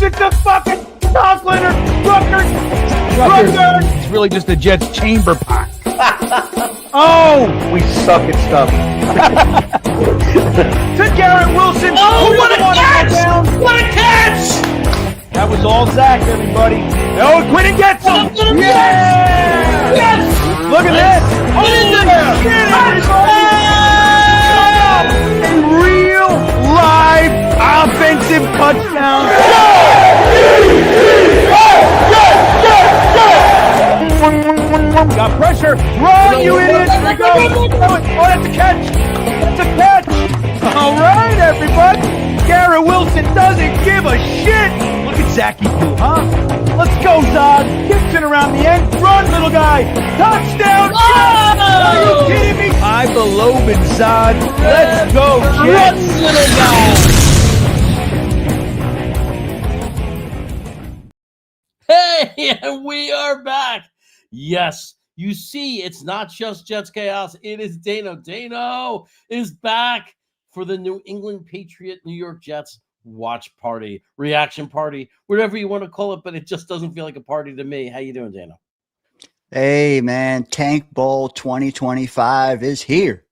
It's a fucking Conklin or Rutgers. It's really just a Jets chamber pot. Oh, We suck at stuff. to Garrett Wilson. Oh, what a catch! Down. What a catch! That was all Zach, everybody. Oh, Quinn gets him. Yeah! Yes! Look at this. What is it? Shit, everybody. A real live offensive touchdown. Got pressure. Run, you idiot. Here we go. Oh, that's a catch. That's a catch. All right, everybody. Garrett Wilson doesn't give a shit. Look at Zachy do, huh? Let's go, Zod. Kicks it around the end. Run, little guy. Touchdown. Oh! Are you kidding me? I believe in Zod. Let's go, Run, Jets. little guy! Hey, and we are back. Yes, you see, it's not just Jets Chaos. It is Dano. Dano is back for the New England Patriot New York Jets watch party, reaction party, whatever you want to call it, but it just doesn't feel like a party to me. How you doing, Dano? Hey, man, Tank Bowl 2025 is here.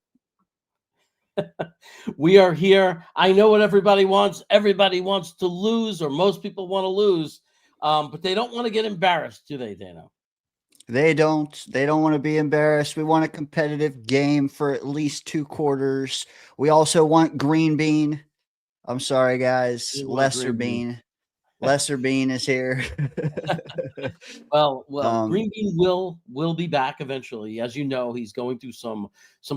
We are here. I know what everybody wants. Everybody wants to lose, or most people want to lose, but they don't want to get embarrassed, do they, Dano? They don't want to be embarrassed. We want a competitive game for at least 2 quarters. We also want green bean. I'm sorry, guys. Lesser bean. Lesser bean is here. Well, Green Bean will be back eventually. As you know, he's going through some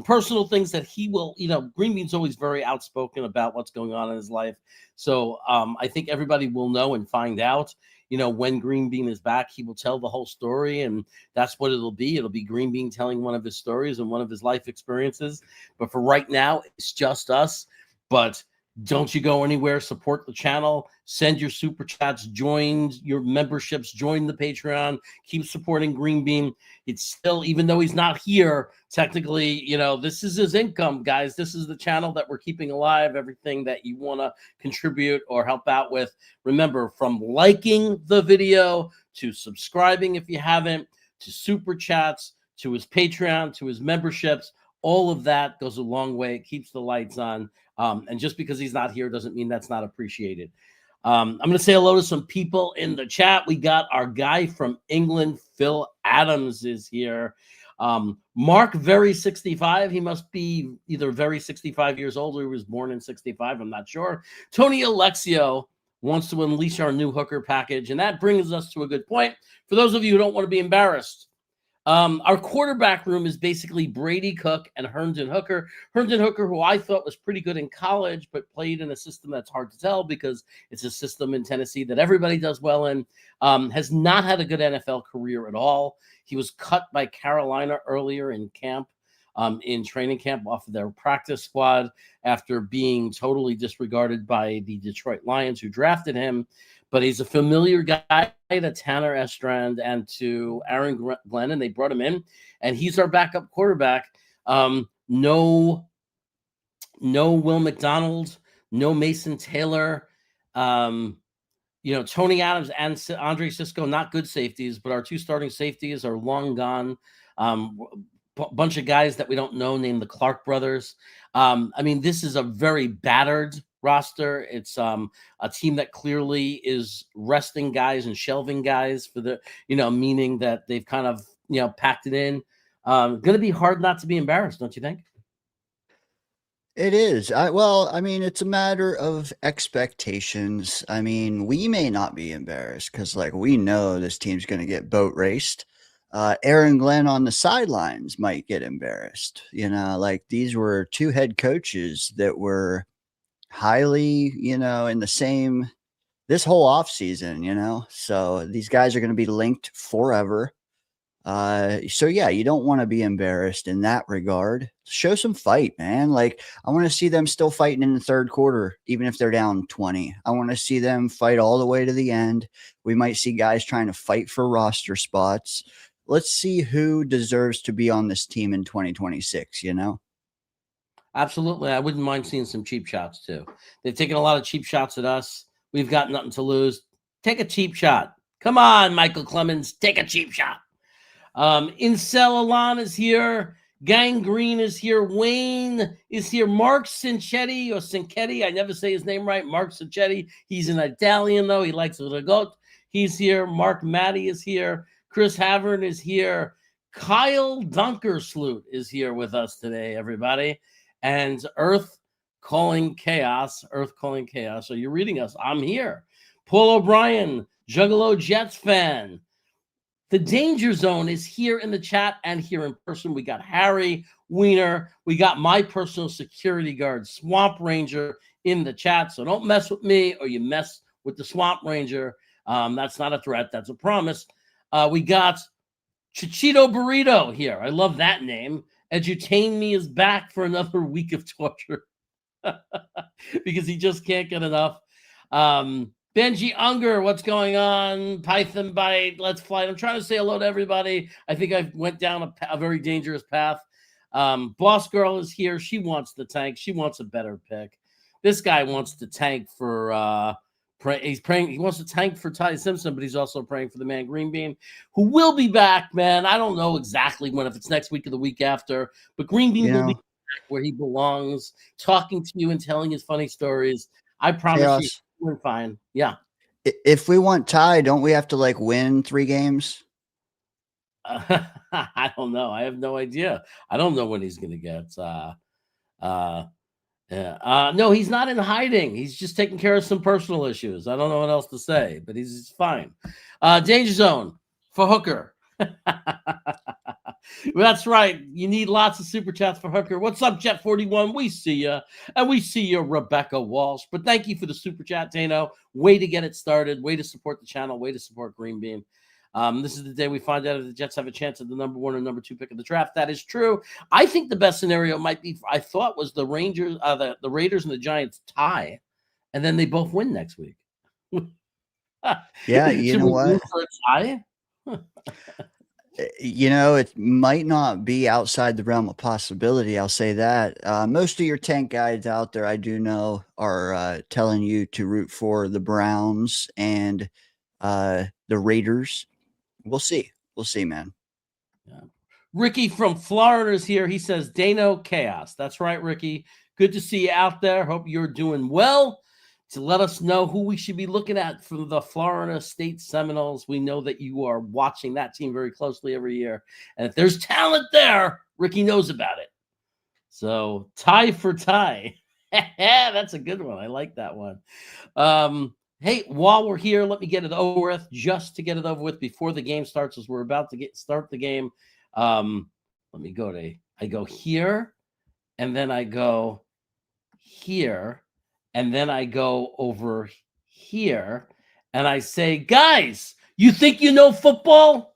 personal things that he will, Green Bean's always very outspoken about what's going on in his life. So I think everybody will know and find out, when Green Bean is back, he will tell the whole story, and that's what it'll be. It'll be Green Bean telling one of his stories and one of his life experiences. But for right now, it's just us. But don't you go anywhere. Support the channel. Send your super chats. Join your memberships. Join the Patreon. Keep supporting Green Bean. It's still, even though he's not here, technically, this is his income, guys. This is the channel that we're keeping alive. Everything that you want to contribute or help out with. Remember, from liking the video to subscribing if you haven't, to super chats, to his Patreon, to his memberships, all of that goes a long way. It keeps the lights on. And just because he's not here doesn't mean that's not appreciated. I'm going to say hello to some people in the chat. We got our guy from England, Phil Adams, is here. Mark Very 65. He must be either very 65 years old or he was born in 65. I'm not sure. Tony Alexio wants to unleash our new hooker package. And that brings us to a good point. For those of you who don't want to be embarrassed, our quarterback room is basically Brady Cook and Herndon Hooker. Herndon Hooker, who I thought was pretty good in college, but played in a system that's hard to tell because it's a system in Tennessee that everybody does well in, has not had a good NFL career at all. He was cut by Carolina earlier in camp, in training camp off of their practice squad after being totally disregarded by the Detroit Lions who drafted him. But he's a familiar guy to Tanner Estrand and to Aaron Glenn, and they brought him in, and he's our backup quarterback. No Will McDonald, no Mason Taylor, Tony Adams and Andre Sisco, not good safeties, but our 2 starting safeties are long gone. Bunch of guys that we don't know named the Clark brothers. This is a very battered roster. It's a team that clearly is resting guys and shelving guys for the, meaning that they've kind of, packed it in. Going to be hard not to be embarrassed, don't you think? It is. It's a matter of expectations. We may not be embarrassed because, we know this team's going to get boat raced. Aaron Glenn on the sidelines might get embarrassed. These were 2 head coaches that were highly, in the same, this whole offseason, so these guys are going to be linked forever. So yeah, you don't want to be embarrassed in that regard. Show some fight, man. I want to see them still fighting in the 3rd quarter, even if they're down 20. I want to see them fight all the way to the end. We might see guys trying to fight for roster spots. Let's see who deserves to be on this team in 2026, Absolutely. I wouldn't mind seeing some cheap shots too. They've taken a lot of cheap shots at us. We've got nothing to lose. Take a cheap shot. Come on, Michael Clemens. Take a cheap shot. Incel Alon is here. Gangrene is here. Wayne is here. Mark Cinchetti or Cinchetti. I never say his name right. Mark Cinchetti. He's an Italian, though. He likes the goat. He's here. Mark Matty is here. Chris Havern is here. Kyle Dunkersloot is here with us today, everybody. And Earth Calling Chaos. Earth Calling Chaos. So you're reading us. I'm here. Paul O'Brien, Juggalo Jets fan. The Danger Zone is here in the chat and here in person. We got Harry Wiener. We got my personal security guard, Swamp Ranger, in the chat. So don't mess with me or you mess with the Swamp Ranger. That's not a threat. That's a promise. We got Chichito Burrito here. I love that name. Edutain Me is back for another week of torture because he just can't get enough. Benji Unger, what's going on? Python Bite, Let's Fly. I'm trying to say hello to everybody. I think I went down a very dangerous path. Boss Girl is here. She wants the tank. She wants a better pick. This guy wants to tank for he's praying. He wants to tank for Ty Simpson, but he's also praying for the man Green Bean, who will be back, man. I don't know exactly when, if it's next week or the week after, but Green Bean will be back where he belongs, talking to you and telling his funny stories. I promise you. We're fine. Yeah. If we want Ty, don't we have to like win 3 games? I don't know. I have no idea. I don't know when he's going to get. No, he's not in hiding. He's just taking care of some personal issues. I don't know what else to say, but he's fine. Danger Zone for Hooker. That's right. You need lots of super chats for Hooker. What's up, Jet 41? We see you. And we see you, Rebecca Walsh. But thank you for the super chat, Dano. Way to get it started. Way to support the channel. Way to support Green Bean. This is the day we find out if the Jets have a chance at the number 1 or number 2 pick of the draft. That is true. I think the best scenario might be, I thought, was the Rangers, the Raiders and the Giants tie, and then they both win next week. Yeah, you know what? For a tie? You know, it might not be outside the realm of possibility. I'll say that. Most of your tank guides out there, I do know, are telling you to root for the Browns and the Raiders. We'll see. We'll see, man. Yeah. Ricky from Florida is here. He says, Dano Chaos. That's right, Ricky. Good to see you out there. Hope you're doing well. To let us know who we should be looking at from the Florida State Seminoles. We know that you are watching that team very closely every year. And if there's talent there, Ricky knows about it. So tie for tie. That's a good one. I like that one. Hey, while we're here, let me get it over with. Just to get it over with before the game starts, as we're about to start the game. Let me go to, I go here, and then I go here. And then I go over here and I say, guys, you think you know football?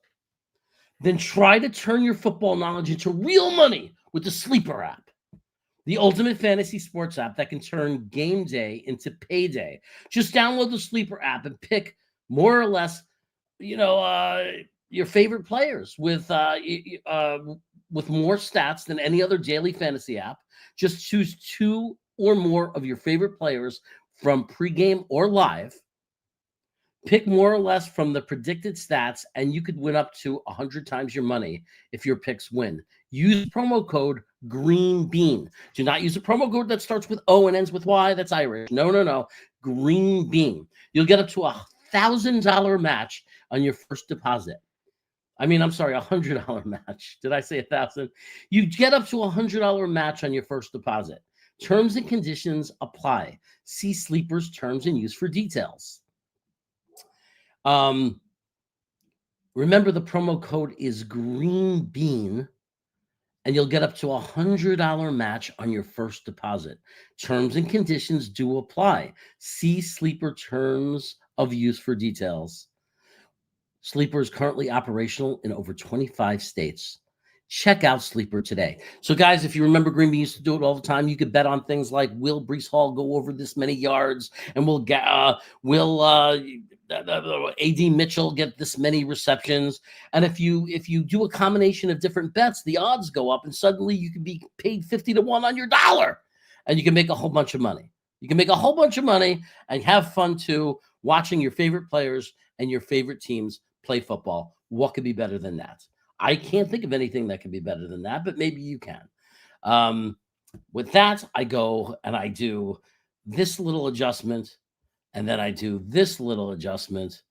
Then try to turn your football knowledge into real money with the Sleeper app, the ultimate fantasy sports app that can turn game day into payday. Just download the Sleeper app and pick more or less, your favorite players with more stats than any other daily fantasy app. Just choose 2 or more of your favorite players from pregame or live. Pick more or less from the predicted stats, and you could win up to 100 times your money if your picks win. Use promo code GREENBEAN. Do not use a promo code that starts with O and ends with Y. That's Irish. No. Green Bean. You'll get up to $1,000 match on your first deposit. $100 match. Did I say 1,000? You get up to $100 match on your first deposit. Terms and conditions apply. See Sleeper's terms and use for details. Remember, the promo code is Green Bean, and you'll get up to $100 match on your first deposit. Terms and conditions do apply. See Sleeper terms of use for details. Sleeper is currently operational in over 25 states. Check out Sleeper today. So, guys, if you remember, Green Bean used to do it all the time. You could bet on things like, will Breece Hall go over this many yards, and will A.D. Mitchell get this many receptions? And if you do a combination of different bets, the odds go up, and suddenly you can be paid 50 to 1 on your dollar, and you can make a whole bunch of money. You can make a whole bunch of money and have fun too watching your favorite players and your favorite teams play football. What could be better than that? I can't think of anything that could be better than that, but maybe you can. With that, I go and I do this little adjustment, and then I do this little adjustment,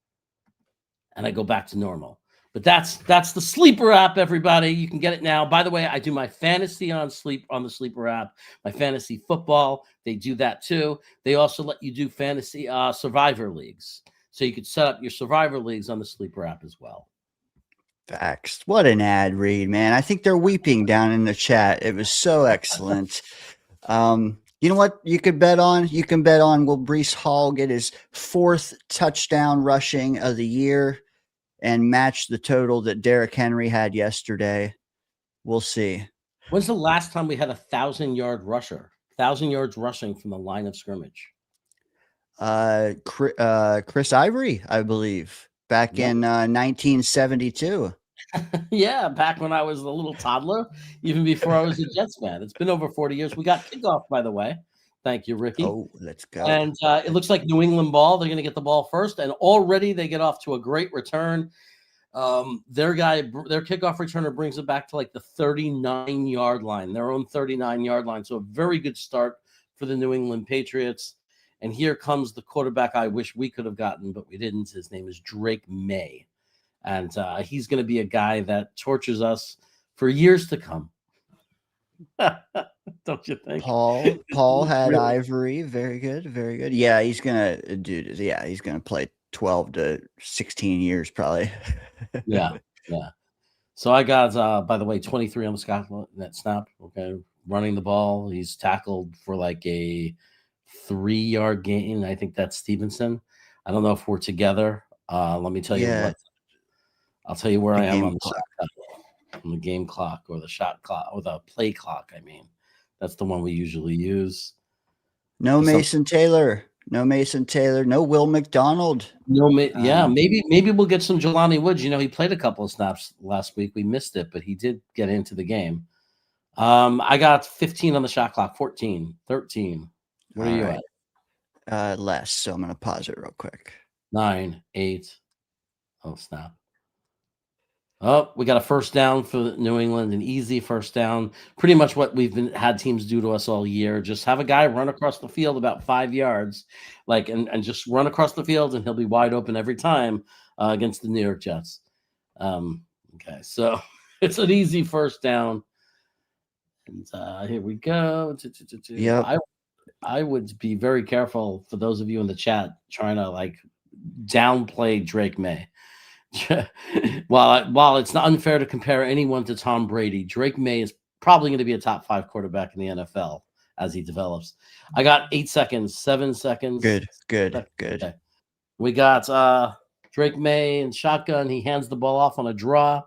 and I go back to normal. But that's the Sleeper app, everybody. You can get it now. By the way, I do my fantasy on the Sleeper app, my fantasy football. They do that too. They also let you do fantasy survivor leagues. So you could set up your survivor leagues on the Sleeper app as well. Facts. What an ad read, man. I think they're weeping down in the chat. It was so excellent. You know what you could bet on? You can bet on, will Breece Hall get his 4th touchdown rushing of the year and match the total that Derrick Henry had yesterday? We'll see. When's the last time we had 1,000-yard rusher? 1,000 yards rushing from the line of scrimmage? Chris Ivory, I believe, back in 1972. Yeah, back when I was a little toddler, even before I was a Jets fan. It's been over 40 years. We got Kickoff, by the way. Thank you, Ricky. Oh, let's go. And it looks like New England ball. They're going to get the ball first, and already they get off to a great return. Their kickoff returner brings it back to like the 39-yard line, their own 39-yard line. So a very good start for the New England Patriots. And here comes the quarterback I wish we could have gotten, but we didn't. His name is Drake May. And he's going to be a guy that tortures us for years to come. Don't you think? Paul had really? Ivory. Very good. Very good. Yeah, he's going to play 12 to 16 years probably. Yeah. So I got, by the way, 23 on the snap. Okay. Running the ball. He's tackled for like a 3-yard gain. I think that's Stevenson. I don't know if we're together. Let me tell you what. I'll tell you where I am on the game clock or the shot clock or the play clock. I mean, that's the one we usually use. No Mason Taylor. No Will McDonald. Maybe we'll get some Jelani Woods. You know, he played a couple of snaps last week. We missed it, but he did get into the game. I got 15 on the shot clock, 14, 13. What are you at? Less. So I'm going to pause it real quick. 9, 8. Oh, snap. Oh, we got a first down for New England, an easy first down. Pretty much what we've had teams do to us all year. Just have a guy run across the field about 5 yards, and just run across the field, and he'll be wide open every time against the New York Jets. Okay, so it's an easy first down. And here we go. Yeah, I would be very careful for those of you in the chat trying to downplay Drake May. While it's not unfair to compare anyone to Tom Brady, Drake May is probably going to be a top 5 quarterback in the NFL as he develops. I got 8 seconds, 7 seconds. Good. Okay. We got Drake May in shotgun. He hands the ball off on a draw,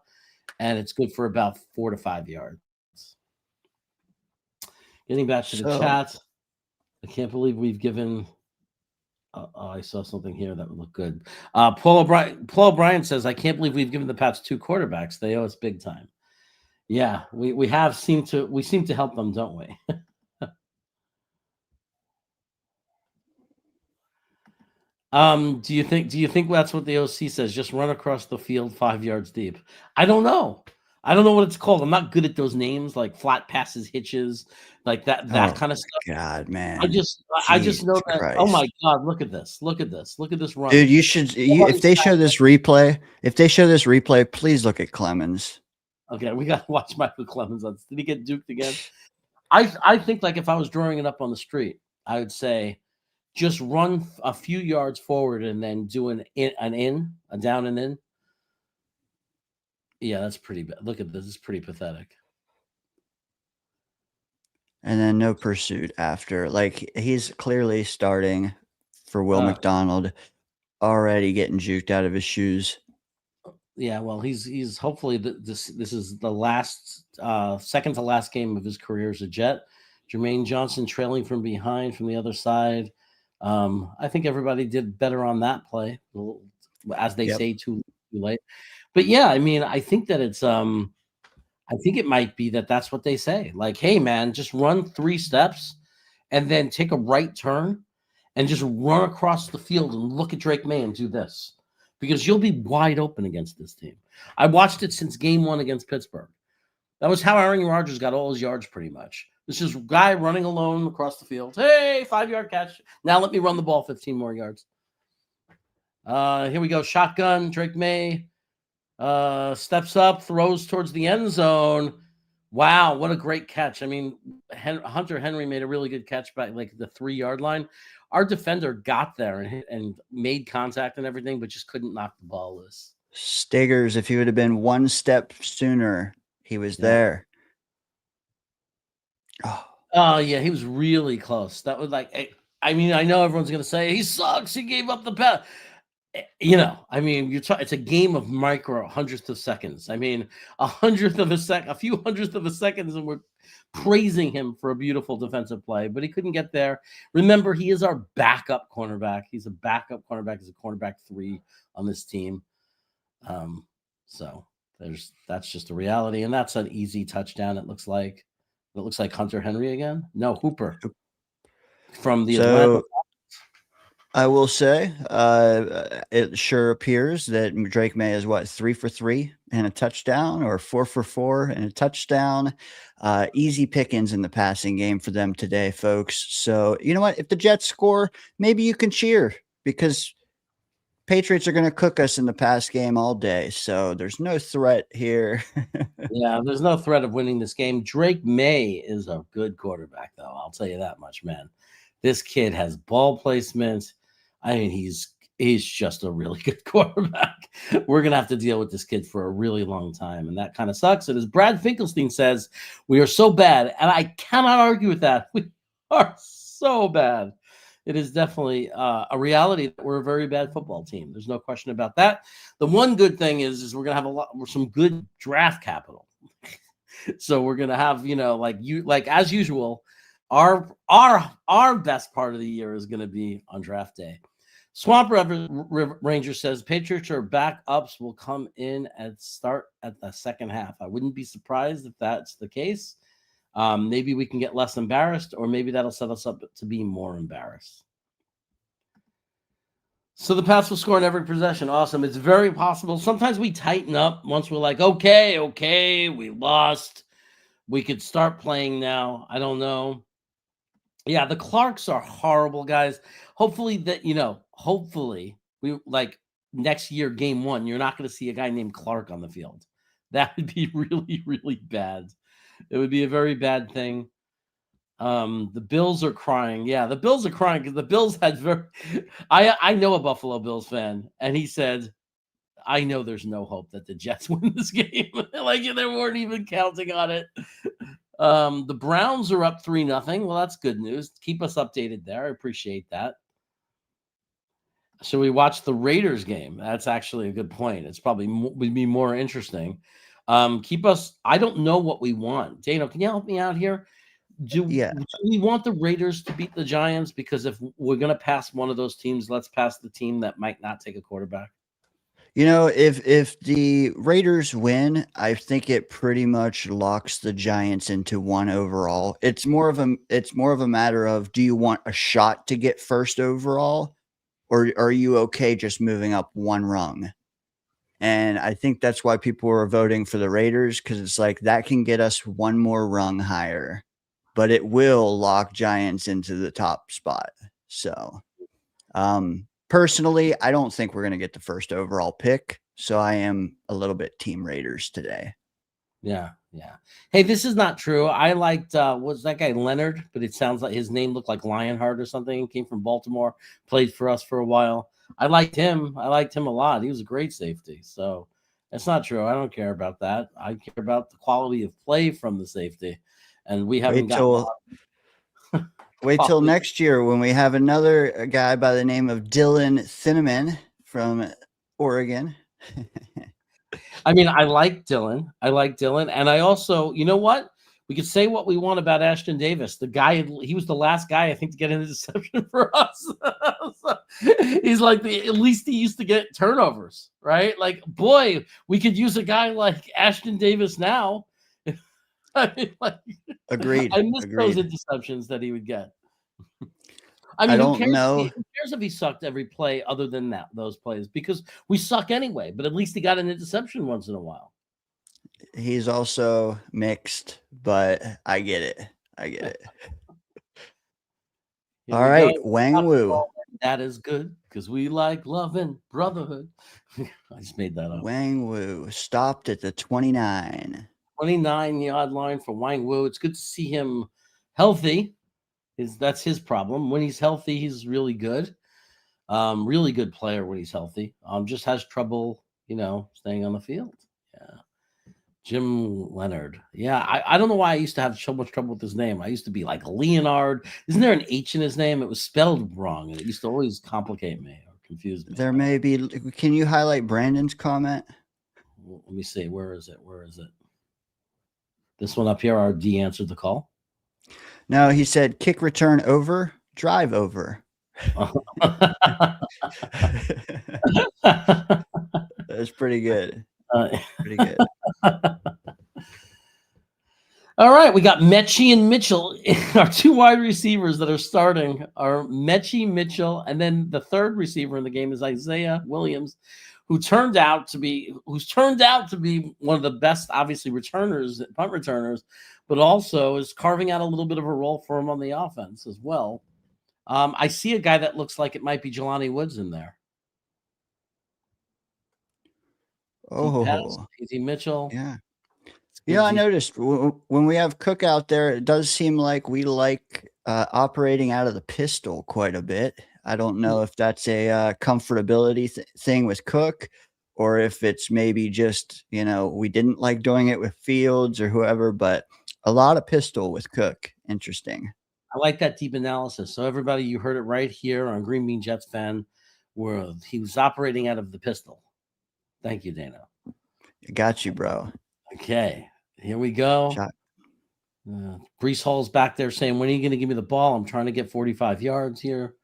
and it's good for about 4 to 5 yards. Getting back to the chat, I can't believe we've given. I saw something here that would look good. Paul O'Brien says, I can't believe we've given the Pats 2 quarterbacks. They owe us big time. Yeah, we seem to help them, don't we? Do you think that's what the OC says? Just run across the field 5 yards deep. I don't know what it's called. I'm not good at those names, like flat passes, hitches, like that kind of stuff. God, man. I just know that. Christ. Oh my God, look at this run. Dude, if they show this replay, please look at Clemens. Okay, we got to watch Michael Clemens. Did he get duked again? I think if I was drawing it up on the street, I would say just run a few yards forward and then do a down and in. Yeah, that's pretty bad. Look at this. It's pretty pathetic. And then no pursuit after. He's clearly starting for Will McDonald, already getting juked out of his shoes. Yeah, well, he's hopefully this is the last second to last game of his career as a Jet. Jermaine Johnson trailing from behind from the other side. I think everybody did better on that play, as they say, too late. But yeah, I mean, I think that it's I think it might be that's what they say. Like, hey man, just run 3 steps and then take a right turn and just run across the field and look at Drake May and do this, because you'll be wide open against this team. I watched it since game 1 against Pittsburgh. That was how Aaron Rodgers got all his yards pretty much. This is guy running alone across the field. Hey, 5-yard catch. Now let me run the ball 15 more yards. Here we go. Shotgun. Drake May steps up, throws towards the end zone. Wow, what a great catch. I mean, Hunter Henry made a really good catch by like the 3-yard line. Our defender got there and made contact and everything, but just couldn't knock the ball loose. Stiggers, if he would have been one step sooner, he was there. Oh, yeah, he was really close. That was like, I mean, I know everyone's going to say, he sucks, he gave up the pass. You know, I mean, it's a game of micro hundredths of seconds. I mean, a few hundredths of a seconds, and we're praising him for a beautiful defensive play, but he couldn't get there. Remember, he is our backup cornerback. He's a backup cornerback. He's a cornerback 3 on this team. So that's just a reality, and that's an easy touchdown. It looks like Hunter Henry again. No, Hooper from the Atlanta. I will say, it sure appears that Drake May is 3 for 3 and a touchdown, or 4 for 4 and a touchdown. Easy pickings in the passing game for them today, folks. So you know what? If the Jets score, maybe you can cheer, because Patriots are going to cook us in the pass game all day. So there's no threat here. Yeah, there's no threat of winning this game. Drake May is a good quarterback, though. I'll tell you that much, man. This kid has ball placement. I mean, he's just a really good quarterback. We're going to have to deal with this kid for a really long time, and that kind of sucks. And as Brad Finkelstein says, we are so bad, and I cannot argue with that. We are so bad. It is definitely a reality that we're a very bad football team. There's no question about that. The one good thing is we're going to have some good draft capital. So we're going to have, like as usual, our best part of the year is going to be on draft day. Swamp Ranger says Patriots or backups will come in and start at the second half. I wouldn't be surprised if that's the case. Maybe we can get less embarrassed, or maybe that'll set us up to be more embarrassed. So the Pats will score in every possession. Awesome. It's very possible. Sometimes we tighten up once we're like, okay, we lost. We could start playing now. I don't know. Yeah, the Clarks are horrible, guys. Hopefully we next year, game 1, you're not going to see a guy named Clark on the field. That would be really, really bad. It would be a very bad thing. The Bills are crying. Yeah, the Bills are crying because the Bills had I know a Buffalo Bills fan, and he said, I know there's no hope that the Jets win this game. Like, they weren't even counting on it. The Browns are up 3-0. Well, that's good news. Keep us updated there. I appreciate that. Should we watch the Raiders game? That's actually a good point. It's probably would be more interesting. Keep us. I don't know what we want. Dano, can you help me out here? Do we want the Raiders to beat the Giants? Because if we're going to pass one of those teams, let's pass the team that might not take a quarterback. If the Raiders win, I think it pretty much locks the Giants into 1 overall. It's more of a matter of, do you want a shot to get first overall, or are you okay just moving up 1 rung? And I think that's why people are voting for the Raiders, because it's like that can get us 1 more rung higher, but it will lock Giants into the top spot. So, personally, I don't think we're going to get the first overall pick, so I am a little bit team Raiders today. Yeah. Hey, this is not true. I liked, what's that guy, Leonard? But it sounds like his name looked like Lionheart or something. Came from Baltimore, played for us for a while. I liked him a lot. He was a great safety. So that's not true. I don't care about that. I care about the quality of play from the safety. And we haven't Wait till next year when we have another guy by the name of Dylan Thinneman from Oregon. I mean, I like Dylan. And I also, you know what? We could say what we want about Ashton Davis. The guy, he was the last guy, I think, to get an interception for us. So he's like, at least he used to get turnovers, right? Like, boy, we could use a guy like Ashton Davis now. I mean, Agreed. I miss those interceptions that he would get. I mean, don't know. Who cares if he sucked every play other than those plays? Because we suck anyway. But at least he got an interception once in a while. He's also mixed, but I get it. All right, Wang Wu. That is good because we like love and brotherhood. I just made that up. Wang Wu stopped at the 29. 29-yard line for Wang Wu. It's good to see him healthy. That's his problem. When he's healthy, he's really good. Really good player when he's healthy. Just has trouble, staying on the field. Yeah. Jim Leonard. Yeah, I don't know why I used to have so much trouble with his name. I used to be like Leonard. Isn't there an H in his name? It was spelled wrong, and it used to always complicate me or confuse me. There may be. Can you highlight Brandon's comment? Let me see. Where is it? This one up here, our D answered the call. No, he said kick return over, drive over. That's pretty good. Pretty good. All right, we got Mechie and Mitchell. Our two wide receivers that are starting are Mechie, Mitchell, and then the third receiver in the game is Isaiah Williams, who's turned out to be one of the best, obviously, punt returners, but also is carving out a little bit of a role for him on the offense as well. I see a guy that looks like it might be Jelani Woods in there. Oh, Easy Mitchell. Yeah. Yeah, I noticed when we have Cook out there, it does seem like we like operating out of the pistol quite a bit. I don't know if that's a comfortability thing with Cook, or if it's maybe just, we didn't like doing it with Fields or whoever, but a lot of pistol with Cook. Interesting. I like that deep analysis. So everybody, you heard it right here on Green Bean Jets Fan World. He was operating out of the pistol. Thank you, Dana. Got you, bro. Okay, here we go. Brees Hall's back there saying, when are you going to give me the ball? I'm trying to get 45 yards here.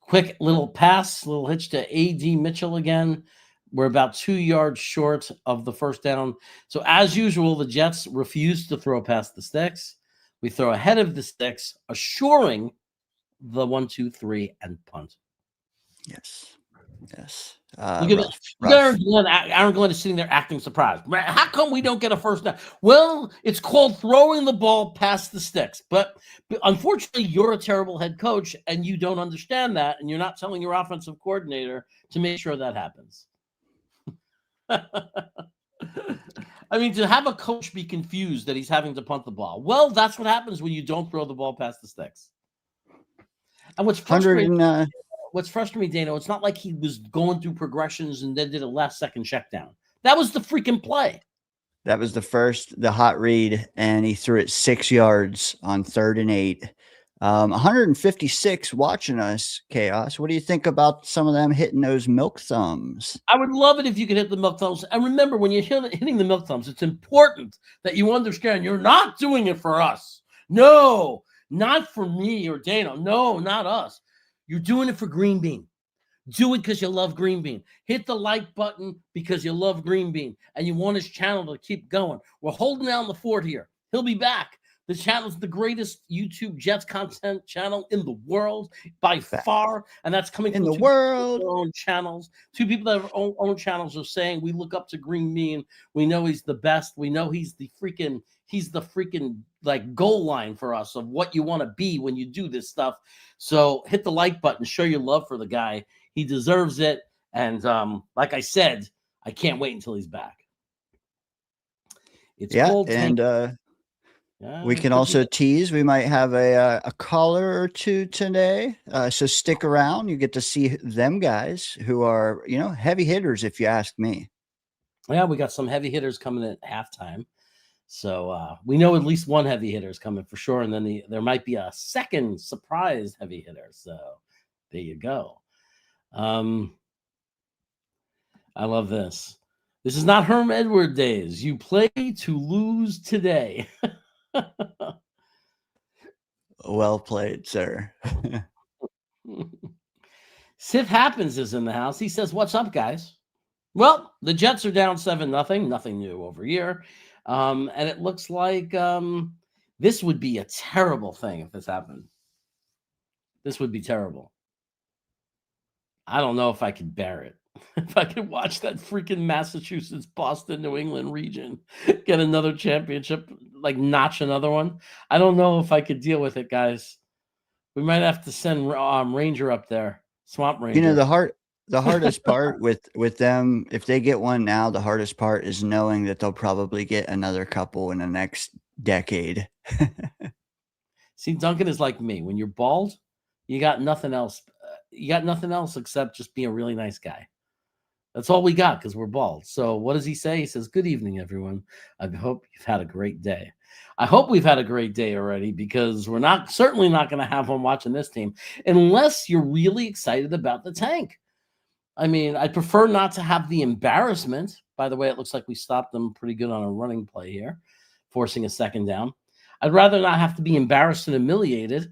Quick little pass, little hitch to A.D. Mitchell again. We're about 2 yards short of the first down. So as usual, the Jets refuse to throw past the sticks. We throw ahead of the sticks, assuring the 1, 2, 3 and punt. Yes. Look at Aaron Glenn is sitting there acting surprised. How come we don't get a first down? Well, it's called throwing the ball past the sticks. But unfortunately, you're a terrible head coach, and you don't understand that, and you're not telling your offensive coordinator to make sure that happens. I mean, to have a coach be confused that he's having to punt the ball. Well, that's what happens when you don't throw the ball past the sticks. And what's frustrating me, Dano, it's not like he was going through progressions and then did a last-second check down. That was the freaking play. That was the hot read, and he threw it 6 yards on 3rd and 8. 156 watching us, Chaos. What do you think about some of them hitting those milk thumbs? I would love it if you could hit the milk thumbs. And remember, when you're hitting the milk thumbs, it's important that you understand you're not doing it for us. No, not for me or Dano. No, not us. You're doing it for Green Bean. Do it because you love Green Bean. Hit the like button because you love Green Bean and you want his channel to keep going. We're holding down the fort here. He'll be back. The channel's the greatest YouTube Jets content channel in the world by far, and that's coming from the world. Their own channels. Two people that have own channels are saying we look up to Green Bean. We know he's the best. We know he's the freaking like goal line for us of what you want to be when you do this stuff. So hit the like button, show your love for the guy. He deserves it. And like I said, I can't wait until he's back. It's cold. And we can also tease. We might have a caller or two today. So stick around. You get to see them guys who are, heavy hitters, if you ask me. Yeah, we got some heavy hitters coming at halftime. So we know at least one heavy hitter is coming for sure. And then there might be a second surprise heavy hitter. So there you go. I love this. This is not Herm Edward days. You play to lose today. Well played, sir. Sif Happens is in the house. He says, what's up, guys? Well, the Jets are down 7-0. Nothing new over here. And it looks like this would be a terrible thing if this happened. This would be terrible. I don't know if I could bear it. If I could watch that freaking Massachusetts, Boston, New England region get another championship, like notch another one. I don't know if I could deal with it, guys. We might have to send Ranger up there, Swamp Ranger. You know, the hardest part with them, if they get one now, the hardest part is knowing that they'll probably get another couple in the next decade. See, Duncan is like me. When you're bald, you got nothing else. You got nothing else except just being a really nice guy. That's all we got because we're bald. So what does he say? He says, "Good evening, everyone. I hope you've had a great day." I hope we've had a great day already because we're certainly not going to have one watching this team unless you're really excited about the tank. I mean, I'd prefer not to have the embarrassment. By the way, it looks like we stopped them pretty good on a running play here, forcing a second down. I'd rather not have to be embarrassed and humiliated.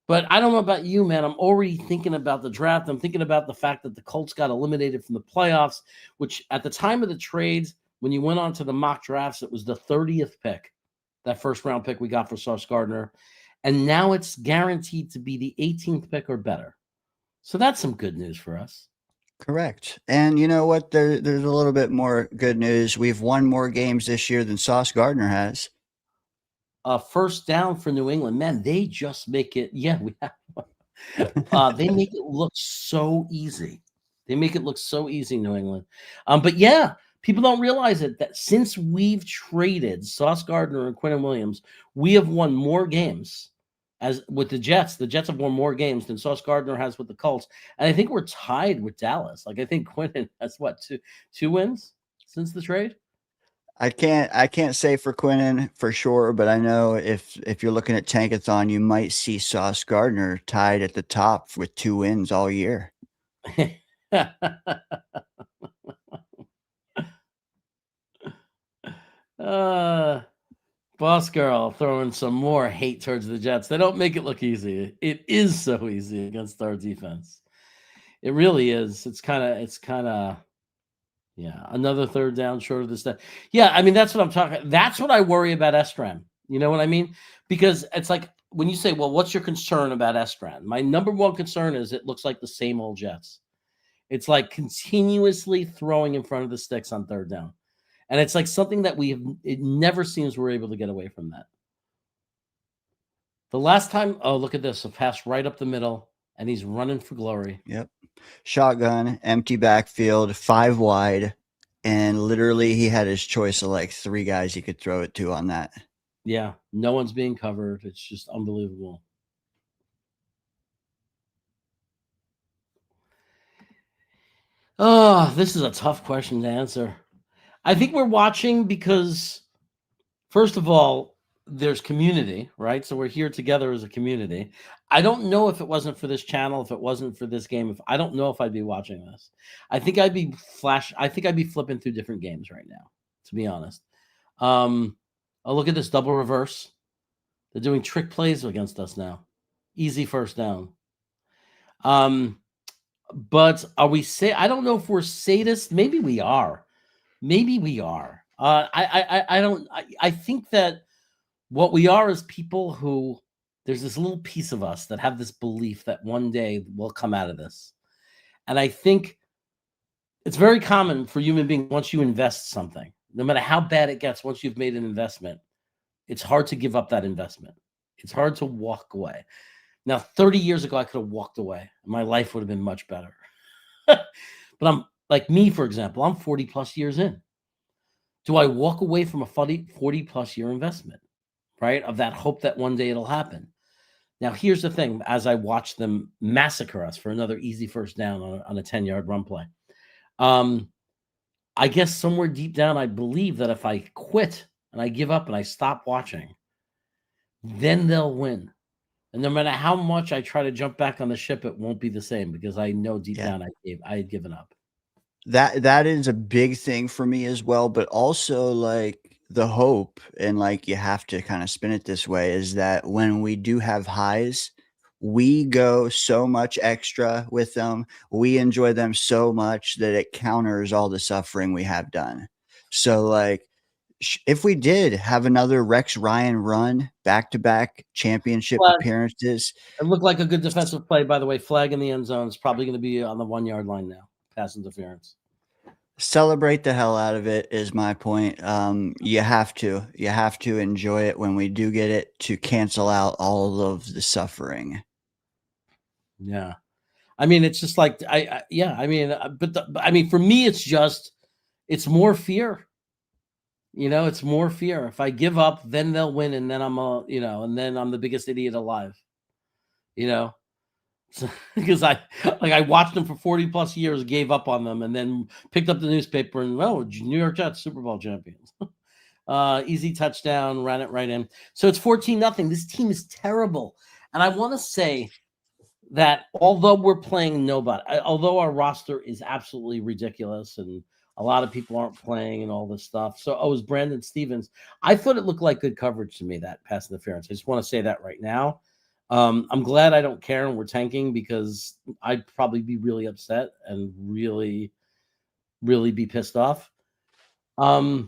But I don't know about you, man. I'm already thinking about the draft. I'm thinking about the fact that the Colts got eliminated from the playoffs, which at the time of the trades, when you went on to the mock drafts, it was the 30th pick, that first round pick we got for Sauce Gardner. And now it's guaranteed to be the 18th pick or better. So that's some good news for us. Correct. And you know what? There's a little bit more good news. We've won more games this year than Sauce Gardner has. First down for New England. Man, they just make it. Yeah, we have. They make it look so easy. They make it look so easy, New England. But yeah, people don't realize it that since we've traded Sauce Gardner and Quinnen Williams, we have won more games as with the Jets. The Jets have won more games than Sauce Gardner has with the Colts. And I think we're tied with Dallas. Like I think Quinnen has what, two wins since the trade? I can't say for Quinnen for sure, but I know if you're looking at Tankathon, you might see Sauce Gardner tied at the top with 2 wins all year. Boss girl throwing some more hate towards the Jets. They don't make it look easy. It is so easy against our defense. It really is. It's kind of. Yeah, another third down short of the step. Yeah, I mean, that's what I'm talking. That's what I worry about Estran. You know what I mean? Because it's like when you say, well, what's your concern about Estran? My number one concern is it looks like the same old Jets. It's like continuously throwing in front of the sticks on third down. And it's like something that it never seems we're able to get away from that. The last time, oh, look at this, a pass right up the middle, and he's running for glory. Yep. Shotgun, empty backfield, 5 wide, and literally he had his choice of like 3 guys he could throw it to on that. Yeah, no one's being covered. It's just unbelievable. Oh, this is a tough question to answer. I think we're watching because, first of all, there's community, right? So we're here together as a community. I don't know if it wasn't for this channel, if it wasn't for this game, I don't know if I'd be watching this. I think I'd be flipping through different games right now, to be honest. Oh, look at this double reverse. They're doing trick plays against us now. Easy first down. But are we I don't know if we're sadists. Maybe we are. I think that what we are is people who, there's this little piece of us that have this belief that one day we'll come out of this. And I think it's very common for human beings, once you invest something, no matter how bad it gets, once you've made an investment, it's hard to give up that investment. It's hard to walk away. Now, 30 years ago, I could have walked away. My life would have been much better. But I'm like me, for example, I'm 40 plus years in. Do I walk away from a 40 plus year investment, right? Of that hope that one day it'll happen. Now, here's the thing. As I watch them massacre us for another easy first down on a 10-yard run play, I guess somewhere deep down, I believe that if I quit and I give up and I stop watching, then they'll win. And no matter how much I try to jump back on the ship, it won't be the same because I know deep down I had given up. That is a big thing for me as well, but also like the hope, and like you have to kind of spin it this way, is that when we do have highs, we go so much extra with them. We enjoy them so much that it counters all the suffering we have done. So like if we did have another Rex Ryan run, back-to-back championship appearances. It looked like a good defensive play, by the way. Flag in the end zone is probably going to be on the 1 yard line now. Pass interference. Celebrate the hell out of it is my point. You have to enjoy it when we do get it to cancel out all of the suffering. Yeah. I mean, it's just like, I mean, for me, it's more fear. It's more fear. If I give up, then they'll win. And then and then I'm the biggest idiot alive, because I watched them for 40 plus years, gave up on them, and then picked up the newspaper and, New York Jets, Super Bowl champions. Easy touchdown, ran it right in. So it's 14-0. This team is terrible. And I want to say that although we're playing nobody, although our roster is absolutely ridiculous and a lot of people aren't playing and all this stuff. So, it was Brandon Stevens. I thought it looked like good coverage to me, that pass interference. I just want to say that right now. I'm glad I don't care and we're tanking, because I'd probably be really upset and really, really be pissed off. But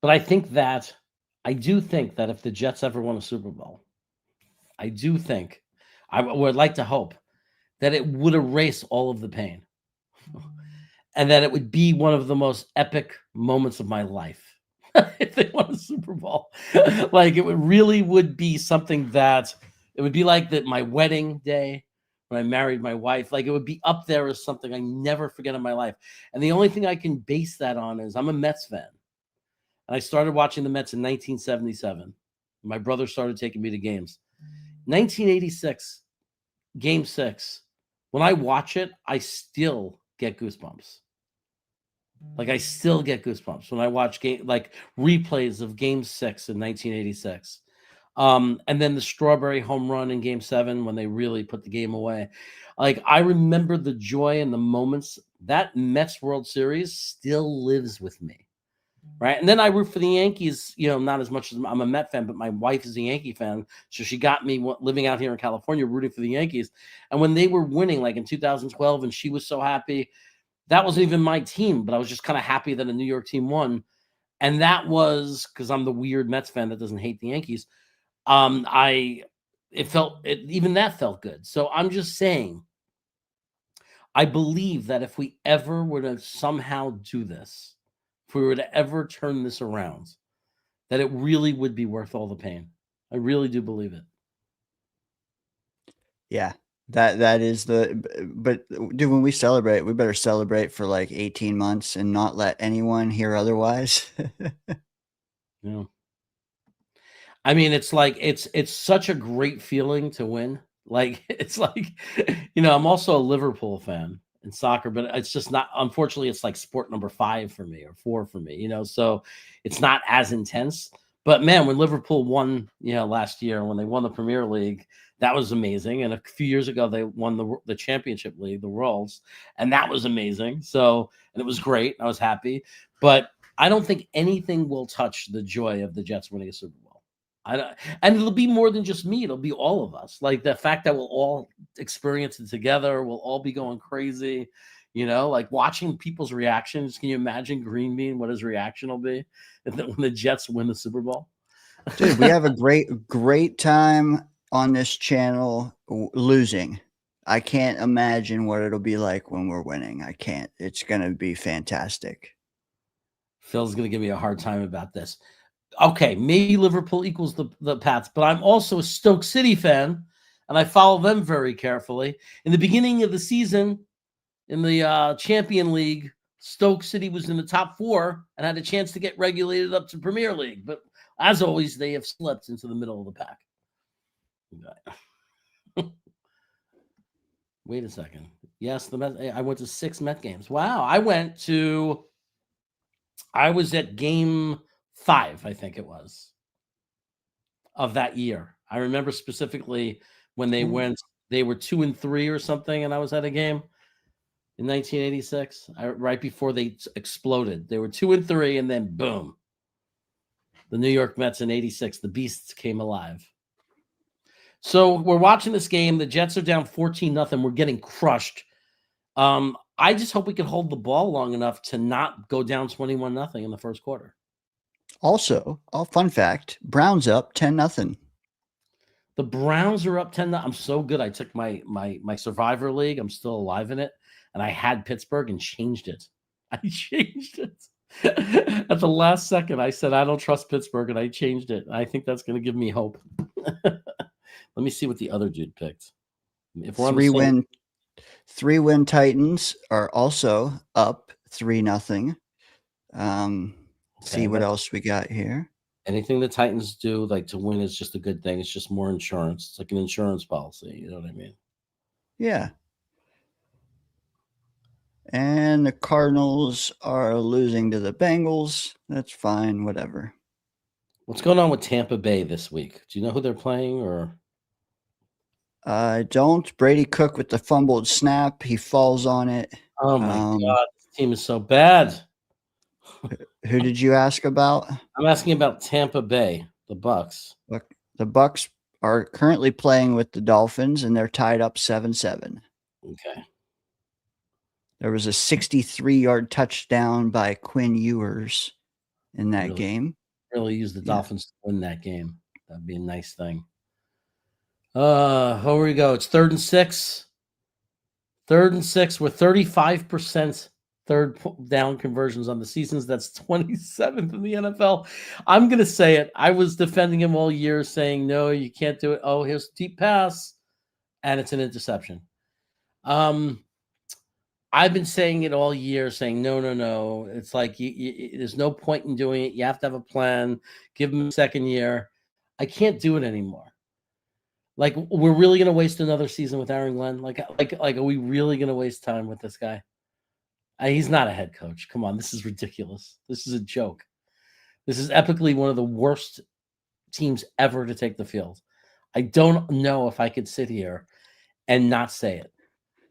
I do think that if the Jets ever won a Super Bowl, I would like to hope that it would erase all of the pain and that it would be one of the most epic moments of my life. If they won a Super Bowl, like it would be something that it would be like my wedding day when I married my wife. Like it would be up there as something I never forget in my life. And the only thing I can base that on is I'm a Mets fan. And I started watching the Mets in 1977. My brother started taking me to games. 1986, Game 6. When I watch it, I still get goosebumps. Like I still get goosebumps when I watch replays of Game 6 in 1986. And then the strawberry home run in Game 7 when they really put the game away. Like I remember the joy and the moments. That Mets World Series still lives with me. Right. And then I root for the Yankees, not as much as I'm a Met fan, but my wife is a Yankee fan. So she got me living out here in California, rooting for the Yankees. And when they were winning, like in 2012, and she was so happy, that wasn't even my team, but I was just kind of happy that a New York team won. And that was because I'm the weird Mets fan that doesn't hate the Yankees. Even that felt good. So I'm just saying, I believe that if we ever were to somehow do this, if we were to ever turn this around, that it really would be worth all the pain. I really do believe it. Yeah, that is but dude, when we celebrate, we better celebrate for like 18 months and not let anyone hear otherwise. Yeah. I mean, it's like, it's such a great feeling to win. Like, it's like, I'm also a Liverpool fan in soccer, but it's just not, unfortunately, it's like sport number 5 for me or 4 for me, so it's not as intense. But man, when Liverpool won, last year, when they won the Premier League, that was amazing. And a few years ago, they won the Championship League, the Worlds, and that was amazing. So, and it was great. I was happy, but I don't think anything will touch the joy of the Jets winning a Super Bowl. And it'll be more than just me. It'll be all of us. Like the fact that we'll all experience it together. We'll all be going crazy, like watching people's reactions. Can you imagine Green Bean, what his reaction will be when the Jets win the Super Bowl? Dude, we have a great time on this channel losing. I can't imagine what it'll be like when we're winning. I can't. It's going to be fantastic. Phil's going to give me a hard time about this. Okay, maybe Liverpool equals the Pats, but I'm also a Stoke City fan, and I follow them very carefully. In the beginning of the season, in the Champion League, Stoke City was in the top 4 and had a chance to get regulated up to Premier League. But as always, they have slipped into the middle of the pack. Wait a second. Yes, I went to 6 Met games. Wow, I was at game 5, I think it was, of that year. I remember specifically when they were 2-3 or something, and I was at a game in 1986, right before they exploded. They were 2-3, and then boom, the New York Mets in 86, the Beasts came alive. So we're watching this game. The Jets are down 14-0. We're getting crushed. I just hope we can hold the ball long enough to not go down 21-0 in the first quarter. Also, fun fact, Browns up 10-0. The Browns are up 10. I'm so good. I took my Survivor League. I'm still alive in it. And I had Pittsburgh and changed it. I changed it. At the last second, I said, I don't trust Pittsburgh, and I changed it. I think that's going to give me hope. Let me see what the other dude picked. If we're three win Titans are also up 3-0. See what else we got here. Anything the Titans do, like to win, is just a good thing. It's just more insurance. It's like an insurance policy. You know what I mean? Yeah. And the Cardinals are losing to the Bengals. That's fine. Whatever. What's going on with Tampa Bay this week? Do you know who they're playing? Or I don't. Brady Cook with the fumbled snap. He falls on it. Oh my God, this team is so bad. Who did you ask about? I'm asking about Tampa Bay, the Bucks. Look, the Bucks are currently playing with the Dolphins, and they're tied up 7-7. Okay. There was a 63-yard touchdown by Quinn Ewers in that game. Really use the Dolphins to win that game. That'd be a nice thing. Here we go. It's 3rd and 6. 3rd and 6. We're 35% third down conversions on the seasons. That's 27th in the NFL. I'm going to say it. I was defending him all year saying, no, you can't do it. Oh, here's a deep pass. And it's an interception. I've been saying it all year, saying, no. It's like there's no point in doing it. You have to have a plan. Give him a second year. I can't do it anymore. Like, we're really going to waste another season with Aaron Glenn? Like, are we really going to waste time with this guy? He's not a head coach. Come on, this is ridiculous. This is a joke. This is epically one of the worst teams ever to take the field. I don't know if I could sit here and not say it.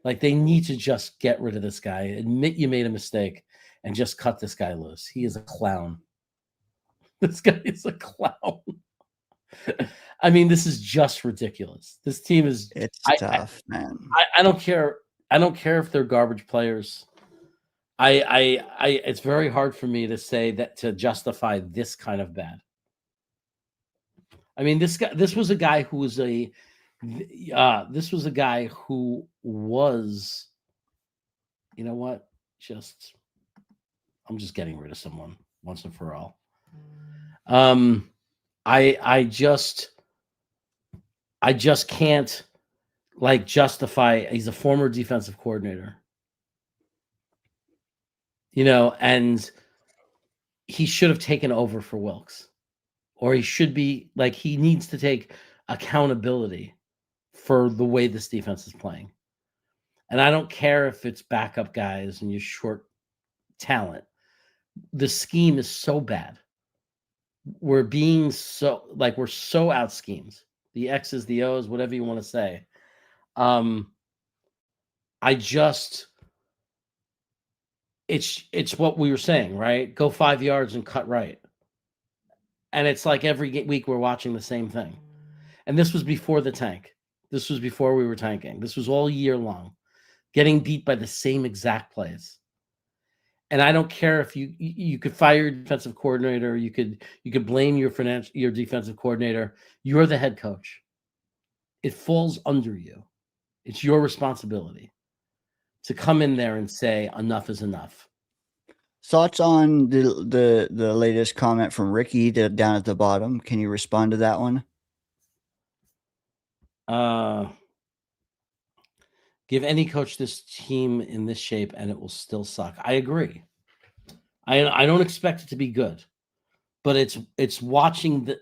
Like, they need to just get rid of this guy, admit you made a mistake, and just cut this guy loose. He is a clown. This guy is a clown. I mean, this is just ridiculous. This team is tough, man. I don't care. I don't care if they're garbage players. It's very hard for me to say that, to justify this kind of bad. I mean, this was a guy who was you know what? I'm just getting rid of someone once and for all. I just can't justify. He's a former defensive coordinator, and he should have taken over for Wilkes, or he should be he needs to take accountability for the way this defense is playing. And I don't care if it's backup guys and you're short talent. The scheme is so bad. We're being we're so out schemed. The X's, the O's, whatever you want to say. It's what we were saying, right? Go 5 yards and cut right. And it's like every week we're watching the same thing. And this was before the tank. This was before we were tanking. This was all year long, getting beat by the same exact plays. And I don't care if you could fire your defensive coordinator, you could blame your defensive coordinator. You're the head coach. It falls under you. It's your responsibility to come in there and say enough is enough. Thoughts on the latest comment from Ricky down at the bottom? Can you respond to that one? Give any coach this team in this shape and it will still suck. I agree. I don't expect it to be good, but it's watching,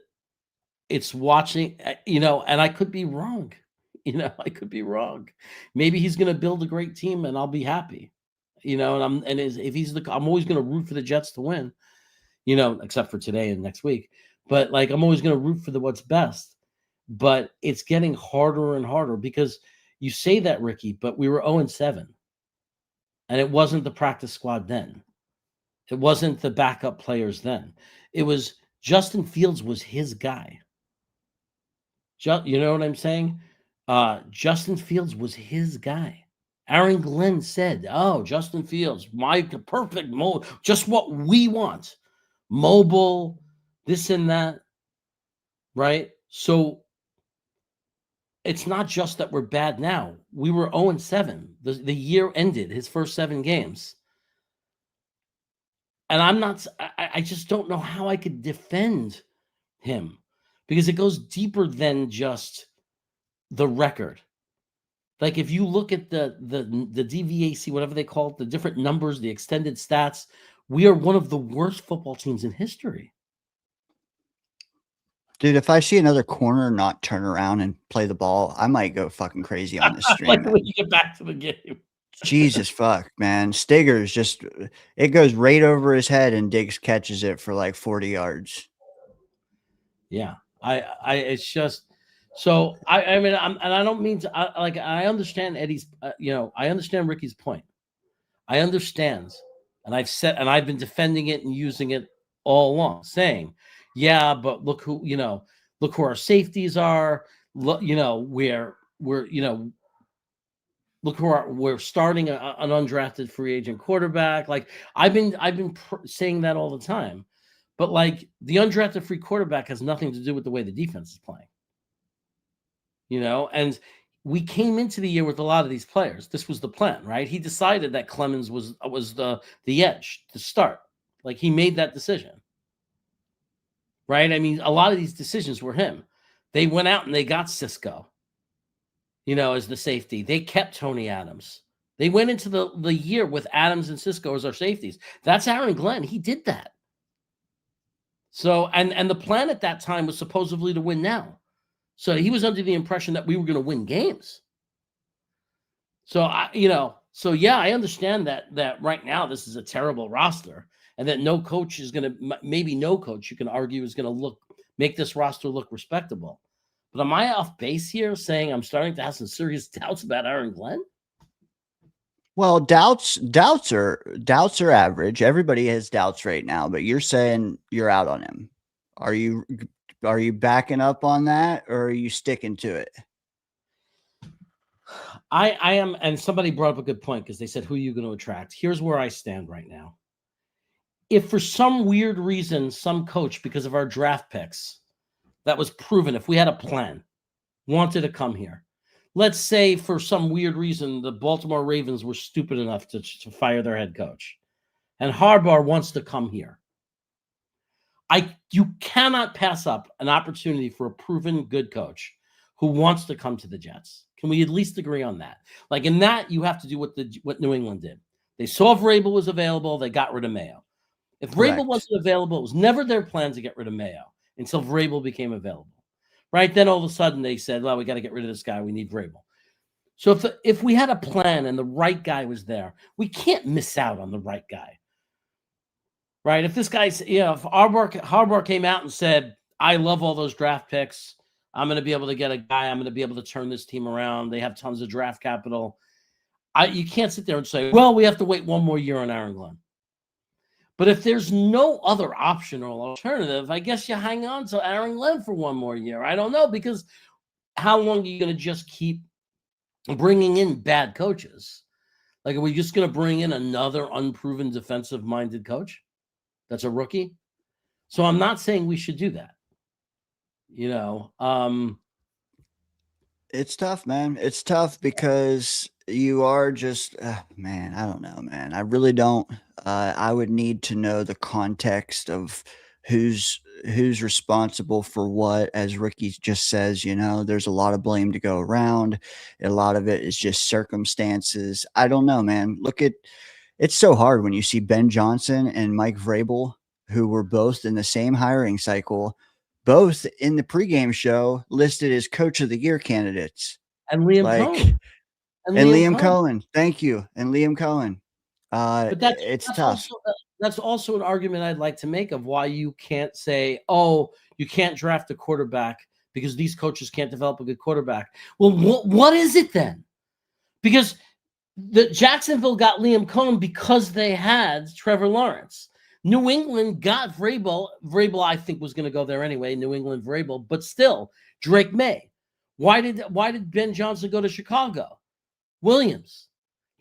and I could be wrong. I could be wrong. Maybe he's going to build a great team and I'll be happy. I'm always going to root for the Jets to win, except for today and next week. But I'm always going to root for what's best. But it's getting harder and harder because you say that, Ricky, but we were 0-7. And it wasn't the practice squad then. It wasn't the backup players then. It was Justin Fields was his guy. You know what I'm saying? Justin Fields was his guy. Aaron Glenn said, "Oh, Justin Fields, my perfect mold, just what we want, mobile, this and that." Right? So it's not just that we're bad now. We were 0-7. The year ended, his first 7 games. And I just don't know how I could defend him because it goes deeper than just the record. Like if you look at the DVAC, whatever they call it, the different numbers, the extended stats, we are one of the worst football teams in history. Dude, if I see another corner not turn around and play the ball, I might go fucking crazy on this stream. Like when you get back to the game. Jesus fuck, man. Stigger's just, it goes right over his head and Diggs catches it for like 40 yards. Yeah. It's just, so I mean, I don't mean to, I understand Eddie's, I understand Ricky's point. I understand. And I've been defending it and using it all along, saying, yeah, but look who our safeties are. Look, we're starting an undrafted free agent quarterback. Like I've been saying that all the time, but like the undrafted free quarterback has nothing to do with the way the defense is playing. And we came into the year with a lot of these players. This was the plan, right? He decided that Clemens was the edge to start. Like he made that decision. Right? I mean, a lot of these decisions were him. They went out and they got Cisco, as the safety. They kept Tony Adams. They went into the year with Adams and Cisco as our safeties. That's Aaron Glenn. He did that. So, and the plan at that time was supposedly to win now. So he was under the impression that we were going to win games. So, I understand that right now this is a terrible roster. And that no coach is going to, maybe no coach you can argue is going to make this roster look respectable. But am I off base here saying I'm starting to have some serious doubts about Aaron Glenn? Well, doubts are average. Everybody has doubts right now, but you're saying you're out on him. Are you backing up on that or are you sticking to it? I am, and somebody brought up a good point because they said, who are you going to attract? Here's where I stand right now. If for some weird reason, some coach, because of our draft picks, that was proven, if we had a plan, wanted to come here. Let's say for some weird reason, the Baltimore Ravens were stupid enough to fire their head coach. And Harbaugh wants to come here. You cannot pass up an opportunity for a proven good coach who wants to come to the Jets. Can we at least agree on that? Like in that, you have to do what New England did. They saw if Vrabel was available, they got rid of Mayo. If Vrabel wasn't available, it was never their plan to get rid of Mayo until Vrabel became available. Right? Then all of a sudden they said, well, we got to get rid of this guy. We need Vrabel. So if we had a plan and the right guy was there, we can't miss out on the right guy. Right? If this guy's, if Harbaugh came out and said, I love all those draft picks. I'm going to be able to get a guy. I'm going to be able to turn this team around. They have tons of draft capital. You can't sit there and say, well, we have to wait one more year on Aaron Glenn. But if there's no other option or alternative, I guess you hang on to Aaron Glenn for one more year. I don't know, because how long are you going to just keep bringing in bad coaches? Like, are we just going to bring in another unproven defensive-minded coach that's a rookie? So I'm not saying we should do that. It's tough, man. It's tough because you are just, man, I don't know, man. I really don't. I would need to know the context of who's responsible for what. As Ricky just says, there's a lot of blame to go around. A lot of it is just circumstances. I don't know, man. It's so hard when you see Ben Johnson and Mike Vrabel, who were both in the same hiring cycle, both in the pregame show listed as Coach of the Year candidates. And Liam Cohen. And Liam Cohen. Thank you. And Liam Cohen. But it's tough. That's also an argument I'd like to make of why you can't say, oh, you can't draft a quarterback because these coaches can't develop a good quarterback. Well, what is it then? Because the Jacksonville got Liam Cohen because they had Trevor Lawrence. New England got Vrabel. Vrabel, I think, was going to go there anyway. New England, Vrabel, but still, Drake May. Why did Ben Johnson go to Chicago? Williams.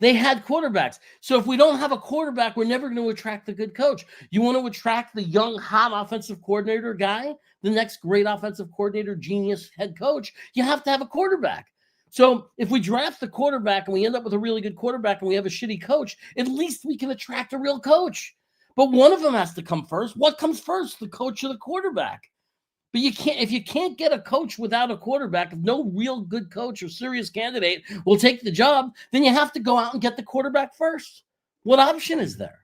They had quarterbacks. So if we don't have a quarterback, we're never going to attract the good coach. You want to attract the young, hot offensive coordinator guy, the next great offensive coordinator, genius head coach, you have to have a quarterback. So if we draft the quarterback and we end up with a really good quarterback and we have a shitty coach, at least we can attract a real coach. But one of them has to come first. What comes first, the coach or the quarterback? But you can't, if you can't get a coach without a quarterback, if no real good coach or serious candidate will take the job, then you have to go out and get the quarterback first. What option is there?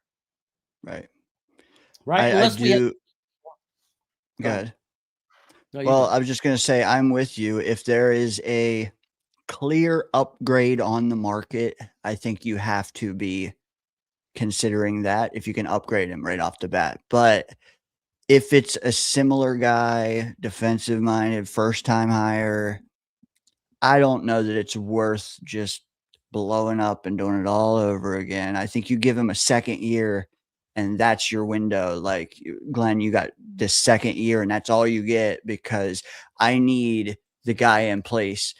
Right. Right. Unless we do. Good. No, well, I was just going to say, I'm with you. If there is a clear upgrade on the market, I think you have to be considering that if you can upgrade him right off the bat. But if it's a similar guy, defensive minded, first time hire, I don't know that it's worth just blowing up and doing it all over again. I think you give him a second year and that's your window. Like, Glenn, you got this second year and that's all you get, because I need the guy in place.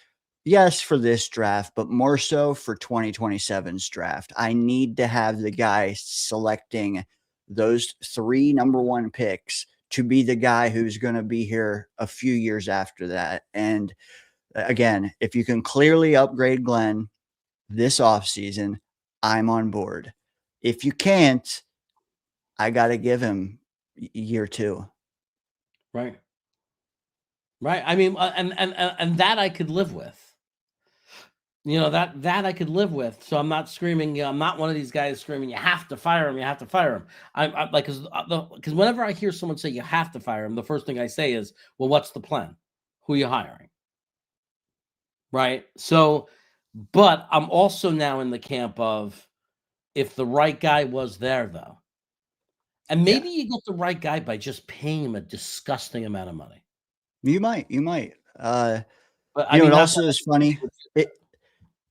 Yes, for this draft, but more so for 2027's draft. I need to have the guy selecting those 3 number 1 picks to be the guy who's going to be here a few years after that. And again, if you can clearly upgrade Glenn this offseason, I'm on board. If you can't, I got to give him year 2. Right. Right. I mean, and that I could live with. You know, that I could live with. So I'm not screaming. I'm not one of these guys screaming, you have to fire him. You have to fire him. I'm like, because whenever I hear someone say you have to fire him, the first thing I say is, well, what's the plan? Who are you hiring? Right. So, but I'm also now in the camp of, if the right guy was there, though, and maybe you get the right guy by just paying him a disgusting amount of money. You might. But I mean, it also is funny.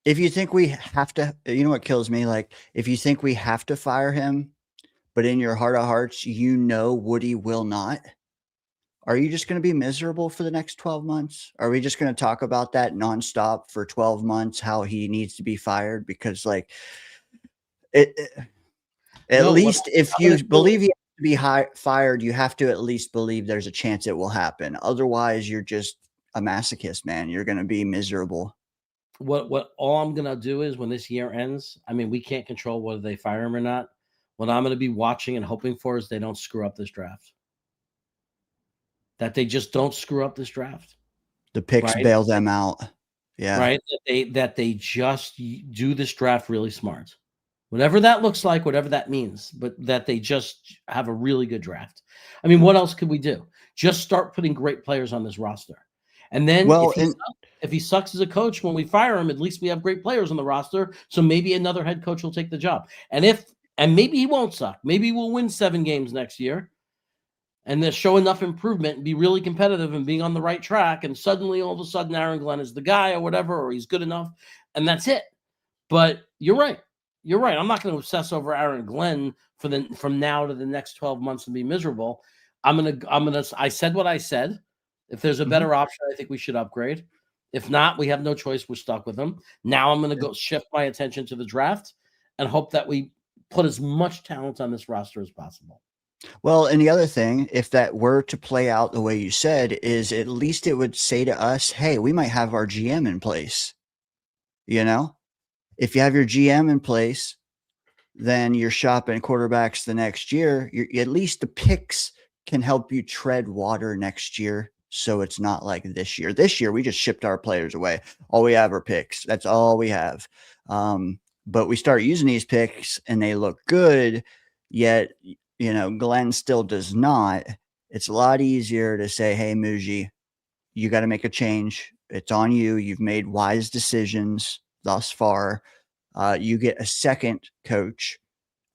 If you think we have to, you know what kills me? Like, if you think we have to fire him, but in your heart of hearts, you know Woody will not, are you just going to be miserable for the next 12 months? Are we just going to talk about that nonstop for 12 months, how he needs to be fired? Because, like, at least if you believe he has to be fired, you have to at least believe there's a chance it will happen. Otherwise, you're just a masochist, man. You're going to be miserable. What all I'm gonna do is, when this year ends, I mean, we can't control whether they fire him or not. What I'm gonna be watching and hoping for is they don't screw up this draft. That they just don't screw up this draft. The picks bail them out. Yeah. Right. That they just do this draft really smart. Whatever that looks like, whatever that means, but that they just have a really good draft. I mean, what else could we do? Just start putting great players on this roster. And then if he sucks as a coach, when we fire him, at least we have great players on the roster. So maybe another head coach will take the job. And maybe he won't suck. Maybe we'll win 7 games next year and then show enough improvement and be really competitive and being on the right track. And suddenly, all of a sudden, Aaron Glenn is the guy or whatever, or he's good enough. And that's it. But you're right. You're right. I'm not going to obsess over Aaron Glenn from now to the next 12 months and be miserable. I said what I said. If there's a better option, I think we should upgrade. If not, we have no choice. We're stuck with him. Now I'm going to go shift my attention to the draft and hope that we put as much talent on this roster as possible. Well, and the other thing, if that were to play out the way you said, is at least it would say to us, hey, we might have our GM in place. You know, if you have your GM in place, then you're shopping quarterbacks the next year. At least the picks can help you tread water next year. So it's not like this year. This year, we just shipped our players away. All we have are picks. That's all we have. But we start using these picks and they look good, yet, you know, Glenn still does not. It's a lot easier to say, hey, Muji, you got to make a change. It's on you. You've made wise decisions thus far. You get a second coach,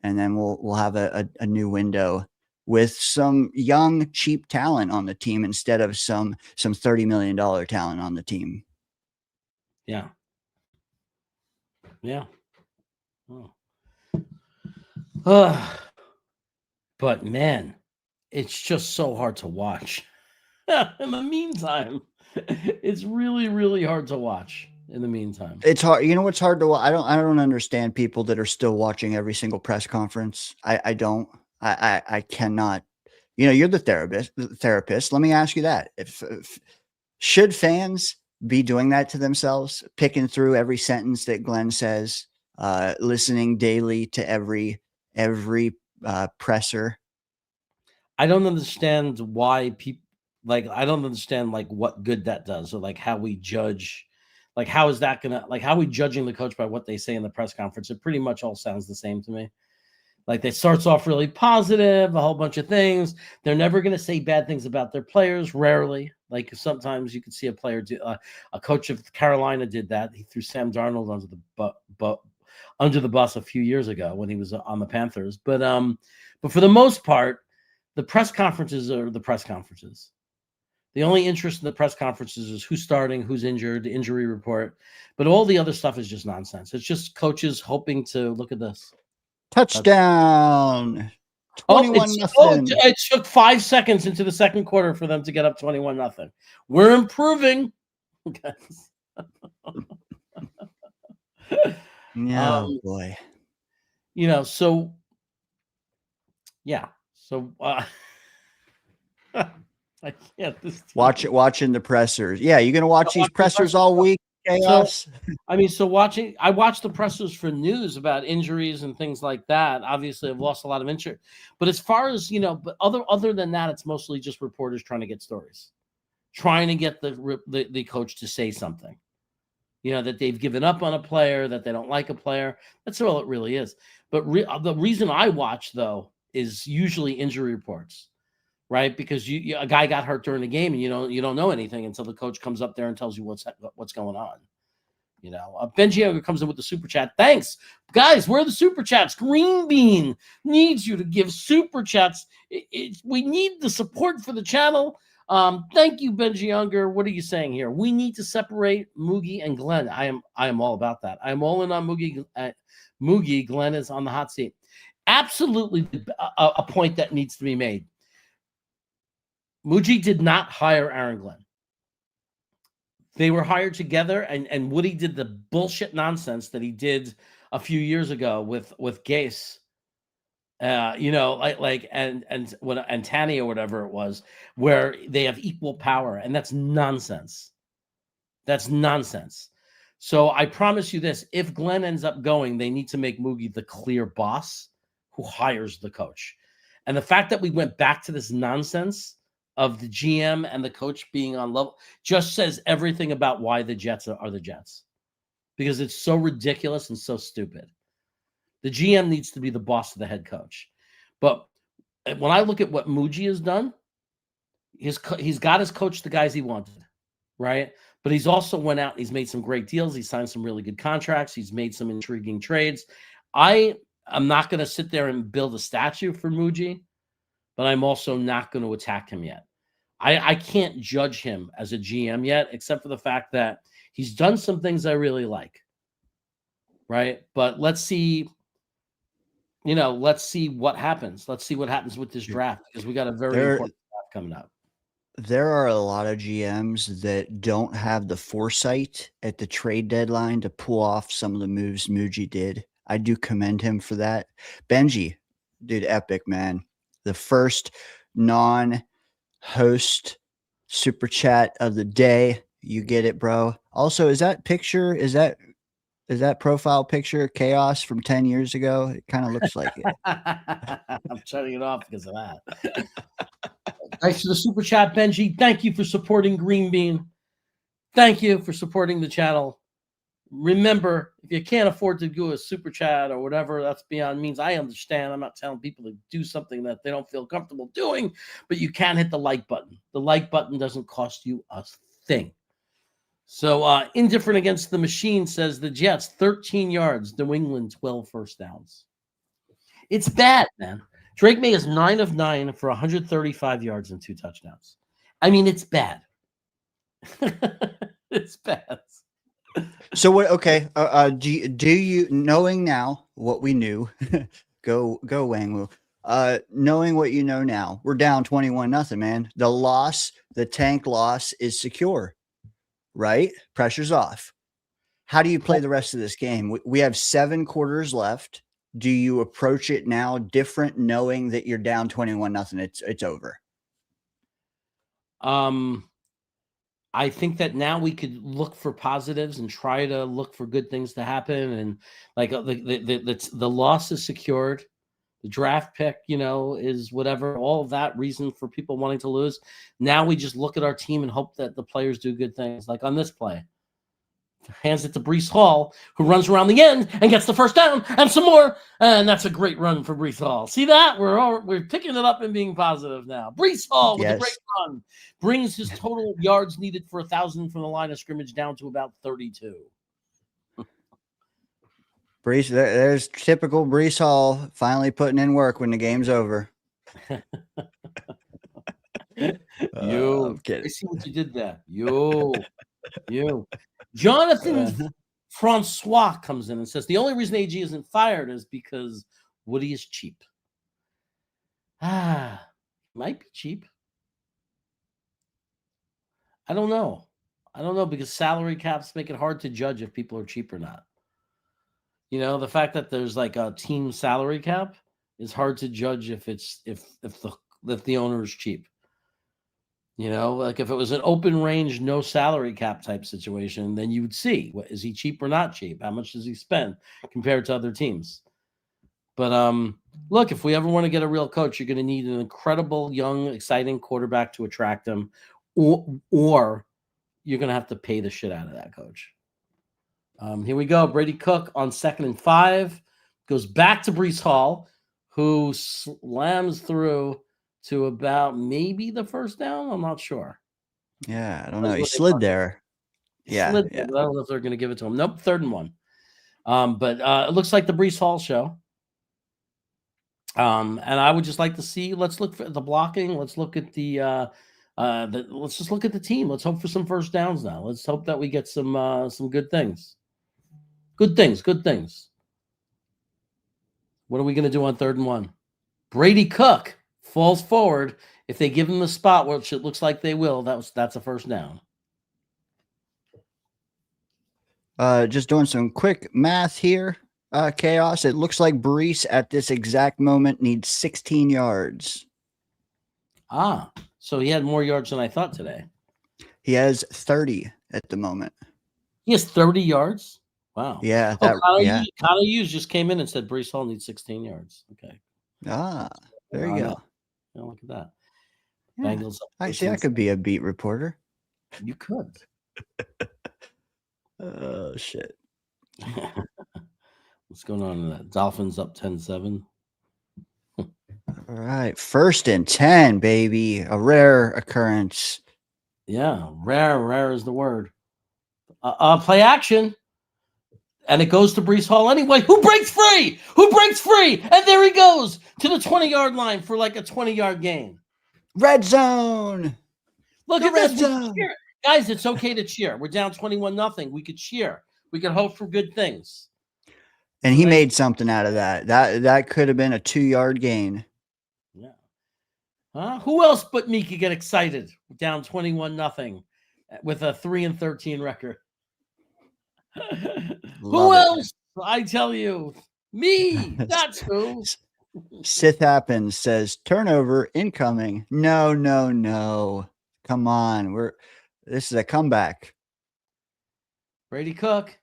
and then we'll have a new window with some young, cheap talent on the team instead of some $30 million talent on the team. Yeah. Oh. But man, it's just so hard to watch. In the meantime, it's really, really hard to watch. in the meantime. It's hard. You know what's hard to? I don't understand people that are still watching every single press conference. I don't. I cannot. You know, you're the therapist. Let me ask you that: if should fans be doing that to themselves, picking through every sentence that Glenn says, listening daily to every presser? I don't understand why people I don't understand what good that does, or how we judge. How is that gonna how are we judging the coach by what they say in the press conference? It pretty much all sounds the same to me. They starts off really positive, a whole bunch of things. They're never going to say bad things about their players. Rarely. Sometimes you could see a player do. A coach of Carolina did that. He threw Sam Darnold under the bus a few years ago when he was on the Panthers. But for the most part, the press conferences are the press conferences. The only interest in the press conferences is who's starting, who's injured, the injury report. But all the other stuff is just nonsense. It's just coaches hoping to look at this. Touchdown. 21-0. It took 5 seconds into the second quarter for them to get up 21-0. We're improving. Oh boy. So yeah. So I can't. Watching the pressers. Yeah, you're gonna watch these pressers all week. Chaos. I watch the pressers for news about injuries and things like that. Obviously, I've lost a lot of interest. But as far as but other than that, it's mostly just reporters trying to get stories, trying to get the coach to say something. That they've given up on a player, that they don't like a player. That's all it really is. But the reason I watch though is usually injury reports. Right, because a guy got hurt during the game, and you don't know anything until the coach comes up there and tells you what's going on. Benji Younger comes in with the super chat. Thanks, guys. Where are the super chats? Green Bean needs you to give super chats. We need the support for the channel. Thank you, Benji Younger. What are you saying here? We need to separate Moogie and Glenn. I am all about that. I am all in on Moogie. Moogie. Glenn is on the hot seat. Absolutely, a point that needs to be made. Moogie did not hire Aaron Glenn. They were hired together, and Woody did the bullshit nonsense that he did a few years ago with Gase. And Tanny or whatever it was, where they have equal power, and that's nonsense. That's nonsense. So I promise you this: if Glenn ends up going, they need to make Moogie the clear boss who hires the coach. And the fact that we went back to this nonsense of the GM and the coach being on level just says everything about why the Jets are the Jets, because it's so ridiculous and so stupid. The GM needs to be the boss of the head coach. But when I look at what Moogie has done, he's got his coach the guys he wanted, right? But he's also went out and he's made some great deals. He signed some really good contracts. He's made some intriguing trades. I'm not going to sit there and build a statue for Moogie, but I'm also not going to attack him yet. I can't judge him as a GM yet, except for the fact that he's done some things I really like. Right? But let's see what happens. Let's see what happens with this draft, because we got a very important draft coming up. There are a lot of GMs that don't have the foresight at the trade deadline to pull off some of the moves Moogie did. I do commend him for that. Benji, dude, epic, man. The first non-host super chat of the day. You get it, bro. Also, is that profile picture Chaos from 10 years ago? It kind of looks like it. I'm shutting it off because of that. Thanks for the super chat, Benji. Thank you for supporting Green Bean. Thank you for supporting the channel. Remember, if you can't afford to do a super chat or whatever, that's beyond means. I understand. I'm not telling people to do something that they don't feel comfortable doing, but you can hit the like button. The like button doesn't cost you a thing. So Indifferent Against the Machine says the Jets, 13 yards, New England, 12 first downs. It's bad, man. Drake May is 9 of 9 for 135 yards and 2 touchdowns. I mean, it's bad. It's bad. So what? Okay. Do you, knowing now what we knew, go Wangwu. Knowing what you know now, we're down 21-0, man. The tank loss is secure, right? Pressure's off. How do you play the rest of this game? We have 7 quarters left. Do you approach it now different, knowing that you're down 21-0? It's over. I think that now we could look for positives and try to look for good things to happen. And like the loss is secured. The draft pick, is whatever, all of that reason for people wanting to lose. Now we just look at our team and hope that the players do good things. Like on this play, hands it to Breece Hall, who runs around the end and gets the first down and some more. And that's a great run for Breece Hall. See that? We're picking it up and being positive now. Breece Hall with a great run brings his total yards needed for 1,000 from the line of scrimmage down to about 32. Breece, there's typical Breece Hall finally putting in work when the game's over. I see what you did there. You. Jonathan Francois comes in and says the only reason AG isn't fired is because Woody is cheap. Might be cheap. I don't know because salary caps make it hard to judge if people are cheap or not. The fact that there's like a team salary cap is hard to judge if the owner is cheap. Like if it was an open range, no salary cap type situation, then you would see, is he cheap or not cheap? How much does he spend compared to other teams? But look, if we ever want to get a real coach, you're going to need an incredible, young, exciting quarterback to attract him, or you're going to have to pay the shit out of that coach. Here we go. Brady Cook on 2nd and 5 goes back to Breece Hall, who slams through to about maybe the first down. I'm not sure. Yeah, I don't know. He slid there. Yeah. I don't know if they're going to give it to him. Nope, 3rd and 1. But it looks like the Breece Hall show. And I would just like to see. Let's look for the blocking. Let's look at let's just look at the team. Let's hope for some first downs now. Let's hope that we get some good things. Good things. What are we going to do on 3rd and 1? Brady Cook falls forward. If they give him the spot, which it looks like they will, that's a first down. Just doing some quick math here. Chaos. It looks like Breece at this exact moment needs 16 yards. So he had more yards than I thought today. He has 30 at the moment. He has 30 yards? Wow. Yeah. Connor Hughes just came in and said Breece Hall needs 16 yards. Okay. There you go. Yeah, look at that. Yeah. Bengals. I could be a beat reporter. You could. Oh, shit. What's going on in that? Dolphins up 10-7. All right. 1st and 10, baby. A rare occurrence. Yeah. Rare is the word. Play action. And it goes to Breece Hall anyway. Who breaks free? And there he goes to the 20-yard line for like a 20-yard gain. Red zone. Look at this. Guys, it's okay to cheer. We're down 21-0. We could cheer. We could hope for good things. And he made something out of that. That could have been a 2-yard gain. Yeah. Who else but me could get excited? Down 21-0 with a 3-13 record. Who else? I tell you, me. That's who. Sith happens says turnover incoming. No. Come on, this is a comeback. Brady Cook.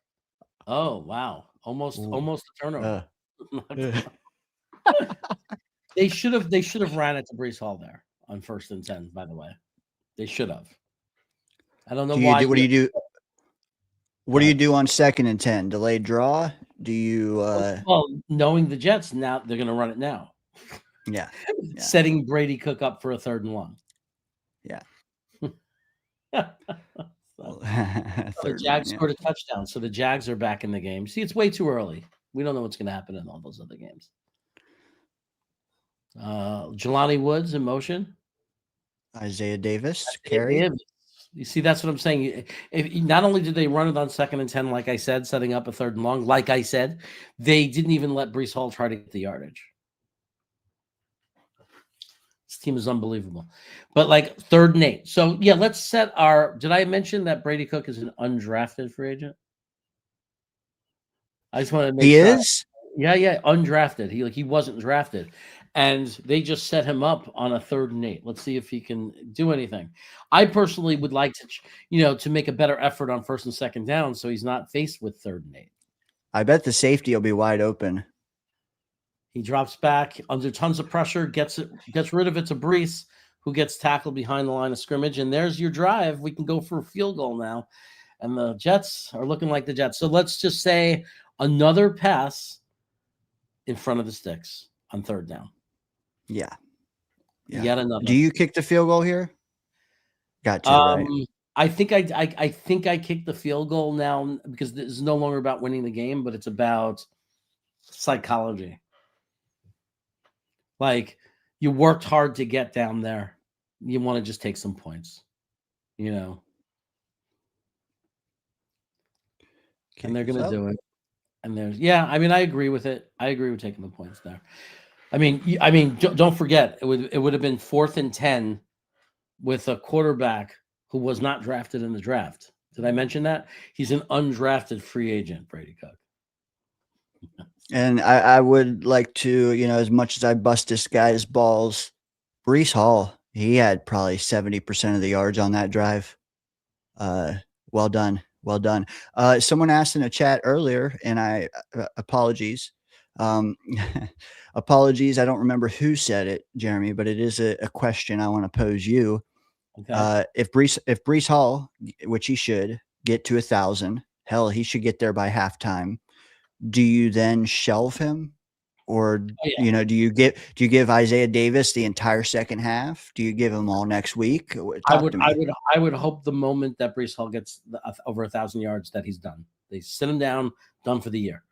Oh wow, almost a turnover. They should have ran it to Breece Hall there on 1st and 10. By the way, they should have. I don't know why. What do you do? What do you do on 2nd and 10? Delayed draw? Do you well, knowing the Jets, now they're gonna run it now. Yeah. Setting Brady Cook up for a 3rd and 1. Yeah. The Jags scored a touchdown, so the Jags are back in the game. See, it's way too early. We don't know what's gonna happen in all those other games. Jelani Woods in motion. Isaiah Davis carry. You see, that's what I'm saying. Not only did they run it on 2nd and 10, like I said, setting up a 3rd and long, like I said, they didn't even let Breece Hall try to get the yardage. This team is unbelievable. But like 3rd and 8. So, yeah, let's set did I mention that Brady Cook is an undrafted free agent? I just want to make He sure. is? Yeah, undrafted. He wasn't drafted, and they just set him up on a 3rd and 8. Let's see if he can do anything. I personally would like to, to make a better effort on 1st and 2nd down, so he's not faced with 3rd and 8. I bet the safety will be wide open. He drops back under tons of pressure, gets rid of it to Brees, who gets tackled behind the line of scrimmage, and there's your drive. We can go for a field goal now, and the Jets are looking like the Jets. So let's just say another pass in front of the sticks on 3rd down. Yeah. Yet another. Do you kick the field goal here? Gotcha. Right. I think I kicked the field goal now because it's no longer about winning the game, but it's about psychology. Like, you worked hard to get down there. You want to just take some points, And they're going to do it. And I agree with it. I agree with taking the points there. Don't forget, it would have been 4th and 10 with a quarterback who was not drafted in the draft. Did I mention that? He's an undrafted free agent, Brady Cook. And I would like to, as much as I bust this guy's balls, Brees Hall, he had probably 70% of the yards on that drive. Well done. Well done. Someone asked in a chat earlier, and I apologies. Apologies. I don't remember who said it, Jeremy, but it is a question I want to pose you. Okay. If Brees Hall, which he should, get to 1,000, hell, he should get there by halftime. Do you then shelve him, or do you give Isaiah Davis the entire second half? Do you give him all next week? I would hope the moment that Brees Hall gets over 1,000 yards that he's done. They sit him down, done for the year.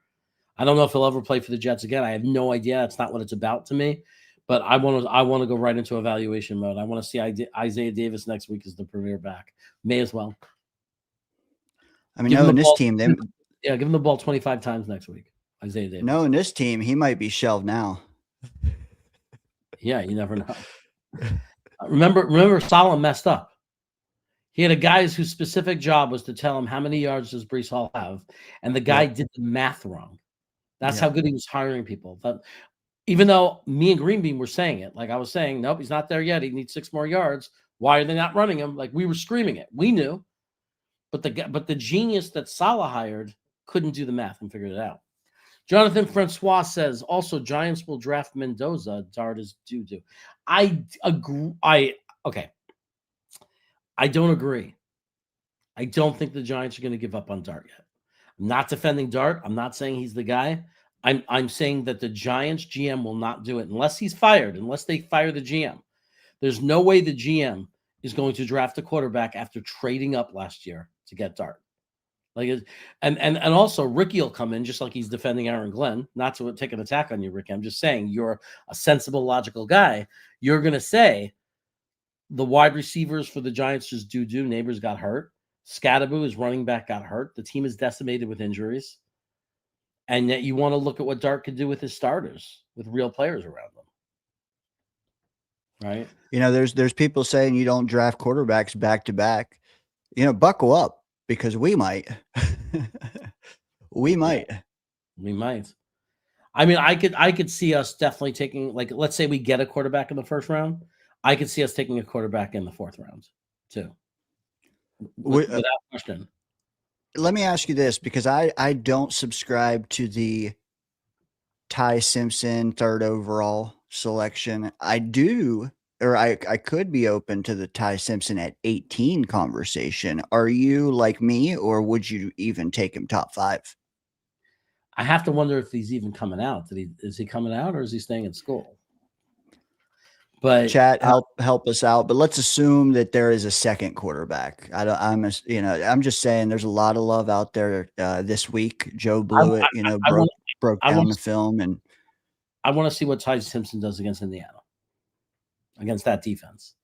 I don't know if he'll ever play for the Jets again. I have no idea. That's not what it's about to me. But I want to go right into evaluation mode. I want to see Isaiah Davis next week as the premier back. May as well. In this team, give him the ball 25 times next week. Isaiah Davis. No, in this team, he might be shelved now. Yeah, you never know. Remember, Salah messed up. He had a guy whose specific job was to tell him how many yards does Brees Hall have, and the guy did the math wrong. That's how good he was hiring people. But even though me and Greenbean were saying it, like I was saying, nope, he's not there yet. He needs 6 more yards. Why are they not running him? Like, we were screaming it. We knew. But the genius that Salah hired couldn't do the math and figured it out. Jonathan Francois says, also, Giants will draft Mendoza. Dart is doo-doo. I agree. Okay. I don't agree. I don't think the Giants are going to give up on Dart yet. I'm not defending Dart. I'm not saying he's the guy. I'm saying that the Giants GM will not do it unless he's fired, unless they fire the GM. There's no way the GM is going to draft a quarterback after trading up last year to get Dart. And also Ricky will come in just like he's defending Aaron Glenn. Not to take an attack on you, Ricky. I'm just saying you're a sensible, logical guy. You're going to say the wide receivers for the Giants just doo-doo. Neighbors got hurt. Scatterboo, his running back, got hurt. The team is decimated with injuries. And yet you want to look at what Dart could do with his starters, with real players around them. Right? There's people saying you don't draft quarterbacks back to back. Buckle up, because we might. We might. I could see us definitely taking, like, let's say we get a quarterback in the 1st round. I could see us taking a quarterback in the 4th round too. Without question. Let me ask you this, because I don't subscribe to the Ty Simpson 3rd overall selection. I do, or I could be open to the Ty Simpson at 18 conversation. Are you like me, or would you even take him top 5? I have to wonder if he's even coming out. Is he coming out, or is he staying in school? But chat, help us out. But let's assume that there is a second quarterback. I'm just saying there's a lot of love out there this week. Joe Blewett, broke down the film, and I want to see what Ty Simpson does against Indiana, against that defense.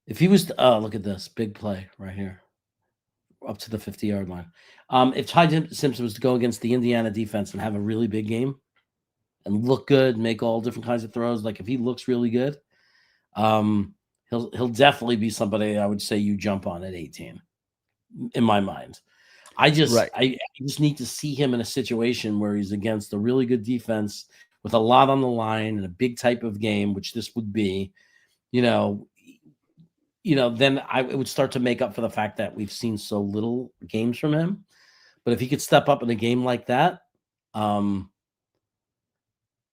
If he was, look at this big play right here, up to the 50-yard line. If Ty Simpson was to go against the Indiana defense and have a really big game and look good, make all different kinds of throws, like if he looks really good, he'll definitely be somebody I would say you jump on at 18, in my mind. I just need to see him in a situation where he's against a really good defense with a lot on the line and a big type of game, which this would be, then it would start to make up for the fact that we've seen so little games from him. But if he could step up in a game like that,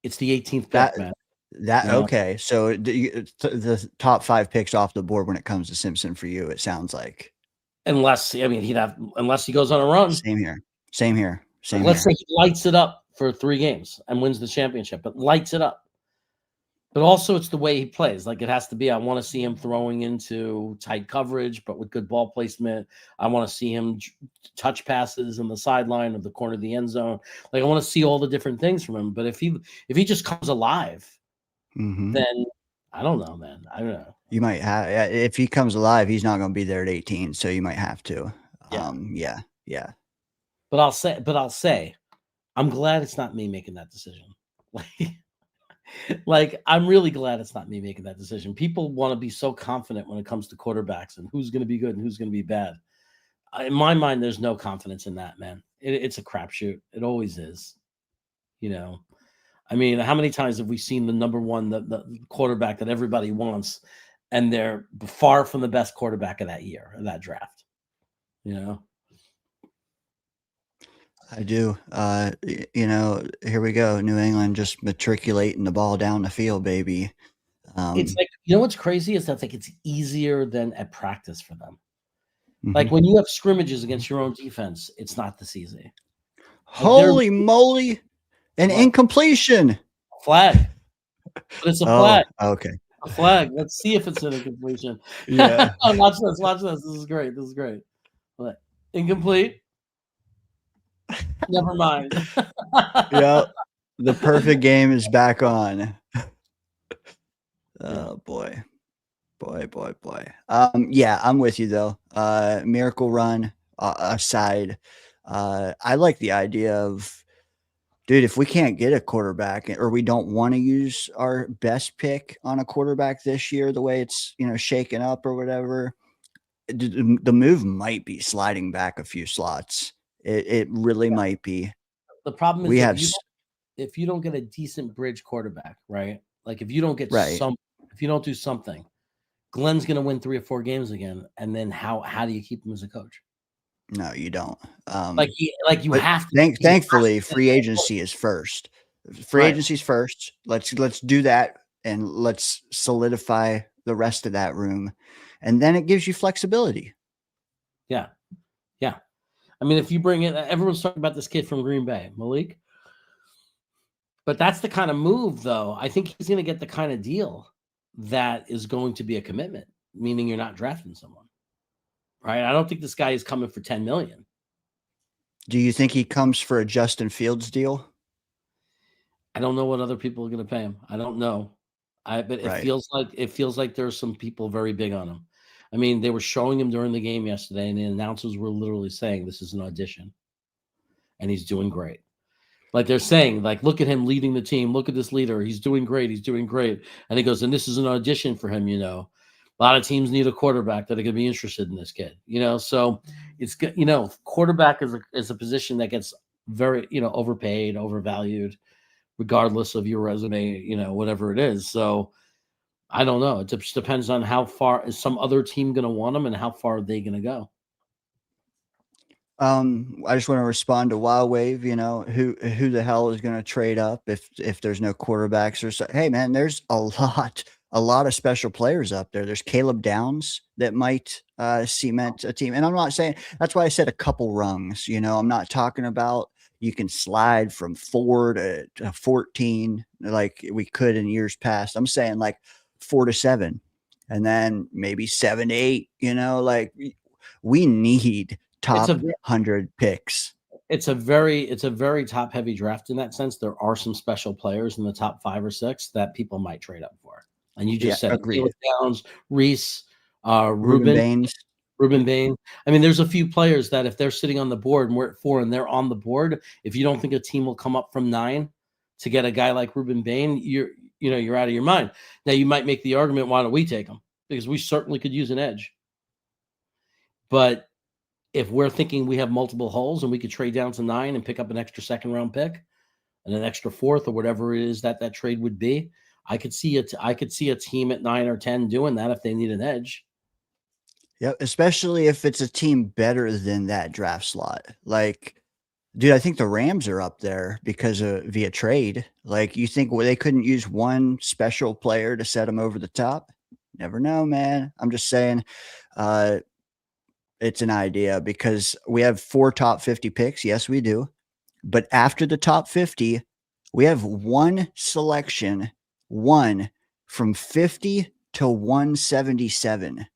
it's the 18th pick, man. Okay. So the top 5 picks off the board when it comes to Simpson for you, it sounds like. Unless he goes on a run. Same here. Let's say he lights it up for 3 games and wins the championship, but lights it up. But also it's the way he plays. Like, it has to be, I want to see him throwing into tight coverage, but with good ball placement. I want to see him touch passes in the sideline of the corner of the end zone. Like, I want to see all the different things from him. But if he just comes alive, then I don't know, man. I don't know. You might have, if he comes alive, he's not going to be there at 18, so you might have to. Yeah. But I'll say, I'm glad it's not me making that decision. Like, I'm really glad it's not me making that decision. People want to be so confident when it comes to quarterbacks and who's going to be good and who's going to be bad. In my mind, there's no confidence in that, man. It's a crapshoot. It always is. I mean, how many times have we seen the number one, the quarterback that everybody wants, and they're far from the best quarterback of that year, of that draft? I do. Here we go. New England just matriculating the ball down the field, baby. It's like, what's crazy is that, like, it's easier than at practice for them. Like, when you have scrimmages against your own defense, it's not this easy. Holy moly. An incompletion. Flag. But it's a flag. Okay. A flag. Let's see if it's an incompletion. Yeah. Watch this. This is great. Incomplete. Never mind. Yeah. The perfect game is back on. Oh boy. Yeah, I'm with you though. Miracle Run aside, I like the idea of, dude, if we can't get a quarterback, or we don't want to use our best pick on a quarterback this year, the way it's, shaken up or whatever, the move might be sliding back a few slots. It really might be. The problem is if you don't get a decent bridge quarterback, right? Like, if you don't get if you don't do something, Glenn's going to win 3 or 4 games again. And then how do you keep him as a coach? No, you don't. You have to. Thankfully, free agency is first. Free agency's first. Let's do that, and let's solidify the rest of that room, and then it gives you flexibility. Yeah. I mean, if you bring in, everyone's talking about this kid from Green Bay, Malik. But that's the kind of move, though. I think he's going to get the kind of deal that is going to be a commitment, meaning you're not drafting someone. Right? I don't think this guy is coming for $10 million. Do you think he comes for a Justin Fields deal? I don't know what other people are going to pay him. I don't know. But it feels like there's some people very big on him. I mean, they were showing him during the game yesterday, and the announcers were literally saying this is an audition, and he's doing great. Like, they're saying, like, look at him leading the team. Look at this leader. He's doing great. And he goes, and this is an audition for him. A lot of teams need a quarterback that are going to be interested in this kid. So it's good. Quarterback is a position that gets very, overpaid, overvalued, regardless of your resume, whatever it is. So I don't know. It just depends on how far is some other team going to want them and how far are they going to go. I just want to respond to Wild Wave. Who the hell is going to trade up if there's no quarterbacks or so? Hey man, there's a lot of special players up there. There's Caleb Downs that might cement a team. And I'm not saying, that's why I said a couple rungs. I'm not talking about you can slide from 4 to 14 like we could in years past. I'm saying like 4 to 7, and then maybe 7 to 8. Like, we need top 100 picks. It's a very top heavy draft in that sense. There are some special players in the top 5 or 6 that people might trade up for. And you just said Caleb Downs, Reese, Ruben Bain. I mean, there's a few players that if they're sitting on the board and we're at 4 and they're on the board, if you don't think a team will come up from 9 to get a guy like Ruben Bain, you're out of your mind. Now, you might make the argument, why don't we take him? Because we certainly could use an edge. But if we're thinking we have multiple holes and we could trade down to 9 and pick up an extra second-round pick and an extra fourth or whatever it is that trade would be, I could see it. I could see a team at 9 or 10 doing that if they need an edge. Yep, especially if it's a team better than that draft slot. Like, dude, I think the Rams are up there because of via trade. Like, you think they couldn't use one special player to set them over the top? Never know, man. I'm just saying, it's an idea because we have 4 top 50 picks. Yes, we do. But after the top 50, we have one selection, one from 50 to 177.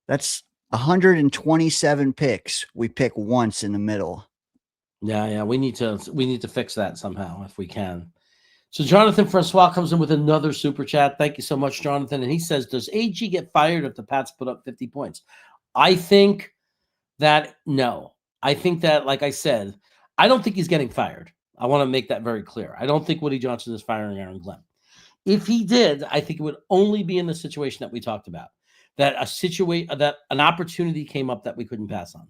That's 127 picks. We pick once in the middle. Yeah. We need to fix that somehow if we can. So Jonathan Francois comes in with another super chat. Thank you so much, Jonathan. And he says, does AG get fired if the Pats put up 50 points? I think that no. I think that, like I said, I don't think he's getting fired. I want to make that very clear. I don't think Woody Johnson is firing Aaron Glenn. If he did, I think it would only be in the situation that we talked about. That an opportunity came up that we couldn't pass on.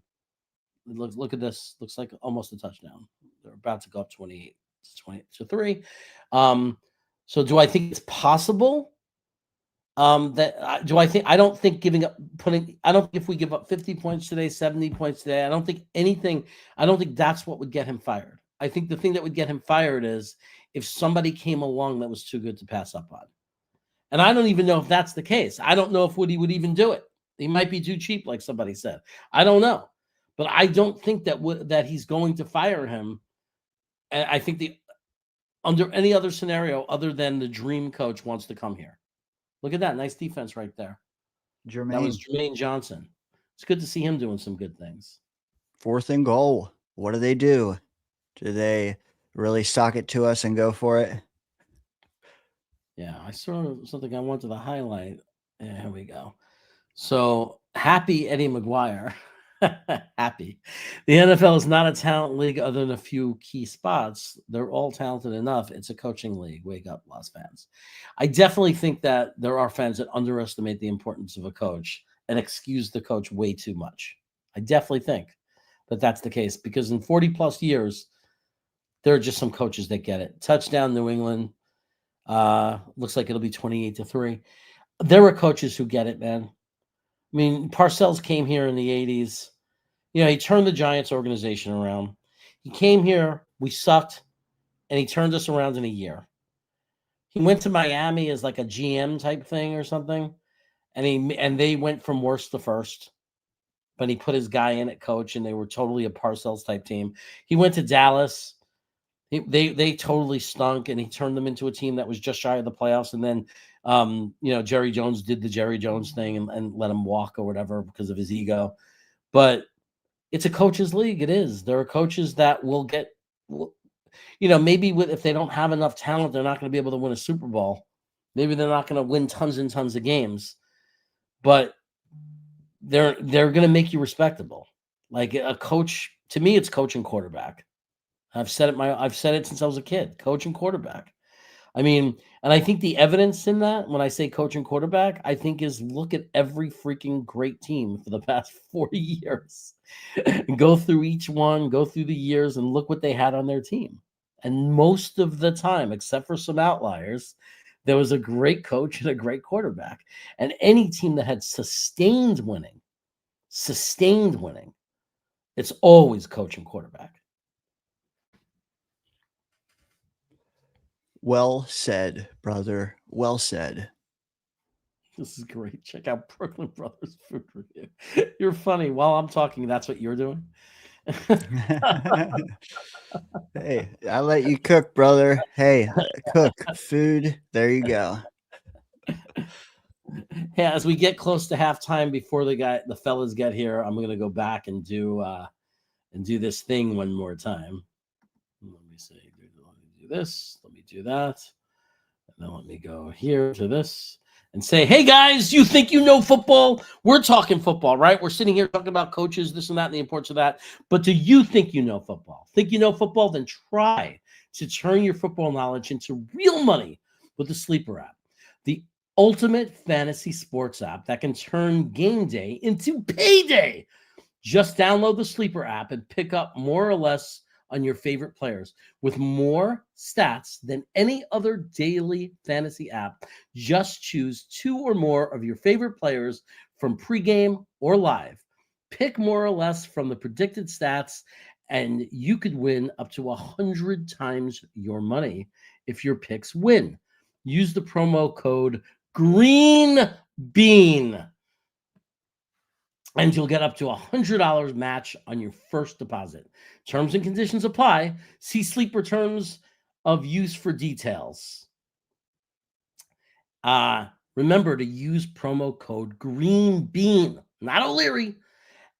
Look at this. Looks like almost a touchdown. They're about to go up 28-3. So do I think it's possible? I don't think if we give up 50 points today, 70 points today, I don't think that's what would get him fired. I think the thing that would get him fired is if somebody came along that was too good to pass up on. And I don't even know if that's the case. I don't know if Woody would even do it. He might be too cheap, like somebody said. I don't know. But I don't think that he's going to fire him. And I think under any other scenario other than the dream coach wants to come here. Look at that. Nice defense right there. That was Jermaine Johnson. It's good to see him doing some good things. 4th and goal. What do they do? Do they really sock it to us and go for it? Yeah, I saw something I wanted to highlight. Yeah, here we go. So happy Eddie McGuire. Happy. The NFL is not a talent league other than a few key spots. They're all talented enough. It's a coaching league. Wake up, Lost fans. I definitely think that there are fans that underestimate the importance of a coach and excuse the coach way too much. I definitely think that that's the case because in 40 plus years, there are just some coaches that get it. Touchdown New England. Looks like it'll be 28-3. There are coaches who get it, man. I mean, Parcells came here in the 80s. He turned the Giants organization around. He came here, we sucked, and he turned us around in a year. He went to Miami as like a GM type thing or something, and they went from worst to first. But he put his guy in at coach, and they were totally a Parcells type team. He went to Dallas. They totally stunk, and he turned them into a team that was just shy of the playoffs. And then, Jerry Jones did the Jerry Jones thing and let him walk or whatever because of his ego. But it's a coach's league. It is. There are coaches that will get, maybe if they don't have enough talent, they're not going to be able to win a Super Bowl. Maybe they're not going to win tons and tons of games, but they're going to make you respectable. Like a coach, to me, it's coach and quarterback. I've said it since I was a kid, coach and quarterback. I mean, and I think the evidence in that, when I say coach and quarterback, I think is look at every freaking great team for the past 40 years. Go through each one, go through the years, and look what they had on their team. And most of the time, except for some outliers, there was a great coach and a great quarterback. And any team that had sustained winning, it's always coach and quarterback. Well said, brother. Well said. This is great. Check out Brooklyn Brothers Food Review. You're funny. While I'm talking, that's what you're doing. Hey, I let you cook, brother. Hey, cook food. There you go. Yeah, as we get close to halftime, before the fellas get here, I'm gonna go back and do this thing one more time. Let me see. Let me do this. Let me do that. And then let me go here to this and say, hey guys, you think you know football? We're talking football, right? We're sitting here talking about coaches, this and that, and the importance of that. But do you think you know football? Think you know football? Then try to turn your football knowledge into real money with the Sleeper app, the ultimate fantasy sports app that can turn game day into payday. Just download the Sleeper app and pick up more or less on your favorite players. With more stats than any other daily fantasy app, just choose 2 or more of your favorite players from pregame or live. Pick more or less from the predicted stats, and you could win up to 100 times your money if your picks win. Use the promo code GREENBEAN, and you'll get up to $100 match on your first deposit. Terms and conditions apply. See Sleeper terms of use for details. Remember to use promo code GREENBEAN, not O'Leary,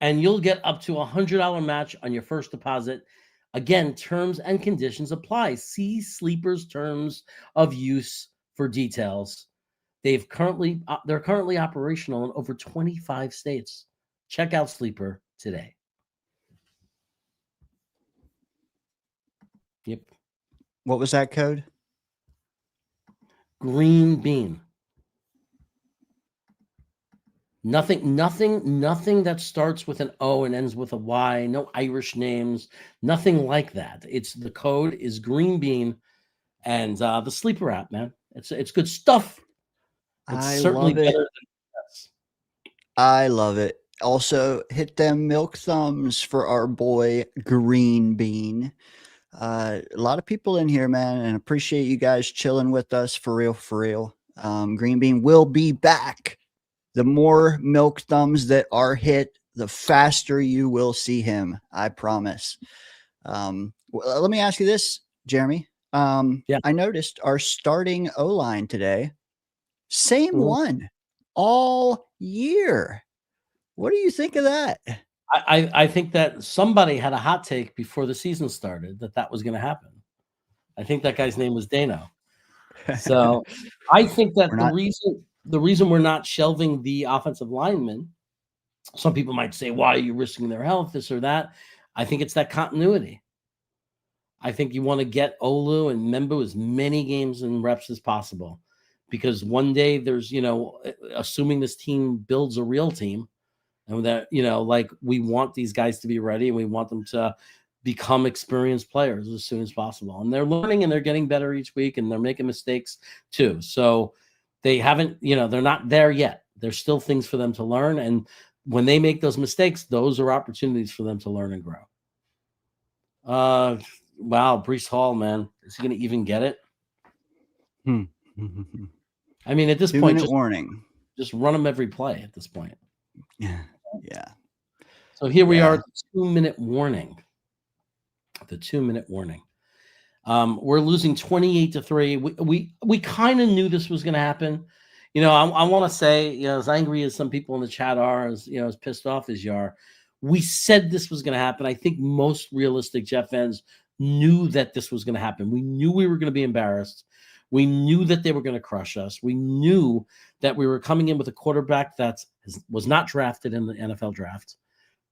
and you'll get up to $100 match on your first deposit. Again, terms and conditions apply. See Sleeper's terms of use for details. They're currently operational in over 25 states. Check out Sleeper today. Yep. What was that code? Green bean. Nothing that starts with an O and ends with a Y. No Irish names. Nothing like that. The code is green bean, and the Sleeper app, man. It's good stuff. It's certainly better than this. I love it. Also, hit them milk thumbs for our boy Green Bean. A lot of people in here, man, and appreciate you guys chilling with us for real, for real. Green Bean will be back. The more milk thumbs that are hit, the faster you will see him. I promise. Well, let me ask you this, Jeremy. Yeah. I noticed our starting O-line today, same one all year. What do you think of that? I think that somebody had a hot take before the season started that was going to happen. I think that guy's name was Dano. So I think that the reason we're not shelving the offensive linemen, some people might say, why are you risking their health, this or that? I think it's that continuity. I think you want to get Olu and Membu as many games and reps as possible, because one day there's, assuming this team builds a real team, and that, like, we want these guys to be ready and we want them to become experienced players as soon as possible. And they're learning and they're getting better each week, and they're making mistakes too. So they haven't, they're not there yet. There's still things for them to learn. And when they make those mistakes, those are opportunities for them to learn and grow. Wow. Breece Hall, man. Is he going to even get it? I mean, at this point, just run him every play at this point. Yeah. So here we are, the 2-minute warning. The 2-minute warning. We're losing 28-3. We kind of knew this was going to happen. I want to say, as angry as some people in the chat are, as pissed off as you are, we said this was going to happen. I think most realistic Jet fans knew that this was going to happen. We knew we were going to be embarrassed. We knew that they were going to crush us. We knew that we were coming in with a quarterback that was not drafted in the NFL draft.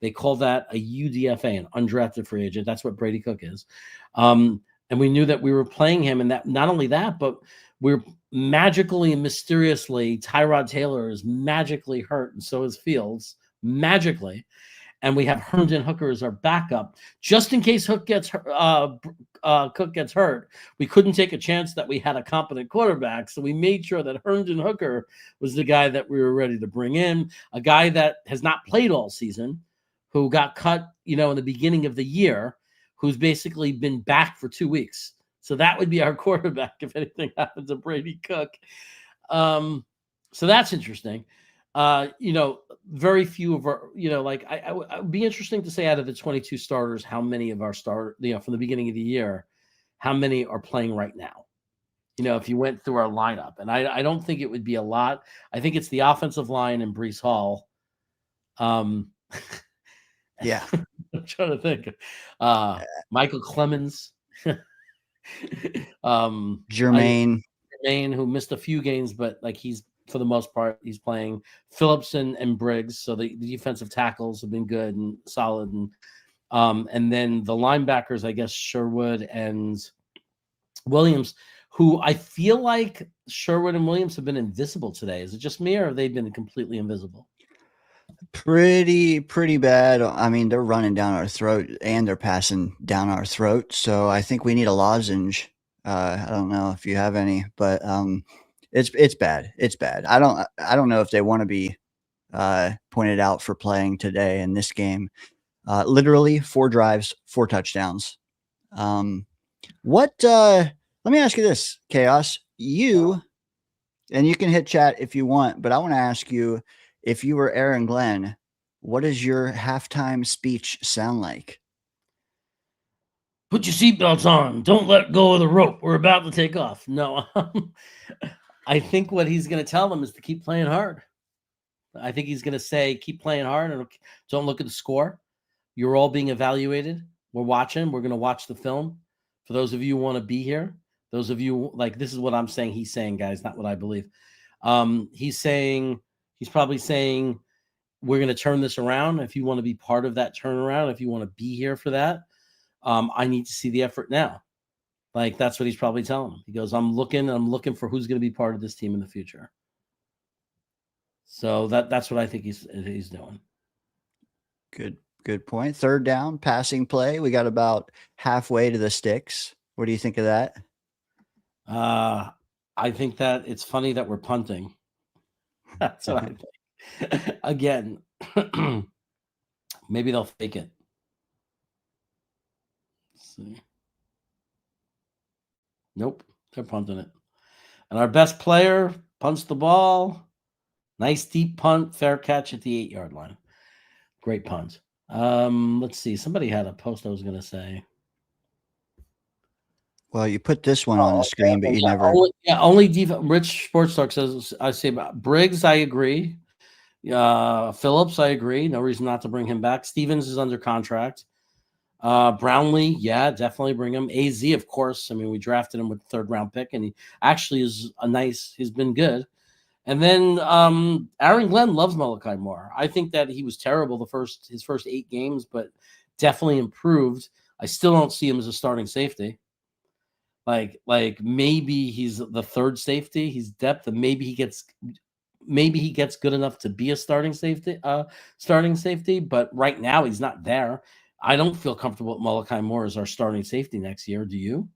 They call that a UDFA, an undrafted free agent. That's what Brady Cook is. And we knew that we were playing him, and that not only that, but we're magically and mysteriously, Tyrod Taylor is magically hurt, and so is Fields, magically. And we have Herndon Hooker as our backup, just in case Cook gets hurt. We couldn't take a chance that we had a competent quarterback, so we made sure that Herndon Hooker was the guy that we were ready to bring in, a guy that has not played all season, who got cut, in the beginning of the year, who's basically been back for 2 weeks. So that would be our quarterback if anything happens to Brady Cook. So that's interesting. Very few of our, I would be interesting to say, out of the 22 starters, how many of our from the beginning of the year, how many are playing right now? If you went through our lineup, and I don't think it would be a lot. I think it's the offensive line and Breece Hall. Yeah. I'm trying to think. Michael Clemens. Jermaine, who missed a few games, but he's, for the most part, he's playing. Phillips and Briggs. So the defensive tackles have been good and solid. And then the linebackers, I guess, Sherwood and Williams, who I feel like Sherwood and Williams have been invisible today. Is it just me, or have they been completely invisible? Pretty bad. I mean, they're running down our throat and they're passing down our throat. So I think we need a lozenge. I don't know if you have any, but it's bad. It's bad. I don't know if they want to be pointed out for playing today in this game. Literally 4 drives, 4 touchdowns. Let me ask you this, Chaos. And you can hit chat if you want, but I want to ask you, if you were Aaron Glenn, what does your halftime speech sound like? Put your seatbelts on. Don't let go of the rope. We're about to take off. No, I think what he's going to tell them is to keep playing hard. I think he's going to say, keep playing hard and don't look at the score. You're all being evaluated. We're watching. We're going to watch the film. For those of you who want to be here, those of you, like, this is what I'm saying. He's saying, guys, not what I believe. He's probably saying, we're going to turn this around. If you want to be part of that turnaround, if you want to be here for that, I need to see the effort now. Like, that's what he's probably telling them. He goes, I'm looking for who's going to be part of this team in the future. So that's what I think he's doing. Good point. 3rd down, passing play. We got about halfway to the sticks. What do you think of that? I think that it's funny that we're punting. That's what I think. Again, maybe they'll fake it. Let's see. Nope, they're punting it. And our best player punts the ball. Nice deep punt, fair catch at the 8-yard line. Great punt. Let's see. Somebody had a post I was going to say. Well, you put this one on the screen, but you never. Only defense. Rich Sports Talk says, I say about Briggs, I agree. Phillips, I agree. No reason not to bring him back. Stevens is under contract. Brownlee, yeah, definitely bring him. AZ, of course. I mean, we drafted him with the 3rd round pick, and he actually is he's been good. And then Aaron Glenn loves Malachi Moore. I think that he was terrible his first 8 games, but definitely improved. I still don't see him as a starting safety. Like maybe he's the 3rd safety. He's depth, and maybe he gets good enough to be a starting safety. But right now he's not there. I don't feel comfortable with Malachi Moore as our starting safety next year. Do you?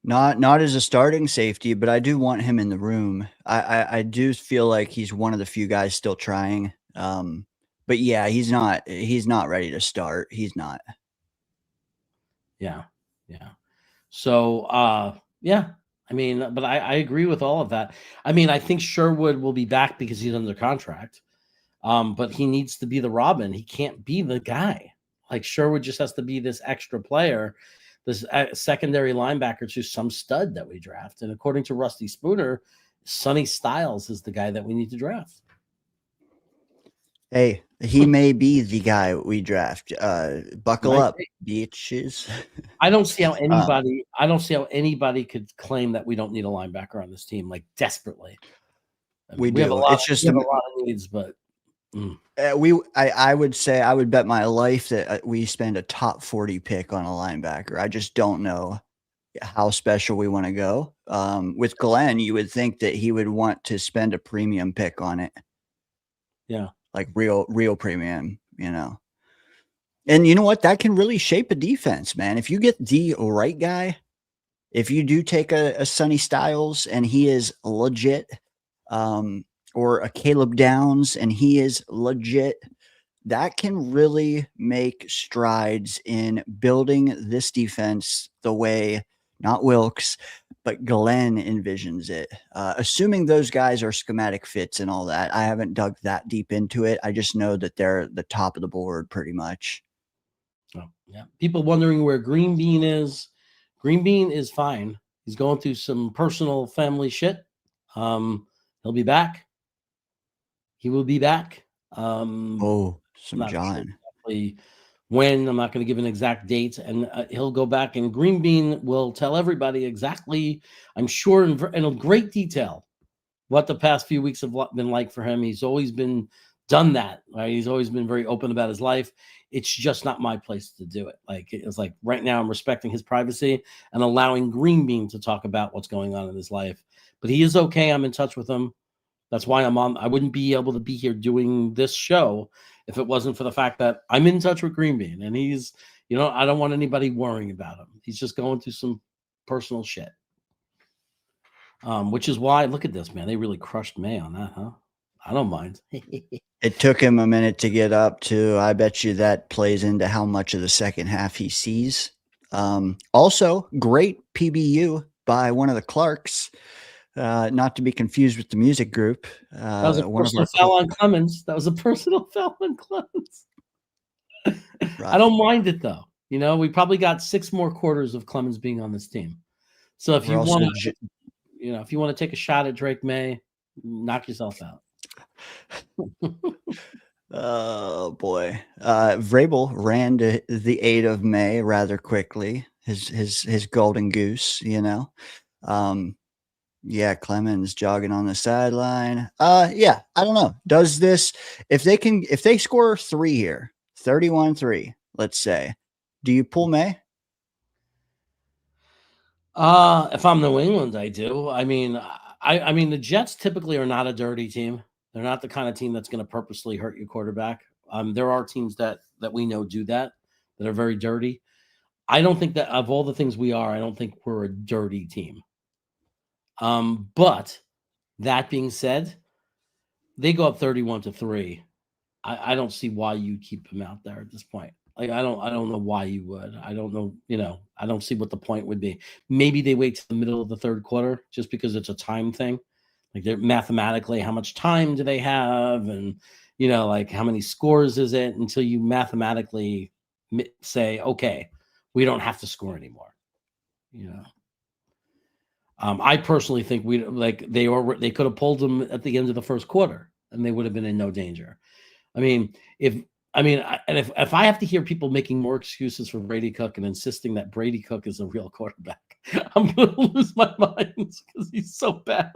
Not as a starting safety, but I do want him in the room. I do feel like he's one of the few guys still trying. But yeah, he's not ready to start. He's not. Yeah. So yeah. I mean, but I agree with all of that. I mean, I think Sherwood will be back because he's under contract. But he needs to be the Robin. He can't be the guy. Like, Sherwood just has to be this extra player, this secondary linebacker to some stud that we draft. And according to Rusty Spooner, Sonny Styles is the guy that we need to draft. Hey, he may be the guy we draft. Buckle up, bitches. I don't see how anybody could claim that we don't need a linebacker on this team, like, desperately. I mean, we have a lot of needs, but I would say, I would bet my life that we spend a top 40 pick on a linebacker. I just don't know how special we want to go. With Glenn, you would think that he would want to spend a premium pick on it. Yeah. Like real premium, you know. And you know what? That can really shape a defense, man. If you get the right guy, if you do take a Sonny Styles and he is legit, or a Caleb Downs and he is legit, that can really make strides in building this defense the way, not Wilkes, but Glenn envisions it. Assuming those guys are schematic fits and all that. I haven't dug that deep into it. I just know that they're the top of the board pretty much. Oh, yeah. People wondering where Green Bean is. Green Bean is fine. He's going through some personal family shit. He'll be back. He will be back. John. Sure exactly when. I'm not going to give an exact date, and he'll go back. And Green Bean will tell everybody exactly, I'm sure, in great detail, what the past few weeks have been like for him. He's always done that. Right? He's always been very open about his life. It's just not my place to do it. Like, it's like right now, I'm respecting his privacy and allowing Green Bean to talk about what's going on in his life. But he is okay. I'm in touch with him. That's why I'm on. I wouldn't be able to be here doing this show if it wasn't for the fact that I'm in touch with Green Bean, and he's, I don't want anybody worrying about him. He's just going through some personal shit. Which is why, look at this, man. They really crushed May on that, huh? I don't mind. It took him a minute to get up to. I bet you that plays into how much of the second half he sees. Also, great PBU by one of the Clarks. Not to be confused with the music group. That was a personal foul on Clemens. That was a personal foul on Clemens. Right. I don't mind it, though. We probably got 6 more quarters of Clemens being on this team. So if you want to, if you want to take a shot at Drake May, knock yourself out. Oh boy. Vrabel ran to the aid of May rather quickly. His golden goose, Yeah, Clemens jogging on the sideline. Yeah, I don't know. Does this, if they score 3 here, 31-3, let's say, do you pull May? If I'm New England, I do. I mean, the Jets typically are not a dirty team. They're not the kind of team that's going to purposely hurt your quarterback. There are teams that we know do that are very dirty. I don't think that of all the things we are, I don't think we're a dirty team. But that being said, they go up 31-3. I don't see why you keep them out there at this point. Like, I don't know why you would. I don't know, I don't see what the point would be. Maybe they wait to the middle of the third quarter just because it's a time thing. Like, they're mathematically, how much time do they have? And, like, how many scores is it until you mathematically say, okay, we don't have to score anymore. I personally think they could have pulled them at the end of the first quarter and they would have been in no danger. If I have to hear people making more excuses for Brady Cook and insisting that Brady Cook is a real quarterback, I'm going to lose my mind because he's so bad.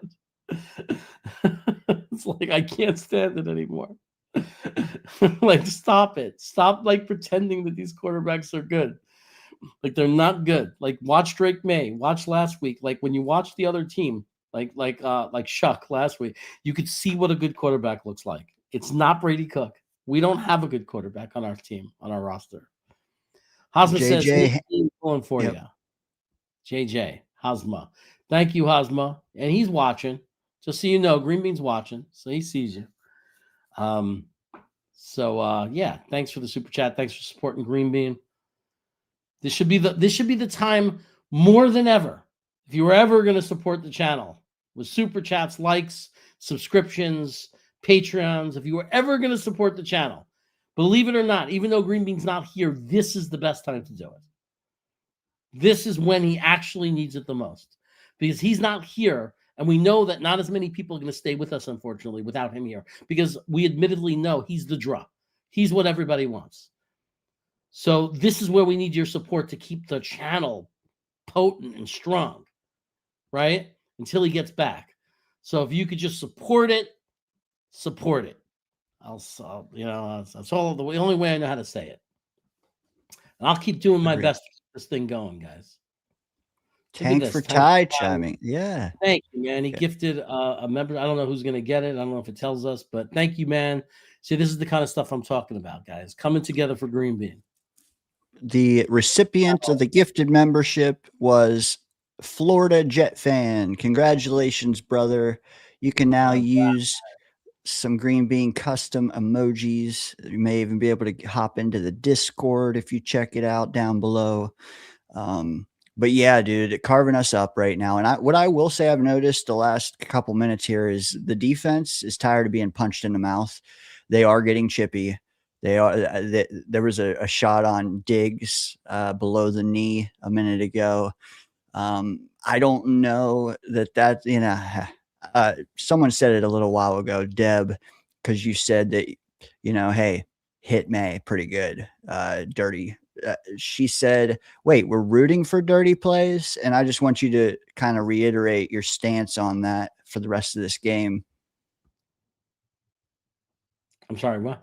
It's like, I can't stand it anymore. Like, stop it. Stop, pretending that these quarterbacks are good. Like, they're not good. Like, watch Drake May. Watch last week. Like, when you watch the other team, like Shuck last week, you could see what a good quarterback looks like. It's not Brady Cook. We don't have a good quarterback on our team, on our roster. Hosma says, hey, going for you. JJ, Hosma. Thank you, Hosma. And he's watching. Just so you know, Green Bean's watching, so he sees you. Yeah, thanks for the super chat. Thanks for supporting Green Bean. This should be the time more than ever. If you were ever going to support the channel with super chats, likes, subscriptions, Patreons, if you were ever going to support the channel, believe it or not, even though Green Bean's not here, this is the best time to do it. This is when he actually needs it the most, because he's not here. And we know that not as many people are going to stay with us, unfortunately, without him here, because we admittedly know he's the draw. He's what everybody wants. So this is where we need your support to keep the channel potent and strong, right? Until he gets back. So if you could just support it. That's all the only way I know how to say it. And I'll keep doing my best to keep this thing going, guys. Tank for Ty chiming. Yeah. Thank you, man. He gifted a member. I don't know who's going to get it. I don't know if it tells us, but thank you, man. See, this is the kind of stuff I'm talking about, guys. Coming together for Green Bean. The recipient of the gifted membership was Florida Jet Fan. Congratulations, brother. You can now use some Green Bean custom emojis. You may even be able to hop into the Discord if you check it out down below. But yeah, dude, carving us up right now. And what I will say I've noticed the last couple minutes here is the defense is tired of being punched in the mouth. They are getting chippy. There was a shot on Diggs below the knee a minute ago. I don't know that someone said it a little while ago, Deb, because you said that, hey, hit May pretty good, dirty. She said, wait, we're rooting for dirty plays. And I just want you to kind of reiterate your stance on that for the rest of this game. I'm sorry, what?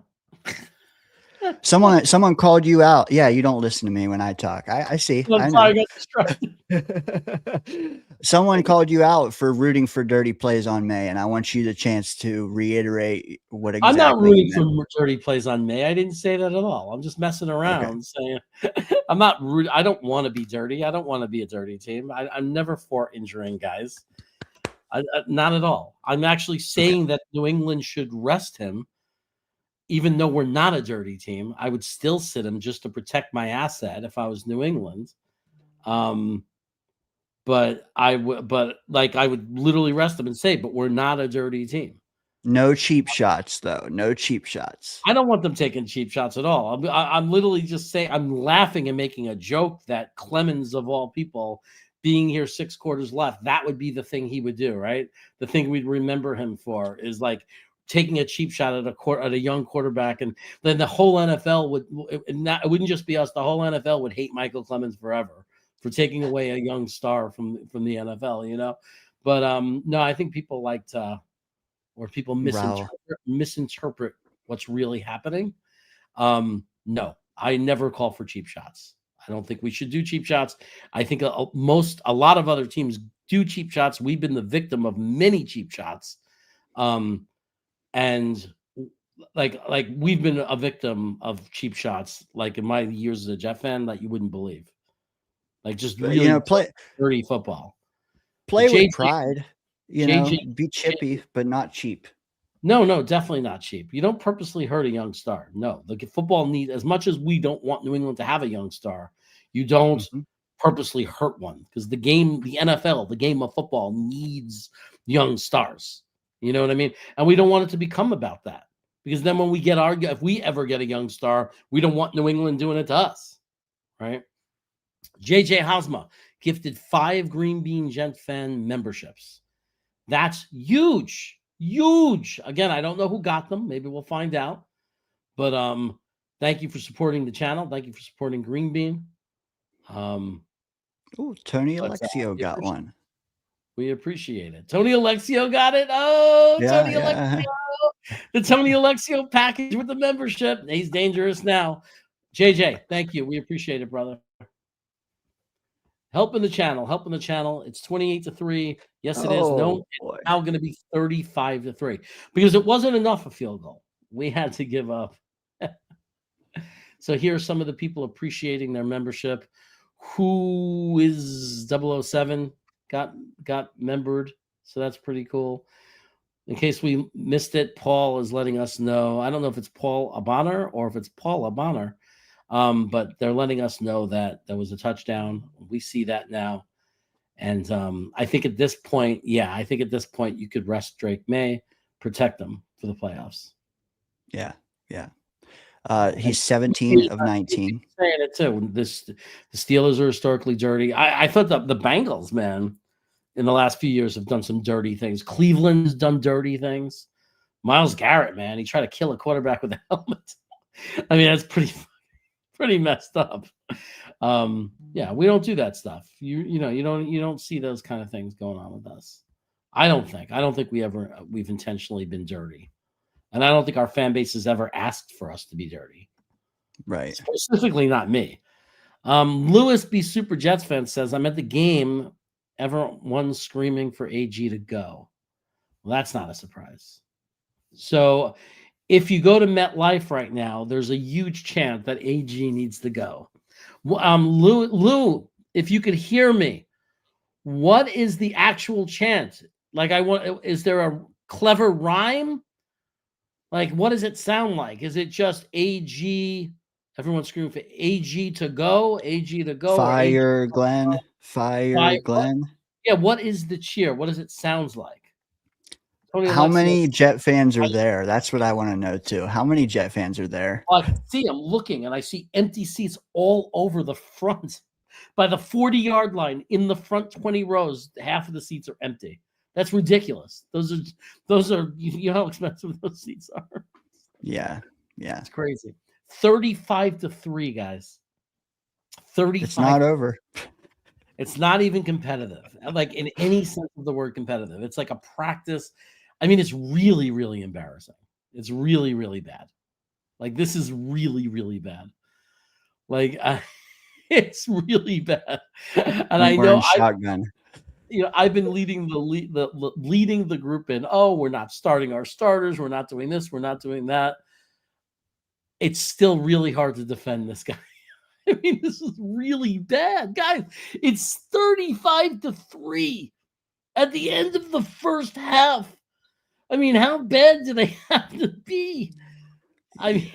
Someone called you out. Yeah, you don't listen to me when I talk. I see. I'm I sorry, I know. got distracted. Someone called you out for rooting for dirty plays on May, and I want you the chance to reiterate what I'm not exactly rooting you meant. for dirty plays on May. I didn't say that at all. I'm just messing Okay. around saying I'm not rude. I don't want to be dirty. I don't want to be a dirty team. I'm never for injuring guys. Not at all. I'm actually saying that New England should rest him, even though we're not a dirty team. I would still sit him just to protect my asset if I was New England. But I would literally rest him and say, but we're not a dirty team. No cheap shots, though. No cheap shots. I don't want them taking cheap shots at all. I'm literally just saying, I'm laughing and making a joke that Clemens, of all people, being here 6 quarters left, that would be the thing he would do, right? The thing we'd remember him for is like taking a cheap shot at a young quarterback, and then the whole NFL it wouldn't just be us. The whole NFL would hate Michael Clemens forever for taking away a young star from the NFL, you know. But no, I think people like to. Or people misinterpret what's really happening. No, I never call for cheap shots. I don't think we should do cheap shots. I think a lot of other teams do cheap shots. We've been the victim of many cheap shots, and like we've been a victim of cheap shots. Like in my years as a Jet fan, that you wouldn't believe. Like just really play dirty football. Play with pride. Be chippy, but not cheap. No, definitely not cheap. You don't purposely hurt a young star. No, the football needs, as much as we don't want New England to have a young star, you don't purposely hurt one, because the NFL, the game of football needs young stars. You know what I mean? And we don't want it to become about that, because then when we if we ever get a young star, we don't want New England doing it to us, right? JJ Hausma gifted 5 Green Bean Gent fan memberships. That's huge. Huge. Again, I don't know who got them. Maybe we'll find out. But thank you for supporting the channel. Thank you for supporting Green Bean. Tony Alexio got one. We appreciate it. Tony Alexio got it. Oh, yeah, Tony Alexio. The Tony Alexio package with the membership. He's dangerous now. JJ, thank you. We appreciate it, brother. Helping the channel. It's 28-3. Yes, it is. No, it's now going to be 35-3 because it wasn't enough a field goal. We had to give up. So here are some of the people appreciating their membership. Who is 007 got membered? So that's pretty cool. In case we missed it, Paul is letting us know. I don't know if it's Paul Abaner or if it's Paul Abaner. But they're letting us know that there was a touchdown. We see that now. And I think at this point, you could rest Drake May, protect them for the playoffs. Yeah. He's 17 of 19. Saying it too. The Steelers are historically dirty. I thought the Bengals, man, in the last few years have done some dirty things. Cleveland's done dirty things. Myles Garrett, man, he tried to kill a quarterback with a helmet. I mean, that's pretty messed up. Yeah, we don't do that stuff. You don't see those kind of things going on with us. I don't think we've intentionally been dirty. And I don't think our fan base has ever asked for us to be dirty. Right. Specifically not me. Lewis B. Super Jets fan says, I'm at the game, everyone screaming for AG to go. Well, that's not a surprise. So if you go to MetLife right now, there's a huge chant that AG needs to go. Lou, if you could hear me, what is the actual chant? Like, is there a clever rhyme? Like, what does it sound like? Is it just AG? Everyone's screaming for AG to go, AG to go. Fire Glenn, fire Glenn. Yeah, what is the cheer? What does it sound like? How many Jet fans are there? That's what I want to know too. How many Jet fans are there? I see. I'm looking, and I see empty seats all over the front. By the 40-yard line, in the front 20 rows, half of the seats are empty. That's ridiculous. Those are you know how expensive those seats are. Yeah. It's crazy. 35-3, guys. 35. It's not over. It's not even competitive, like in any sense of the word competitive. It's like a practice. I mean, it's really, really embarrassing. It's really, really bad. Like, this is really, really bad. Like, it's really bad. And I know shotgun. I've been leading the group in, we're not starting our starters. We're not doing this. We're not doing that. It's still really hard to defend this guy. I mean, this is really bad. Guys, it's 35-3 at the end of the first half. I mean, how bad do they have to be? I mean,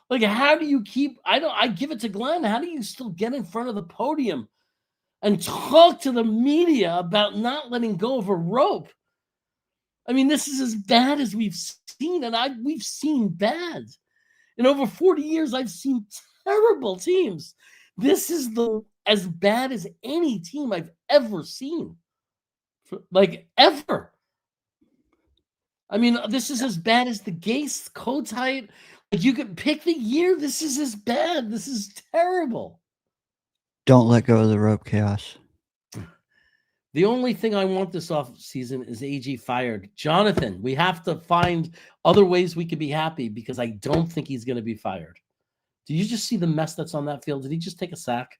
like how do you keep? I give it to Glenn. How do you still get in front of the podium and talk to the media about not letting go of a rope? I mean, this is as bad as we've seen, and we've seen bad. In over 40 years, I've seen terrible teams. This is as bad as any team I've ever seen. Like, ever. I mean, this is as bad as the Gase, Codes height. Like, you could pick the year. This is as bad. This is terrible. Don't let go of the rope, Chaos. The only thing I want this off season is AG fired. Jonathan, we have to find other ways we could be happy, because I don't think he's going to be fired. Do you just see the mess that's on that field? Did he just take a sack?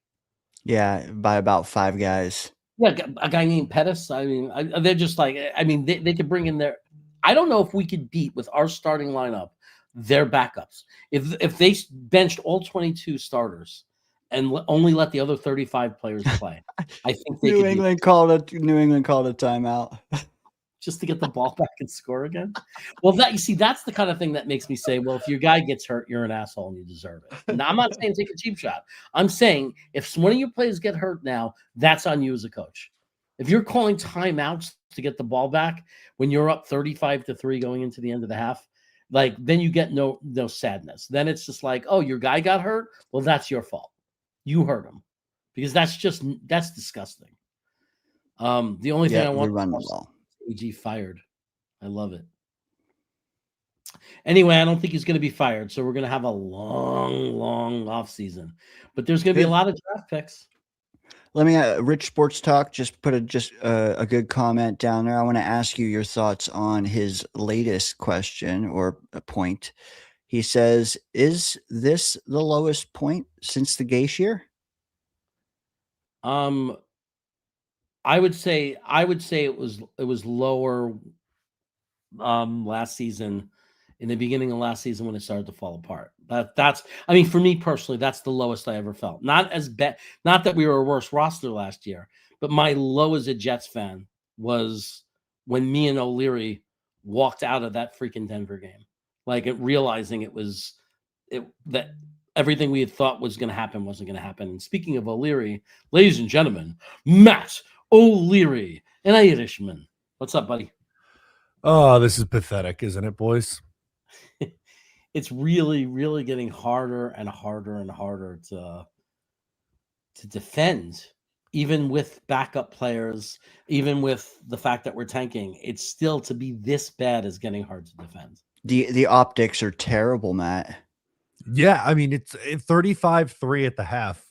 Yeah, by about 5 guys. Yeah, a guy named Pettis. I mean, they're just like, I mean, they could bring in their. I don't know if we could beat with our starting lineup their backups. If they benched all 22 starters and only let the other 35 players play, I think they New England called a timeout just to get the ball back and score again. Well, that's the kind of thing that makes me say, well, if your guy gets hurt, you're an asshole and you deserve it. Now, I'm not saying take a cheap shot. I'm saying if one of your players get hurt now, that's on you as a coach. If you're calling timeouts to get the ball back when you're up 35-3 going into the end of the half, like, then you get no sadness. Then it's just like, oh, your guy got hurt. Well, that's your fault. You hurt him, because that's disgusting. The only thing I want is AG fired. I love it. Anyway, I don't think he's going to be fired, so we're going to have a long off season. But there's going to be a lot of draft picks. Let me, Rich Sports Talk just put a good comment down there. I want to ask you your thoughts on his latest question or a point. He says, "Is this the lowest point since the Gase year?" I would say it was lower last season, in the beginning of last season when it started to fall apart. That's I mean, for me personally, that's the lowest I ever felt. Not as bad, not that we were a worse roster last year, but my low as a Jets fan was when me and O'Leary walked out of that freaking Denver game, like realizing that everything we had thought was going to happen wasn't going to happen. And speaking of O'Leary, ladies and gentlemen, Matt O'Leary, an Irishman. What's up, buddy? Oh, this is pathetic, isn't it, boys? It's really, really getting harder and harder and harder to defend, even with backup players, even with the fact that we're tanking. It's still, to be this bad is getting hard to defend. The optics are terrible, Matt. Yeah, I mean, it's 35-3 at the half.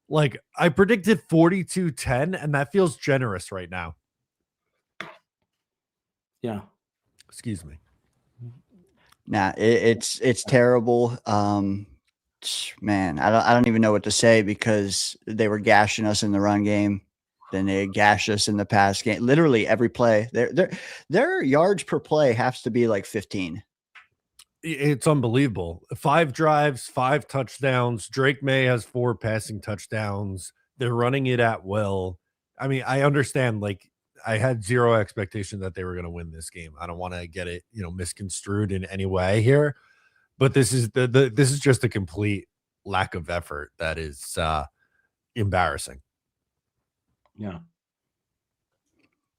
Like, I predicted 42-10, and that feels generous right now. Yeah. Excuse me. Nah, it's terrible. Man, I don't even know what to say, because they were gashing us in the run game. Then they gashed us in the pass game. Literally every play. Their yards per play has to be like 15. It's unbelievable. 5 drives, 5 touchdowns. Drake May has 4 passing touchdowns. They're running it at will. I mean, I understand, like, I had zero expectation that they were going to win this game. I don't want to get it, misconstrued in any way here, but this is this is just a complete lack of effort that is embarrassing. Yeah.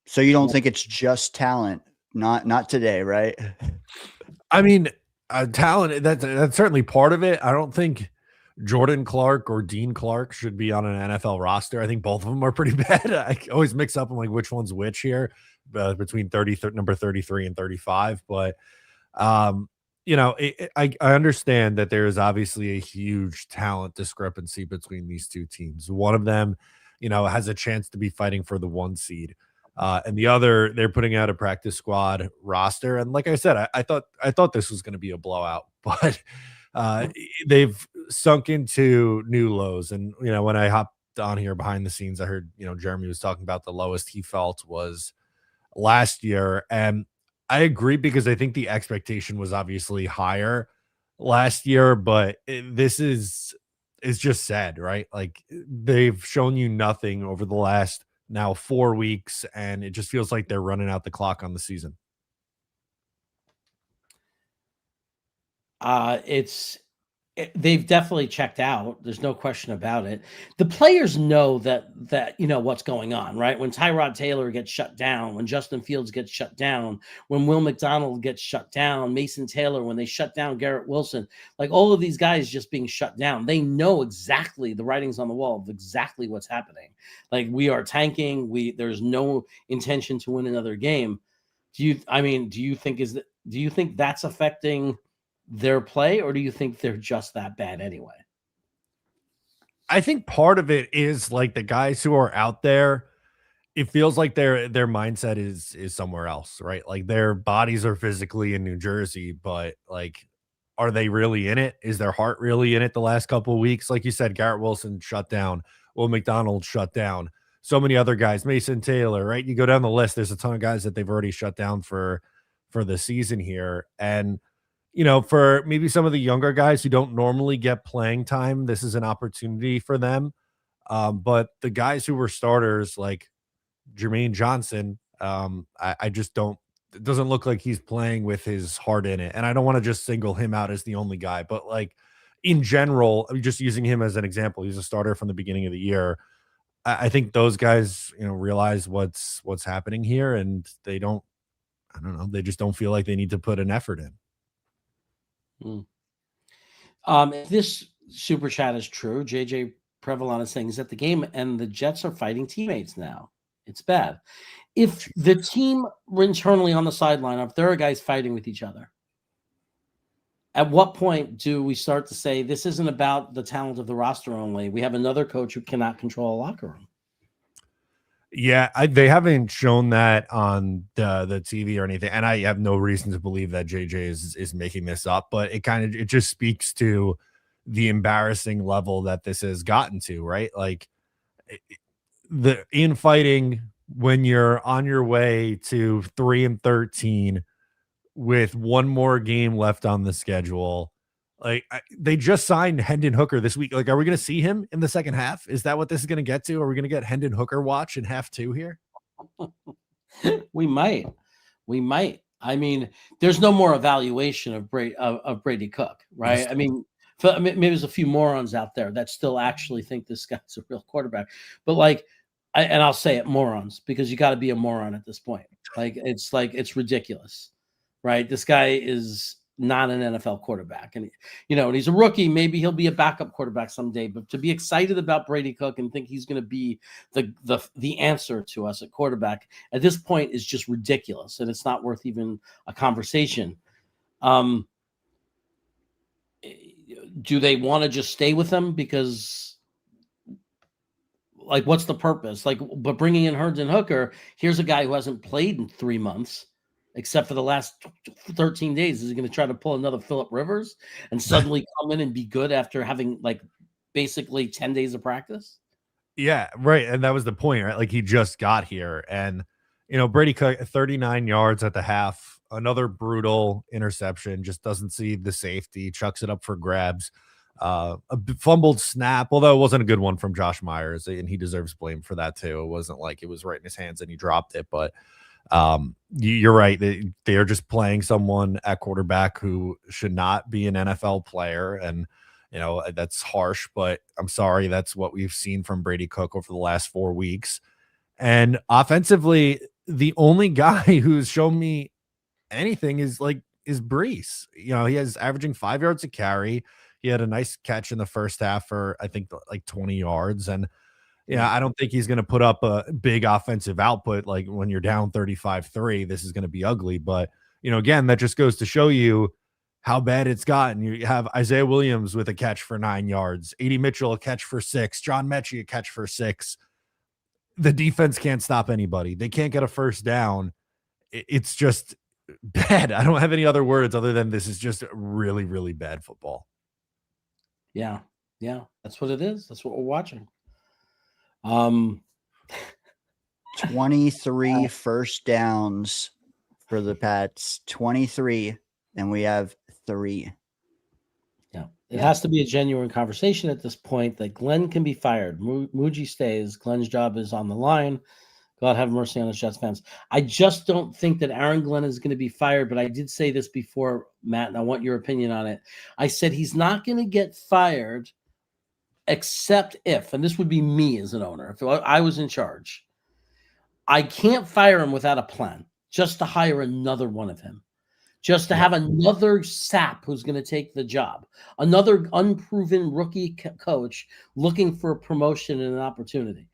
So you don't think it's just talent? Not today, right? I mean, talent, that's certainly part of it. I don't think Jordan Clark or Dean Clark should be on an NFL roster. I think both of them are pretty bad. I always mix up on like which one's which here, between number 33 and 35. But, I understand that there is obviously a huge talent discrepancy between these two teams. One of them, has a chance to be fighting for the 1 seed. And the other, they're putting out a practice squad roster. And like I said, I thought this was going to be a blowout, but they've sunk into new lows. And when I hopped on here behind the scenes, I heard Jeremy was talking about the lowest he felt was last year, and I agree because I think the expectation was obviously higher last year, but this is just sad, right? Like they've shown you nothing over the last now 4 weeks, and it just feels like they're running out the clock on the season. They've definitely checked out. There's no question about it. The players know that what's going on, right? When Tyrod Taylor gets shut down, when Justin Fields gets shut down, when Will McDonald gets shut down, Mason Taylor, when they shut down Garrett Wilson, like all of these guys just being shut down, they know exactly the writings on the wall of exactly what's happening. Like we are tanking. There's no intention to win another game. Do you think that's affecting their play, or do you think they're just that bad anyway? I think part of it is like the guys who are out there, it feels like their mindset is somewhere else, right? Like their bodies are physically in New Jersey, but like, are they really in it? Is their heart really in it the last couple of weeks? Like you said, Garrett Wilson shut down, Will McDonald shut down, so many other guys, Mason Taylor, right? You go down the list, there's a ton of guys that they've already shut down for the season here. And for maybe some of the younger guys who don't normally get playing time, this is an opportunity for them. But the guys who were starters, like Jermaine Johnson, I just don't, it doesn't look like he's playing with his heart in it. And I don't want to just single him out as the only guy, but like in general, I'm just using him as an example. He's a starter from the beginning of the year. I think those guys, realize what's happening here, and they don't, I don't know, they just don't feel like they need to put an effort in. If this super chat is true, JJ Prevalon is saying is that the game and the Jets are fighting teammates now. It's bad. If the team internally on the sideline, if there are guys fighting with each other, at what point do we start to say this isn't about the talent of the roster only? We have another coach who cannot control a locker room. Yeah, they haven't shown that on the TV or anything, and I have no reason to believe that JJ is making this up. But it just speaks to the embarrassing level that this has gotten to, right? Like the infighting when you're on your way to 3-13 with one more game left on the schedule. Like they just signed Hendon Hooker this week. Like, are we going to see him in the second half? Is that what this is going to get to? Are we going to get Hendon Hooker watch in half 2 here? We might. I mean, there's no more evaluation of Brady Cook, right? I mean, maybe there's a few morons out there that still actually think this guy's a real quarterback, but and I'll say it, morons, because you got to be a moron at this point. It's ridiculous, right? This guy is not an NFL quarterback, and and he's a rookie. Maybe he'll be a backup quarterback someday, but to be excited about Brady Cook and think he's going to be the answer to us at quarterback at this point is just ridiculous, and it's not worth even a conversation. Do they want to just stay with him because what's the purpose? But bringing in Hendon Hooker, here's a guy who hasn't played in 3 months except for the last 13 days. Is he going to try to pull another Phillip Rivers and suddenly come in and be good after having basically 10 days of practice? Yeah, right. And that was the point, right? Like he just got here, and Brady Cook 39 yards at the half, another brutal interception, just doesn't see the safety, chucks it up for grabs. A fumbled snap, although it wasn't a good one from Josh Myers, and he deserves blame for that too. It wasn't like it was right in his hands and he dropped it, but you're right. They are just playing someone at quarterback who should not be an NFL player. And, that's harsh, but I'm sorry. That's what we've seen from Brady Cook over the last 4 weeks. And offensively, the only guy who's shown me anything is Brees. He has averaging 5 yards a carry. He had a nice catch in the first half for, I think, 20 yards. And I don't think he's going to put up a big offensive output. Like when you're down 35-3, this is going to be ugly. But, again, that just goes to show you how bad it's gotten. You have Isaiah Williams with a catch for 9 yards, A.D. Mitchell, a catch for 6, John Mechie, a catch for 6. the defense can't stop anybody. They can't get a first down. It's just bad. I don't have any other words other than this is just really, really bad football. Yeah. Yeah. That's what it is. That's what we're watching. 23 first downs for the Pats, 23, and we have 3. Yeah. It has to be a genuine conversation at this point that Glenn can be fired. Muji stays. Glenn's job is on the line. God have mercy on the Jets fans. I just don't think that Aaron Glenn is going to be fired, but I did say this before, Matt, and I want your opinion on it. I said he's not going to get fired except if, and this would be me as an owner, if I was in charge, I can't fire him without a plan, just to hire another one of him, just to have another sap who's going to take the job, another unproven rookie coach looking for a promotion and an opportunity.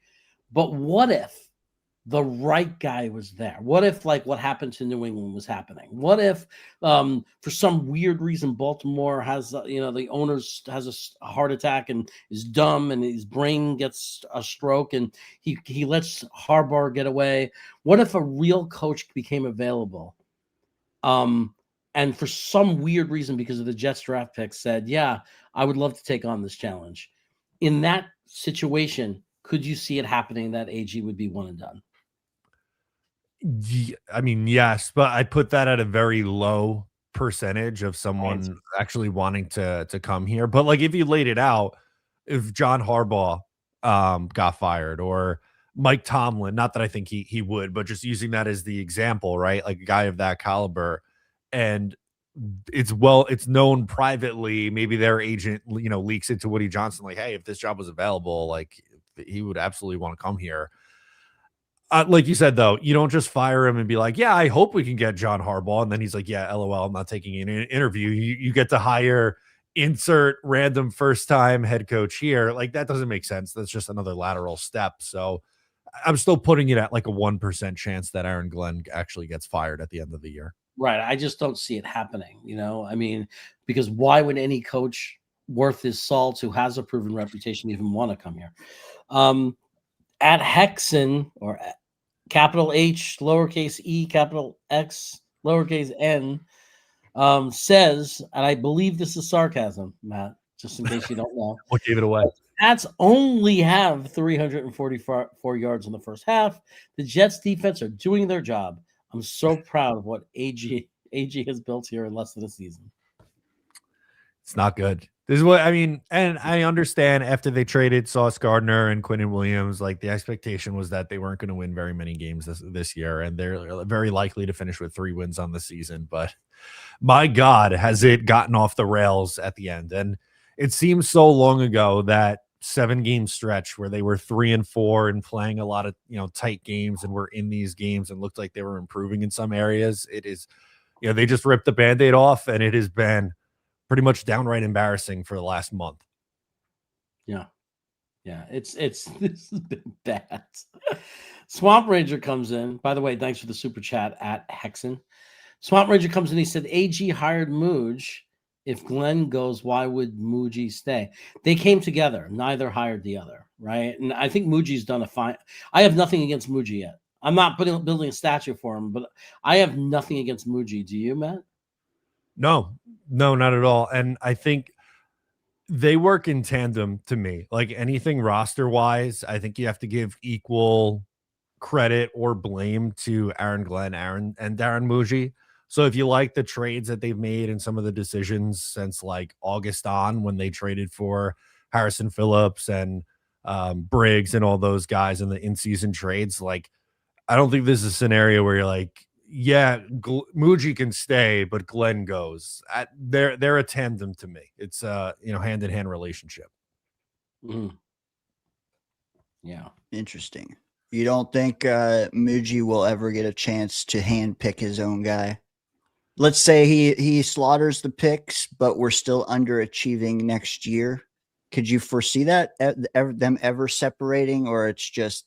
But what if the right guy was there? What if, like what happened to New England was happening? What if, for some weird reason, Baltimore has, the owner has a heart attack and is dumb and his brain gets a stroke and he lets Harbaugh get away? What if a real coach became available? And for some weird reason, because of the Jets draft pick, said, yeah, I would love to take on this challenge. In that situation, could you see it happening that AG would be one and done? I mean, yes, but I put that at a very low percentage of someone actually wanting to come here. But like, if you laid it out, if John Harbaugh got fired, or Mike Tomlin, not that I think he would, but just using that as the example, right? Like a guy of that caliber, and it's known privately, maybe their agent, leaks into Woody Johnson, like, hey, if this job was available, like he would absolutely want to come here. Like you said, though, you don't just fire him and be like, yeah, I hope we can get John Harbaugh. And then he's like, yeah, LOL, I'm not taking an interview. You get to hire insert random first time head coach here. Like, that doesn't make sense. That's just another lateral step. So I'm still putting it at like a 1% chance that Aaron Glenn actually gets fired at the end of the year. Right. I just don't see it happening, I mean, because why would any coach worth his salt who has a proven reputation even want to come here? At Hexen, or capital H, lowercase e, capital X, lowercase n, says, and I believe this is sarcasm, Matt, just in case you don't know. What gave it away? Pats only have 344 yards in the first half. The Jets defense are doing their job. I'm so proud of what AG has built here in less than a season. It's not good. This is what I mean. And I understand after they traded Sauce Gardner and Quinnen Williams, like the expectation was that they weren't going to win very many games this year. And they're very likely to finish with 3 wins on the season. But my God, has it gotten off the rails at the end. And it seems so long ago, that 7-game stretch where they were 3-4 and playing a lot of, tight games and were in these games and looked like they were improving in some areas. It is, they just ripped the Band-Aid off, and it has been pretty much downright embarrassing for the last month. Yeah. It's this has been bad. Swamp Ranger comes in. By the way, thanks for the super chat at Hexen. Swamp Ranger comes in. He said, AG hired Mooj. If Glenn goes, why would Muji stay? They came together. Neither hired the other, right? And I think Muji's done a fine. I have nothing against Muji yet. I'm not building a statue for him, but I have nothing against Muji. Do you, Matt? No, not at all. And I think they work in tandem to me. Like anything roster wise, I think you have to give equal credit or blame to Aaron Glenn, and Darren Muji. So if you like the trades that they've made and some of the decisions since like August on, when they traded for Harrison Phillips and Briggs and all those guys in the in-season trades, like I don't think this is a scenario where you're like, yeah, Muji can stay, but Glenn goes. They're a tandem to me. It's hand-in-hand relationship. Mm. Yeah. Interesting. You don't think Muji will ever get a chance to handpick his own guy? Let's say he slaughters the picks, but we're still underachieving next year. Could you foresee that them ever separating, or it's just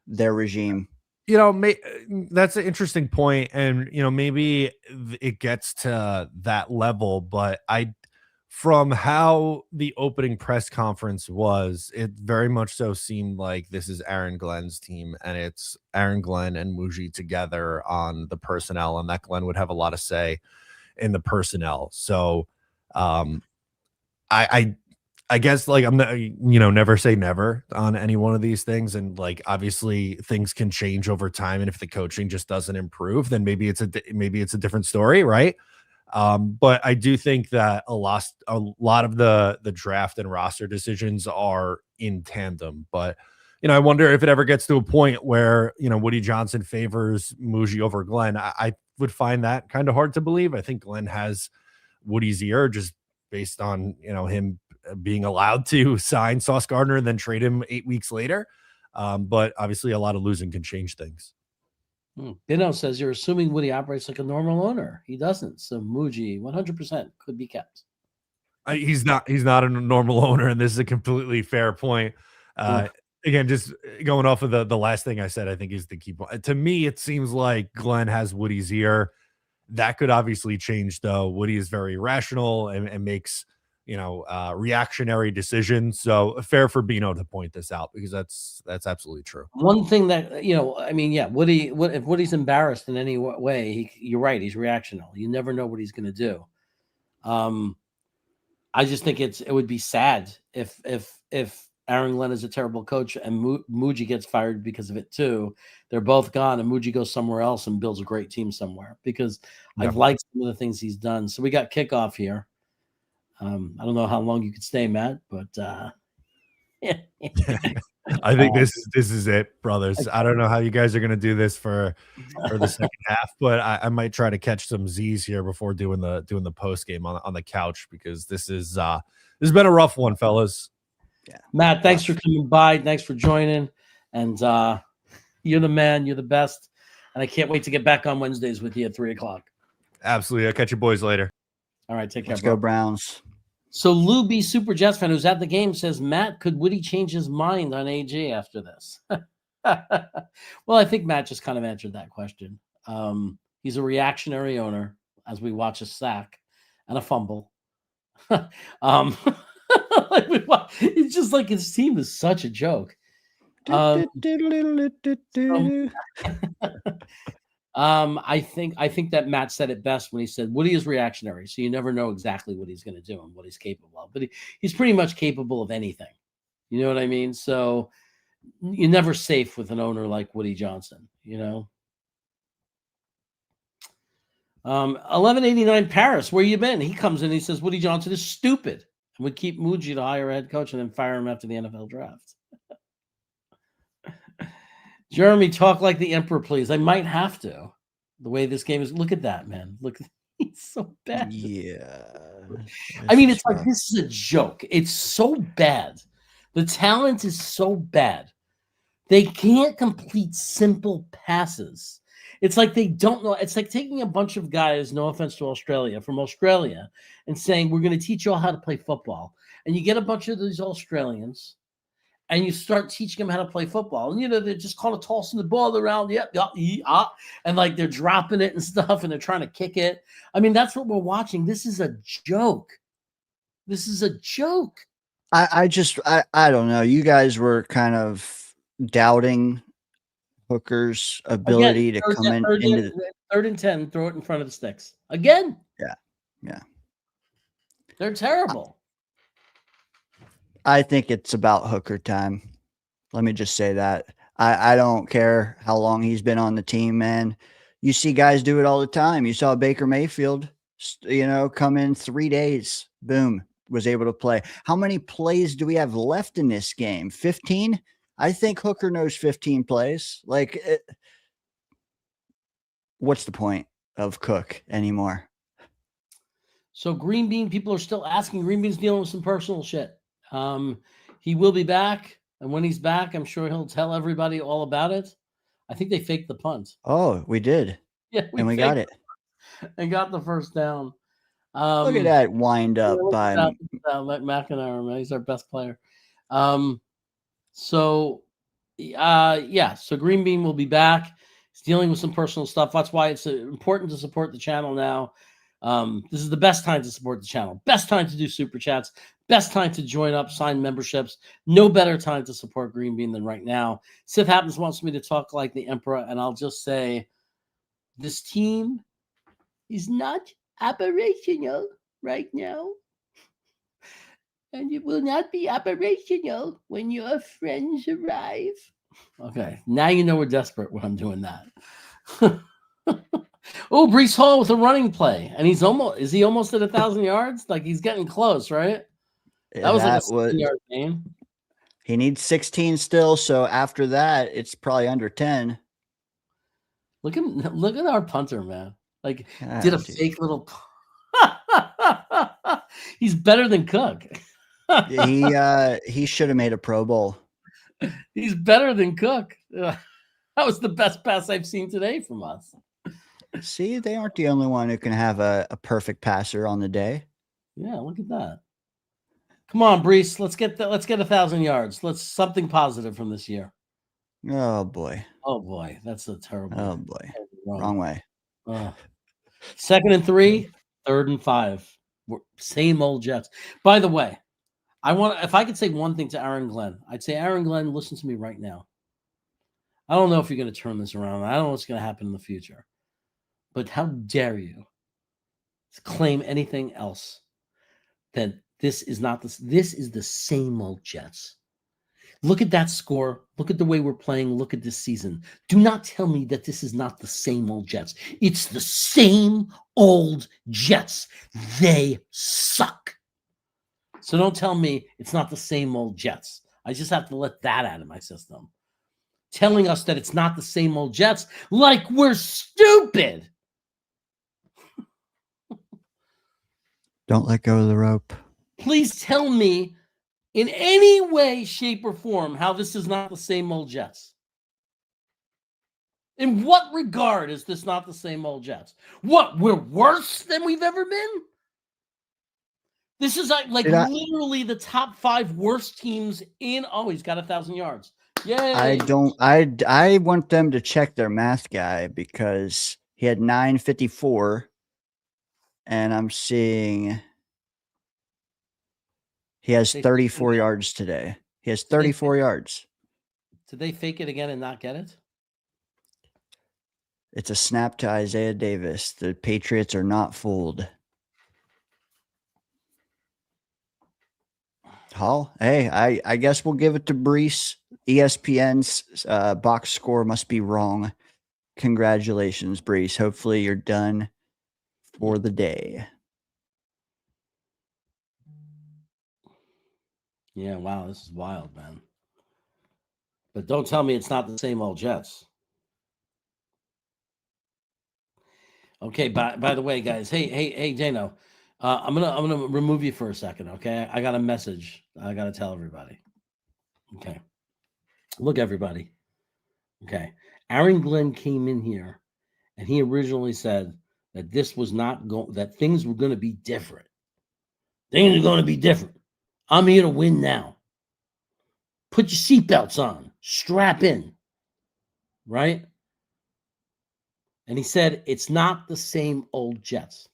their regime? That's an interesting point, and maybe it gets to that level, but from how the opening press conference was, it very much so seemed like this is Aaron Glenn's team, and it's Aaron Glenn and Muji together on the personnel, and that Glenn would have a lot of say in the personnel. So I guess like I'm not, never say never on any one of these things. And like, obviously things can change over time. And if the coaching just doesn't improve, then maybe it's a different story. Right. But I do think that a lot of the draft and roster decisions are in tandem. But I wonder if it ever gets to a point where Woody Johnson favors Muji over Glenn. I would find that kind of hard to believe. I think Glenn has Woody's ear just based on him being allowed to sign Sauce Gardner and then trade him 8 weeks later. But obviously a lot of losing can change things. Bino says you're assuming Woody operates like a normal owner. He doesn't. So Muji 100% could be kept. He's not a normal owner, and this is a completely fair point. Again, just going off of the last thing I said, I think is the key point. To me, it seems like Glenn has Woody's ear. That could obviously change, though. Woody is very rational and makes reactionary decisions. So fair for Bino to point this out, because that's absolutely true. One thing that, Woody, if Woody's embarrassed in any way, you're right. He's reactional. You never know what he's going to do. I just think it would be sad if Aaron Glenn is a terrible coach and Muji gets fired because of it too. They're both gone and Muji goes somewhere else and builds a great team somewhere, because I've liked some of the things he's done. So we got Kickoff here. I don't know how long you could stay, Matt, but I think this is it, brothers. I don't know how you guys are going to do this for the second half, but I might try to catch some Z's here before doing the post game on the couch, because this has been a rough one, fellas. Yeah, Matt, thanks for coming by. Thanks for joining, and you're the man. You're the best, and I can't wait to get back on Wednesdays with you at 3:00. Absolutely. I'll catch you boys later. All right, take care. Let's go Browns. So Lou B, Super Jets fan, who's at the game, says, Matt, could Woody change his mind on AJ after this? Well, I think Matt just kind of answered that question. He's a reactionary owner, as we watch a sack and a fumble. It's just like his team is such a joke. I think that Matt said it best when he said Woody is reactionary, so you never know exactly what he's going to do and what he's capable of. But he's pretty much capable of anything. You know what I mean? So you're never safe with an owner like Woody Johnson. 1189 Paris, where you been? He comes in and he says Woody Johnson is stupid and would keep Muji to hire a head coach and then fire him after the NFL draft. Jeremy, talk like the emperor, please. I might have to. The way this game is. Look at that, man. Look, he's so bad. Yeah. I mean, it's like this is a joke. It's so bad. The talent is so bad. They can't complete simple passes. It's like they don't know. It's like taking a bunch of guys, no offense to Australia, from Australia, and saying, we're going to teach you all how to play football. And you get a bunch of these Australians, and you start teaching them how to play football. And, they're just kind of tossing the ball around. And like they're dropping it and stuff, and they're trying to kick it. I mean, that's what we're watching. This is a joke. This is a joke. I don't know. You guys were kind of doubting Hooker's ability to come into 3rd and 10, throw it in front of the sticks. Again. Yeah. They're terrible. I think it's about Hooker time. Let me just say that. I don't care how long he's been on the team, man. You see guys do it all the time. You saw Baker Mayfield, come in 3 days, boom, was able to play. How many plays do we have left in this game? 15? I think Hooker knows 15 plays. What's the point of Cook anymore? So Green Bean, people are still asking. Green Bean's dealing with some personal shit. He will be back, and when he's back, I'm sure he'll tell everybody all about it. I think they faked the punt. Oh, we did. Yeah, we got it. And got the first down. Look at that wind up by McIntyre, man. He's our best player. So Green Bean will be back. He's dealing with some personal stuff. That's why it's important to support the channel now. This is the best time to support the channel. Best time to do super chats. Best time to join up, sign memberships. No better time to support Green Bean than right now. Sith Happens wants me to talk like the Emperor, and I'll just say this team is not operational right now. And it will not be operational when your friends arrive. Okay, now you know we're desperate when I'm doing that. Oh, Brees Hall with a running play, and is he almost at 1,000 yards? Like he's getting close, right? That was like a 16-yard game. He needs 16 still, so after that, it's probably under 10. Look at our punter, man. Like did a fake little. He's better than Cook. He should have made a Pro Bowl. He's better than Cook. That was the best pass I've seen today from us. See, they aren't the only one who can have a perfect passer on the day. Yeah, look at that. Come on, Brees. Let's get 1,000 yards. Let's something positive from this year. Oh boy. Oh boy, that's a terrible. Oh boy, wrong way. 2nd and 3, 3rd and 5. Same old Jets. By the way, if I could say one thing to Aaron Glenn, I'd say, Aaron Glenn, listen to me right now. I don't know if you're going to turn this around. I don't know what's going to happen in the future. But how dare you claim anything else than this is not this? This is the same old Jets. Look at that score. Look at the way we're playing. Look at this season. Do not tell me that this is not the same old Jets. It's the same old Jets. They suck. So don't tell me it's not the same old Jets. I just have to let that out of my system. Telling us that it's not the same old Jets like we're stupid. Don't let go of the rope. Please tell me in any way, shape, or form how this is not the same old Jets. In what regard is this not the same old Jets? What, we're worse than we've ever been? This is like literally the top 5 worst teams in. Oh, he's got 1,000 yards. Yay. I want them to check their math guy because he had 954 and I'm seeing he has 34 yards today. He has 34 yards. Did they fake it again and not get it? It's a snap to Isaiah Davis. The Patriots are not fooled. Hall, hey, I guess we'll give it to Brees. ESPN's box score must be wrong. Congratulations, Brees. Hopefully you're done for the day. Yeah, wow, this is wild, man. But don't tell me it's not the same old Jets. Okay, by the way, guys, hey, Dano, I'm gonna remove you for a second, okay? I got a message I gotta tell everybody. Okay, look, everybody. Okay, Aaron Glenn came in here, and he originally said that this was not going, that things were going to be different. Things are going to be different. I'm here to win now. Put your seatbelts on. Strap in. Right? And he said, it's not the same old Jets.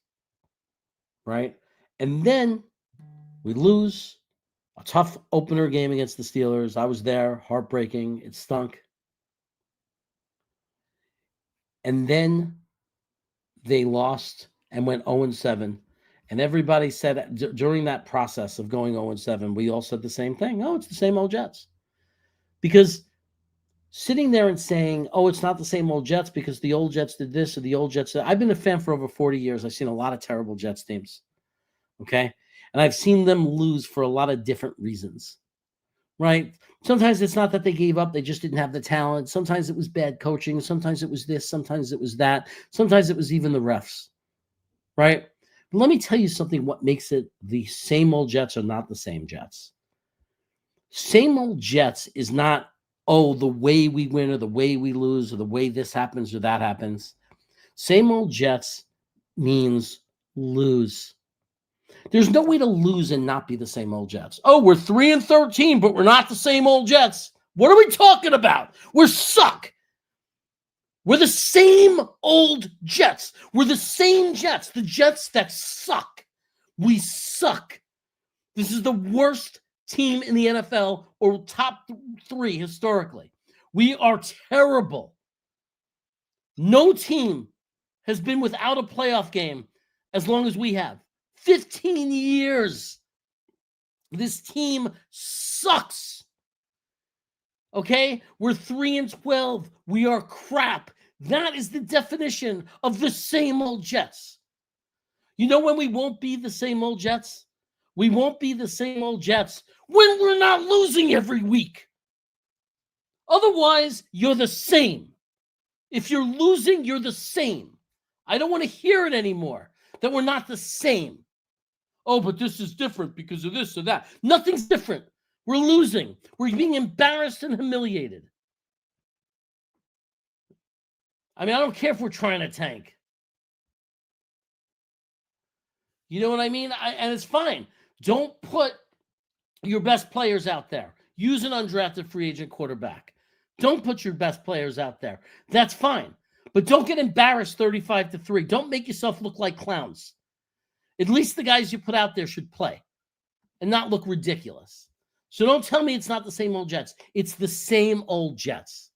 Right? And then we lose a tough opener game against the Steelers. I was there. Heartbreaking. It stunk. And then they lost and went 0-7. And everybody said during that process of going 0-7, we all said the same thing. Oh, it's the same old Jets. Because sitting there and saying, oh, it's not the same old Jets because the old Jets did this or the old Jets did. I've been a fan for over 40 years. I've seen a lot of terrible Jets teams. Okay? And I've seen them lose for a lot of different reasons. Right? Sometimes it's not that they gave up. They just didn't have the talent. Sometimes it was bad coaching. Sometimes it was this. Sometimes it was that. Sometimes it was even the refs. Right? But let me tell you something, what makes it the same old Jets or not the same Jets. Same old Jets is not, oh, the way we win or the way we lose or the way this happens or that happens. Same old Jets means lose. There's no way to lose and not be the same old Jets. Oh, we're 3-13, but we're not the same old Jets. What are we talking about? We're suck. We're the same old Jets. We're the same Jets. The Jets that suck. We suck. This is the worst team in the NFL or top 3 historically. We are terrible. No team has been without a playoff game as long as we have. 15 years. This team sucks. Okay? We're 3-12. We are crap. That is the definition of the same old Jets. You know when we won't be the same old Jets? We won't be the same old Jets when we're not losing every week. Otherwise, you're the same. If you're losing, you're the same. I don't want to hear it anymore, that we're not the same. Oh, but this is different because of this or that. Nothing's different. We're losing. We're being embarrassed and humiliated. I mean, I don't care if we're trying to tank. You know what I mean? And it's fine. Don't put your best players out there. Use an undrafted free agent quarterback. Don't put your best players out there. That's fine. But don't get embarrassed 35-3. Don't make yourself look like clowns. At least the guys you put out there should play and not look ridiculous. So don't tell me it's not the same old Jets. It's the same old Jets.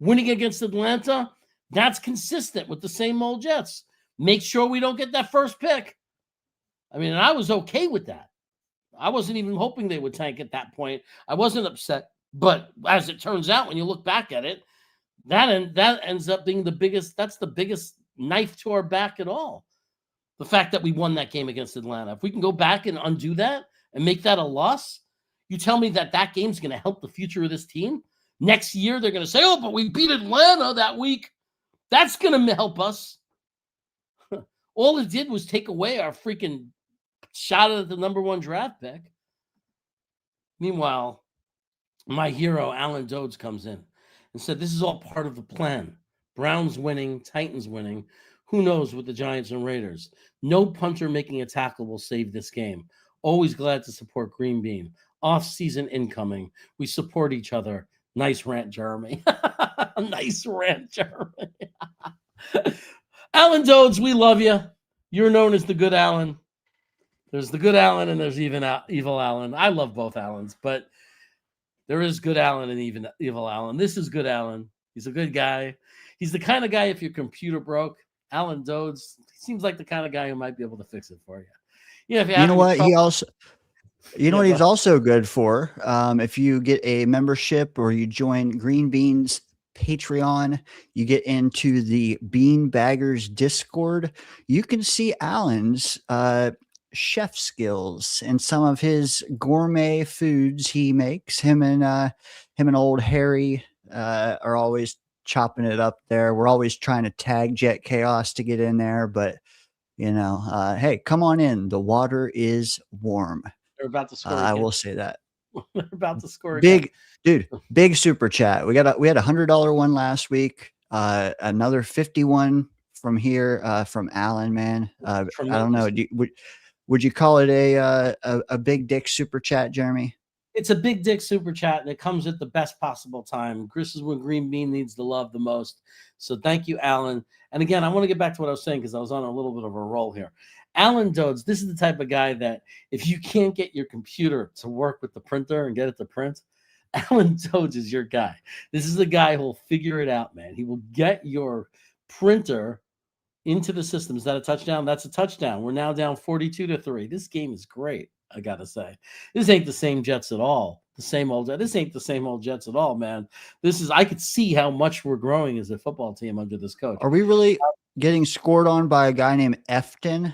Winning against Atlanta, that's consistent with the same old Jets. Make sure we don't get that first pick. I mean, and I was okay with that. I wasn't even hoping they would tank at that point. I wasn't upset. But as it turns out, when you look back at it, that ends up being that's the biggest knife to our back at all. The fact that we won that game against Atlanta. If we can go back and undo that and make that a loss, you tell me that game's going to help the future of this team? Next year, they're going to say, oh, but we beat Atlanta that week. That's going to help us. All it did was take away our freaking shot at the number 1 draft pick. Meanwhile, my hero, Alan Dodds, comes in and said, this is all part of the plan. Browns winning, Titans winning. Who knows with the Giants and Raiders? No punter making a tackle will save this game. Always glad to support Green Bean. Off-season incoming. We support each other. Nice rant, Jeremy. Nice rant, Jeremy. Alan Dodds, we love you. You're known as the good Alan. There's the good Alan and there's even evil Alan. I love both Alans, but there is good Alan and even evil Alan. This is good Alan. He's a good guy. He's the kind of guy, if your computer broke, Alan Dodds seems like the kind of guy who might be able to fix it for you. Yeah, if you know what? Trouble, You know what he's also good for? If you get a membership or you join Green Bean's Patreon, you get into the Bean Baggers Discord. You can see Alan's chef skills and some of his gourmet foods he makes. Him and old Harry are always chopping it up there. We're always trying to tag Jet Chaos to get in there, but hey, come on in. The water is warm. They're about to score. I will say that. They're about to score. Big super chat. We had a $100 one last week. Another 51 from here from Alan. Man, I don't know. Would you call it a big dick super chat, Jeremy? It's a big dick super chat, and it comes at the best possible time. This is when Green Bean needs the love the most. So thank you, Alan. And again, I want to get back to what I was saying because I was on a little bit of a roll here. Alan Dodds, this is the type of guy that if you can't get your computer to work with the printer and get it to print, Alan Dodds is your guy. This is the guy who will figure it out, man. He will get your printer into the system. Is that a touchdown? That's a touchdown. We're now down 42-3. This game is great, I got to say. This ain't the same Jets at all. This ain't the same old Jets at all, man. I could see how much we're growing as a football team under this coach. Are we really getting scored on by a guy named Efton?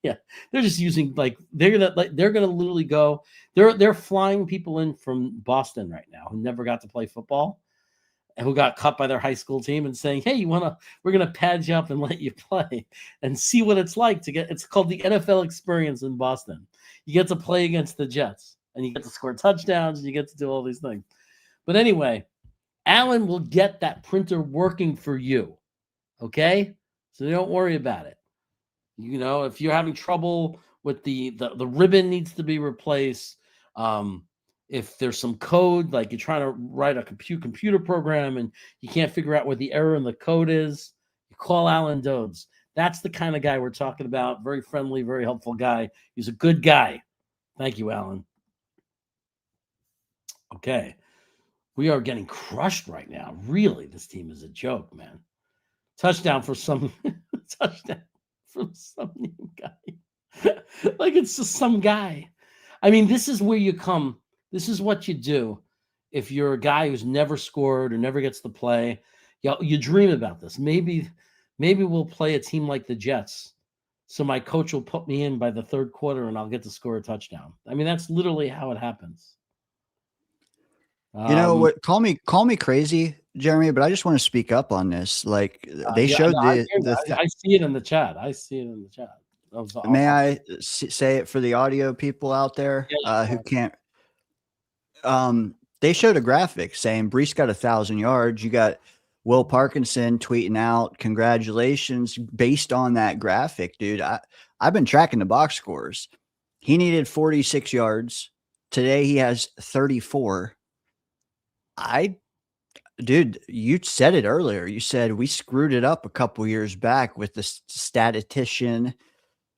Yeah. They're just using they're gonna literally go. They're flying people in from Boston right now who never got to play football and who got cut by their high school team and saying, hey, we're gonna pad you up and let you play and see what it's like to get. It's called the NFL experience in Boston. You get to play against the Jets and you get to score touchdowns and you get to do all these things. But anyway, Alan will get that printer working for you. Okay, so don't worry about it. If you're having trouble with the ribbon needs to be replaced, if there's some code, like you're trying to write a computer program and you can't figure out what the error in the code is, you call Alan Dodds. That's the kind of guy we're talking about. Very friendly, very helpful guy. He's a good guy. Thank you, Alan. Okay. We are getting crushed right now. Really, this team is a joke, man. Touchdown for some touchdown from some new guy. Like it's just some guy. I mean, this is where you come. This is what you do if you're a guy who's never scored or never gets to play. You dream about this. Maybe we'll play a team like the Jets. So my coach will put me in by the third quarter and I'll get to score a touchdown. I mean, that's literally how it happens. You know what? Call me crazy, Jeremy, but I just want to speak up on this. Like they showed I see it in the chat. May I say it for the audio people out there who can't? They showed a graphic saying Brees got 1,000 yards. You got Will Parkinson tweeting out congratulations based on that graphic, dude. I've been tracking the box scores. He needed 46 yards. Today he has 34. Dude, you said it earlier. You said we screwed it up a couple years back with the statistician.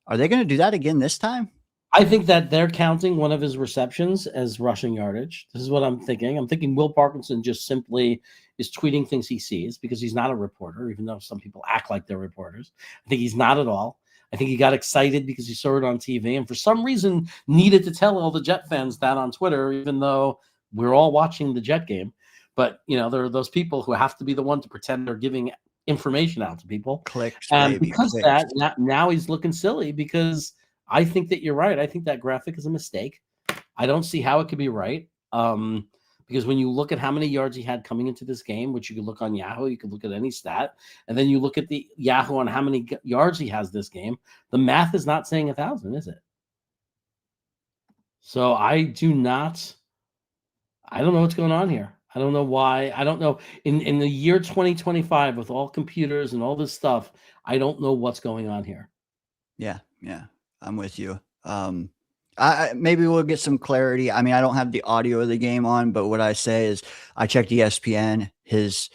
Are they going to do that again this time? I think that they're counting one of his receptions as rushing yardage. This is what I'm thinking. I'm thinking Will Parkinson just simply is tweeting things he sees because he's not a reporter, even though some people act like they're reporters. I think he's not at all. I think he got excited because he saw it on TV and for some reason needed to tell all the Jet fans that on Twitter, even though we're all watching the Jet game. But, you know, there are those people who have to be the one to pretend they're giving information out to people. Clicks, and baby, because clicks. that, now he's looking silly because I think that you're right. I think that graphic is a mistake. I don't see how it could be right. Because when you look at how many yards he had coming into this game, which you could look on Yahoo, you could look at any stat, and then you look at the Yahoo on how many yards he has this game, the math is not saying 1,000, is it? So I don't know what's going on here. I don't know why. I don't know. In the year 2025, with all computers and all this stuff, I don't know what's going on here. Yeah, I'm with you. Maybe we'll get some clarity. I mean, I don't have the audio of the game on, but what I say is I checked ESPN, his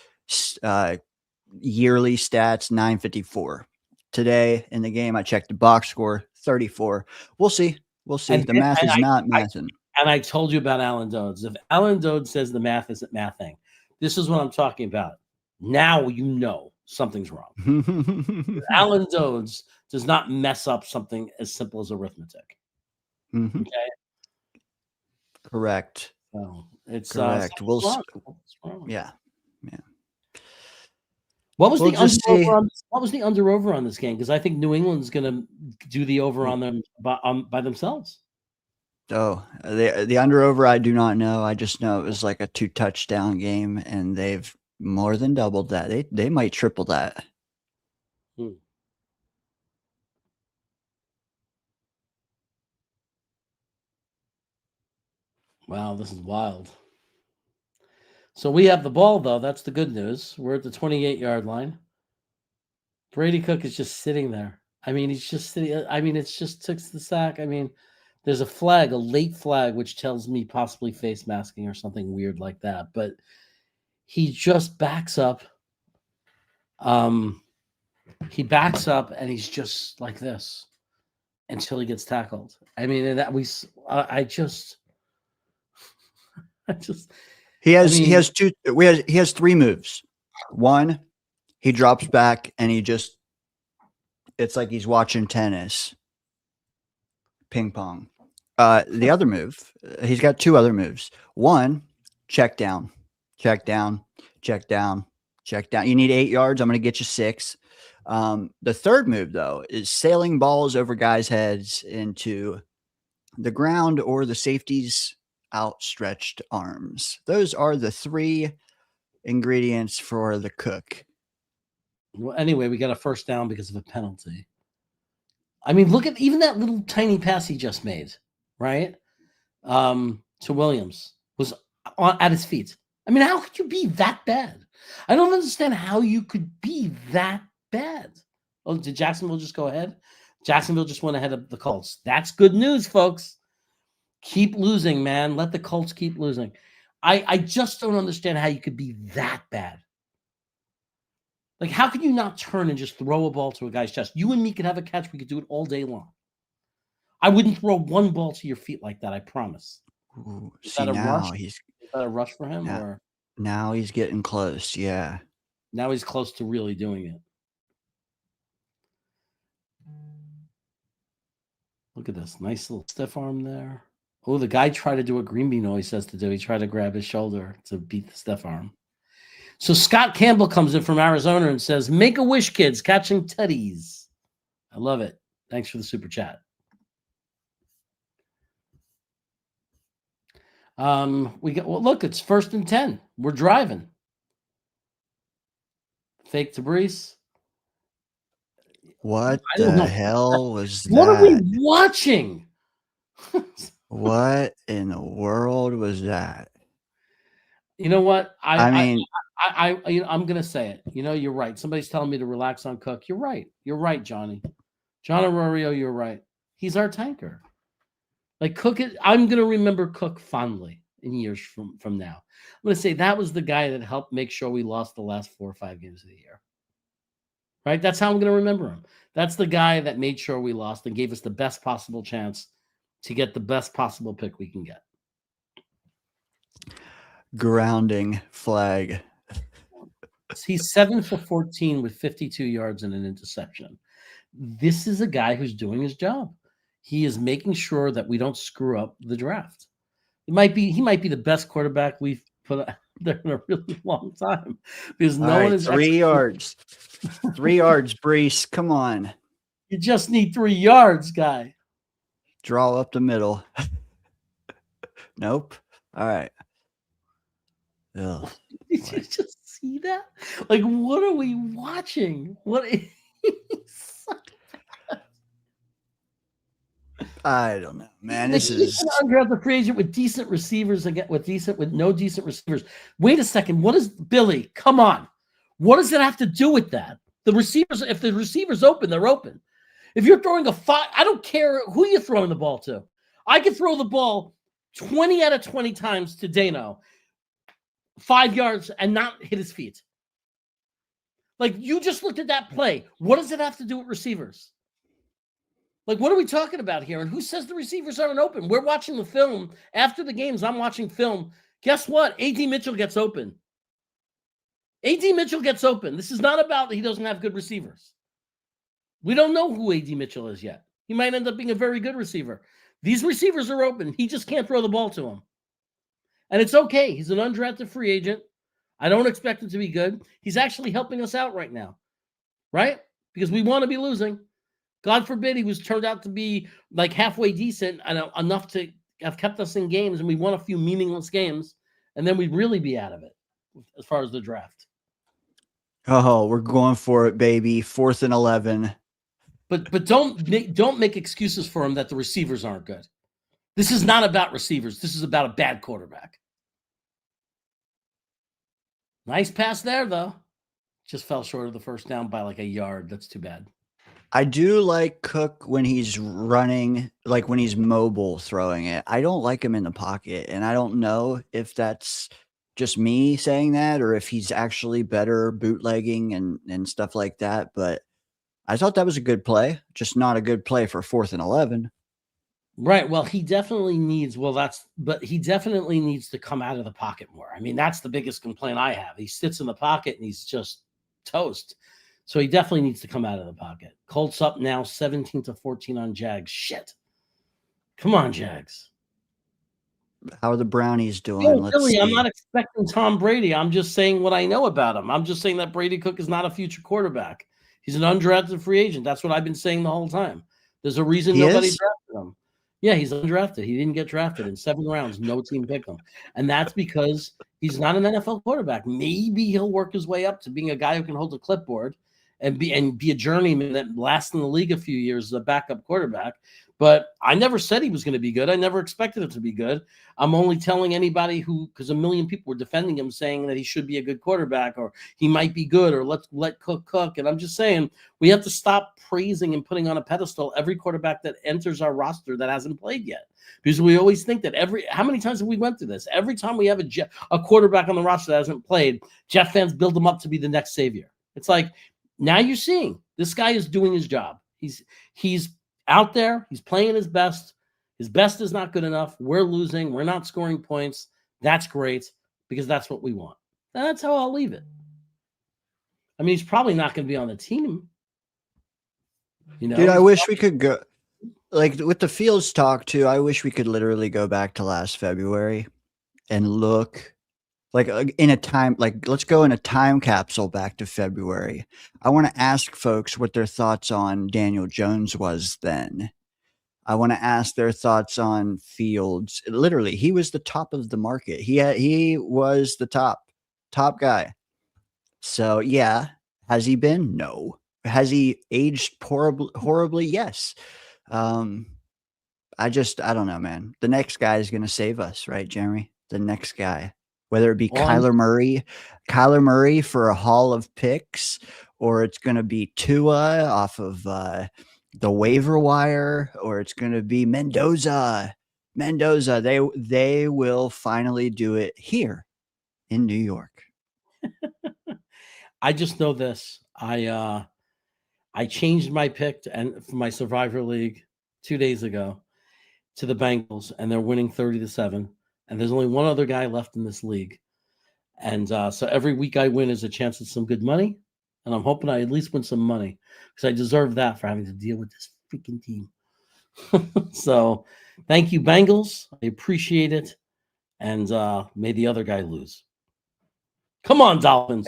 yearly stats, 954. Today in the game, I checked the box score, 34. We'll see. And the math is not mathing. And I told you about Alan Dodds. If Alan Dodds says the math isn't mathing, this is what I'm talking about. Now you know something's wrong. Alan Dodds does not mess up something as simple as arithmetic. Mm-hmm. Okay. Correct. So it's correct. Yeah. What was the under over on this game? Because I think New England's going to do the over on them by themselves. Oh, the under over, I do not know. I just know it was like a 2 touchdown game, and they've more than doubled that. They might triple that. Wow, this is wild. So we have the ball, though. That's the good news. We're at the 28-yard line. Brady Cook is just sitting there. I mean, he's just sitting. I mean, it's just took the sack. I mean, there's a flag, a late flag, which tells me possibly face masking or something weird like that. But he just backs up. He backs up and he's just like this until he gets tackled. I mean, and that he has 3 moves. One, he drops back and it's like he's watching tennis. Ping pong. The other move, he's got 2 other moves. One, check down. You need 8 yards. I'm going to get you 6. The third move, though, is sailing balls over guys' heads into the ground or the safety's outstretched arms. Those are the 3 ingredients for the cook. Well, anyway, we got a first down because of a penalty. I mean, look at even that little tiny pass he just made, right? To Williams was at his feet. I mean, how could you be that bad? I don't understand how you could be that bad. Oh, did Jacksonville just go ahead? Jacksonville just went ahead of the Colts. That's good news, folks. Keep losing, man. Let the Colts keep losing. I just don't understand how you could be that bad. Like, how can you not turn and just throw a ball to a guy's chest? You and me could have a catch. We could do it all day long. I wouldn't throw one ball to your feet like that. I promise. Ooh, Is see, that a now rush? he's Is that a rush for him? now, Or now he's getting close. Yeah. now he's close to really doing it. Look at this. Nice little stiff arm there. Oh, the guy tried to do what Green Bean always says to do. He tried to grab his shoulder to beat the stiff arm. So Scott Campbell comes in from Arizona and says, "Make a wish, kids, catching teddies." I love it. Thanks for the super chat. Look, it's 1st and 10. We're driving. Fake to Brees. What the hell was that? What are we watching? What in the world was that? You know what? I mean, I'm gonna say it. You know, you're right. Somebody's telling me to relax on Cook. You're right. You're right, Johnny. John Arroyo, you're right. He's our tanker. Like Cook, I'm gonna remember Cook fondly in years from now. I'm gonna say that was the guy that helped make sure we lost the last 4 or 5 games of the year. Right? That's how I'm gonna remember him. That's the guy that made sure we lost and gave us the best possible chance to get the best possible pick we can get. grounding flag. He's 7 for 14 with 52 yards and an interception. This is a guy who's doing his job. He is making sure that we don't screw up the draft. He might be the best quarterback we've put out there in a really long time because no one is 3 yards. 3 yards, Brees. Come on. You just need 3 yards, guy. Draw up the middle. Nope. All right. Ugh. Did you just see that? Like, what are we watching? What is I don't know, man. This is undrafted free agent with decent receivers again, with no decent receivers. Wait a second. What is Billy? Come on. What does it have to do with that? The receivers, if the receiver's open, they're open. If you're throwing I don't care who you're throwing the ball to. I could throw the ball 20 out of 20 times to Dano, 5 yards, and not hit his feet. Like, you just looked at that play. What does it have to do with receivers? Like, what are we talking about here? And who says the receivers aren't open? We're watching the film. After the games, I'm watching film. Guess what? A.D. Mitchell gets open. A.D. Mitchell gets open. This is not about he doesn't have good receivers. We don't know who A.D. Mitchell is yet. He might end up being a very good receiver. These receivers are open. He just can't throw the ball to them. And it's okay. He's an undrafted free agent. I don't expect him to be good. He's actually helping us out right now, right? Because we want to be losing. God forbid he was turned out to be like halfway decent and enough to have kept us in games, and we won a few meaningless games, and then we'd really be out of it as far as the draft. Oh, we're going for it, baby. 4th and 11. But don't make excuses for him that the receivers aren't good. This is not about receivers. This is about a bad quarterback. Nice pass there, though. Just fell short of the first down by like a yard. That's too bad. I do like Cook when he's running, like when he's mobile throwing it. I don't like him in the pocket, and I don't know if that's just me saying that or if he's actually better bootlegging and stuff like that. But I thought that was a good play, just not a good play for 4th and 11. Right. Well, he definitely needs to come out of the pocket more. I mean, that's the biggest complaint I have. He sits in the pocket and he's just toast. So he definitely needs to come out of the pocket. Colts up now 17-14 on Jags. Shit. Come on, Jags. How are the Brownies doing? Let's see. I'm not expecting Tom Brady. I'm just saying what I know about him. I'm just saying that Brady Cook is not a future quarterback. He's an undrafted free agent. That's what I've been saying the whole time. There's a reason nobody drafted him. Yeah, he's undrafted. He didn't get drafted in 7 rounds. No team picked him. And that's because he's not an NFL quarterback. Maybe he'll work his way up to being a guy who can hold a clipboard and be a journeyman that lasts in the league a few years as a backup quarterback. But I never said he was going to be good. I never expected it to be good. I'm only telling anybody because a million people were defending him, saying that he should be a good quarterback or he might be good or let cook. And I'm just saying we have to stop praising and putting on a pedestal every quarterback that enters our roster that hasn't played yet. Because we always think that how many times have we went through this? Every time we have a quarterback on the roster that hasn't played, Jet fans build him up to be the next savior. It's like, now you're seeing this guy is doing his job. He's out there. He's playing his best. His best is not good enough. We're losing. We're not scoring points. That's great because that's what we want. And that's how I'll leave it. I mean, he's probably not going to be on the team. Dude, I wish we could go like with the Fields talk too. I wish we could literally go back to last February and look like in a time, like let's go in a time capsule back to February. I want to ask folks what their thoughts on Daniel Jones was then. I want to ask their thoughts on Fields. Literally, he was the top of the market. He was the top guy. So yeah, has he been? No. Has he aged horribly? Yes. I don't know, man. The next guy is going to save us, right, Jeremy? The next guy, whether it be Kyler Murray for a haul of picks, or it's going to be Tua off of the waiver wire, or it's going to be Mendoza. They will finally do it here in New York. I just know this. I changed my pick for my Survivor League 2 days ago to the Bengals, and they're winning 30-7. And there's only one other guy left in this league. And so every week I win is a chance at some good money. And I'm hoping I at least win some money because I deserve that for having to deal with this freaking team. So thank you, Bengals. I appreciate it. And may the other guy lose. Come on, Dolphins.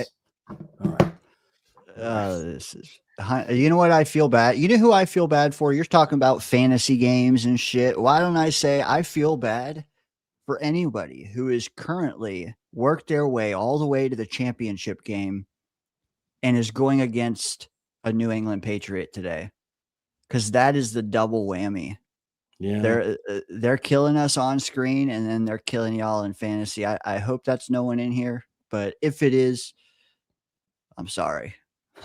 All right. This is, you know what I feel bad? You know who I feel bad for? You're talking about fantasy games and shit. Why don't I say I feel bad for anybody who is currently worked their way all the way to the championship game and is going against a New England Patriot today? Because that is the double whammy. Yeah, they're killing us on screen, and then they're killing y'all in fantasy. I hope that's no one in here, but if it is, I'm sorry.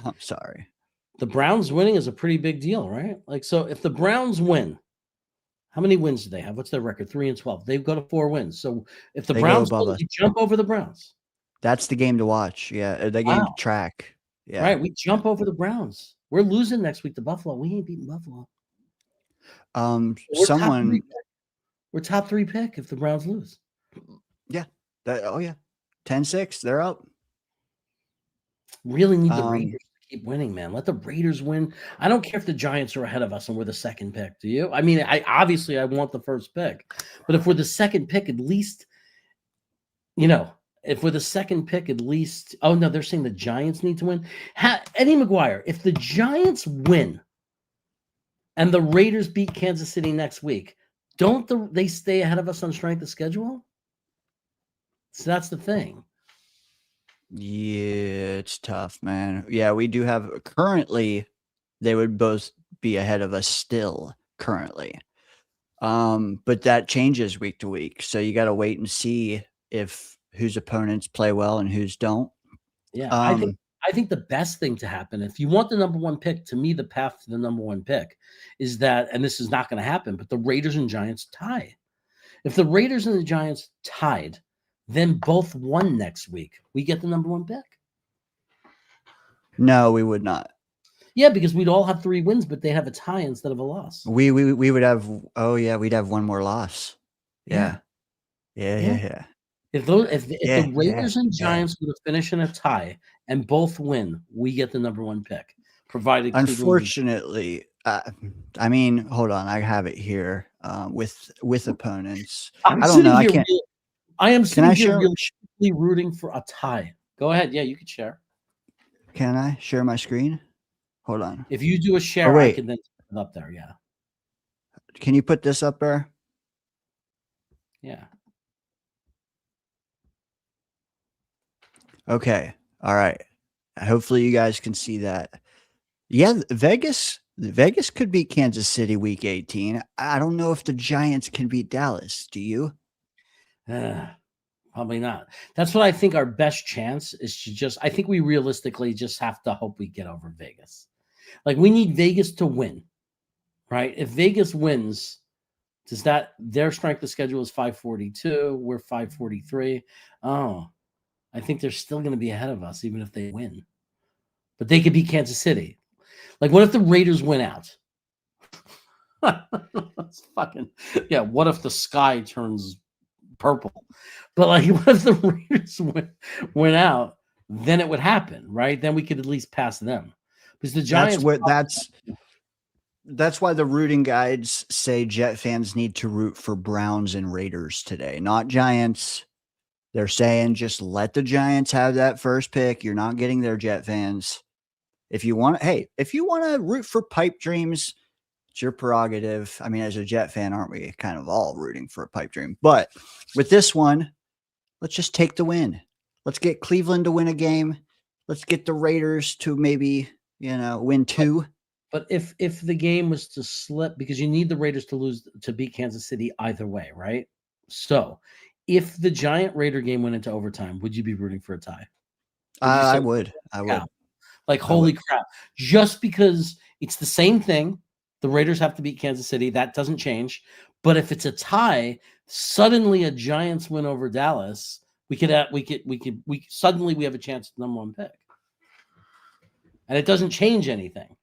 I'm sorry. The Browns winning is a pretty big deal, right? Like, so if the Browns win, how many wins do they have? What's their record? 3-12. They've got 4 wins. So if the Browns win, they jump over the Browns. That's the game to watch. Yeah, the game to track. Yeah, right. We jump over the Browns. We're losing next week to Buffalo. We ain't beating Buffalo. We're top 3 pick if the Browns lose. Yeah. Yeah. 10-6. They're up. Really need the Raiders to keep winning, man. Let the Raiders win. I don't care if the Giants are ahead of us and we're the second pick. Do you? I mean, I want the first pick, but if we're the second pick, at least, if we're the second pick, at least. Oh no, they're saying the Giants need to win. Eddie McGuire, if the Giants win and the Raiders beat Kansas City next week, don't they stay ahead of us on strength of schedule? So that's the thing. Yeah, it's tough, man. Yeah, we do have currently, they would both be ahead of us still currently. But that changes week to week. So you got to wait and see if whose opponents play well and whose don't. Yeah, I think the best thing to happen, if you want the number 1 pick, to me, the path to the number 1 pick is that, and this is not going to happen, but the Raiders and Giants tie. If the Raiders and the Giants tied, then both won next week, we get the number 1 pick. No, we would not. Yeah, because we'd all have 3 wins, but they have a tie instead of a loss. We would have. Oh yeah, we'd have 1 more loss. Yeah. If the Raiders and Giants would have finished in a tie and both win, we get the number 1 pick. Provided, unfortunately, I mean, hold on, I have it here with opponents. I don't know. I can't. I am sitting here really rooting for a tie. Go ahead. Yeah, you can share. Can I share my screen? Hold on. If you do a share, I can then put it up there. Yeah. Can you put this up there? Yeah. Okay. All right. Hopefully you guys can see that. Yeah, Vegas could beat Kansas City week 18. I don't know if the Giants can beat Dallas. Do you? Probably not. That's what I think our best chance is to just, I think we realistically just have to hope we get over Vegas. Like we need Vegas to win, right? If Vegas wins, does that, their strength of schedule is 542, we're 543. Oh, I think they're still going to be ahead of us even if they win. But they could beat Kansas City. Like what if the Raiders win out? That's fucking, yeah, what if the sky turns purple? But like, what if the Raiders went out? Then it would happen, right? Then we could at least pass them because the Giants. That's why the rooting guides say Jet fans need to root for Browns and Raiders today, not Giants. They're saying just let the Giants have that first pick. You're not getting there, Jet fans. If you want to root for pipe dreams, it's your prerogative. I mean, as a Jet fan, aren't we kind of all rooting for a pipe dream? But with this one, let's just take the win. Let's get Cleveland to win a game. Let's get the Raiders to maybe, win 2. But if the game was to slip, because you need the Raiders to lose to beat Kansas City either way, right? So if the Giant Raider game went into overtime, would you be rooting for a tie? I would. Like, holy crap. Just because it's the same thing. The Raiders have to beat Kansas City. That doesn't change. But if it's a tie, suddenly a Giants win over Dallas, we suddenly we have a chance at the number 1 pick. And it doesn't change anything.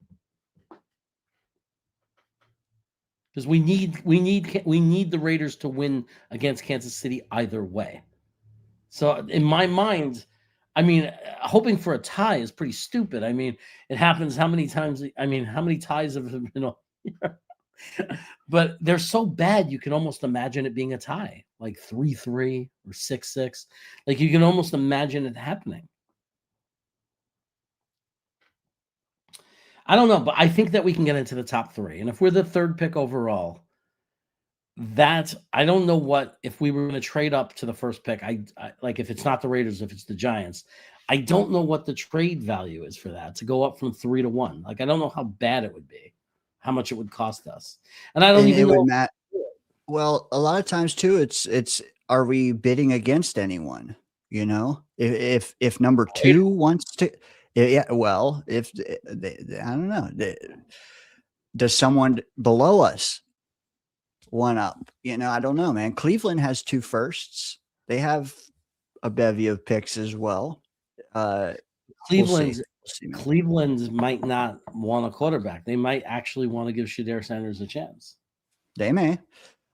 Because we need the Raiders to win against Kansas City either way. So in my mind, I mean, hoping for a tie is pretty stupid. I mean, it happens how many times? I mean, how many ties have been? But they're so bad, you can almost imagine it being a tie, like 3-3 or 6-6. Like you can almost imagine it happening. I don't know, but I think that we can get into the top 3. And if we're the 3rd pick overall, I don't know what, if we were going to trade up to the 1st pick, I like if it's not the Raiders, if it's the Giants, I don't know what the trade value is for that to go up from 3 to 1. Like, I don't know how bad it would be, how much it would cost us. And I don't even know. Well, a lot of times too, it's, are we bidding against anyone? If number 2 wants to, yeah, well, if I don't know, does someone below us one up? I don't know, man. Cleveland has 2 firsts. They have a bevy of picks as well. Cleveland might not want a quarterback. They might actually want to give Shedeur Sanders a chance. They may.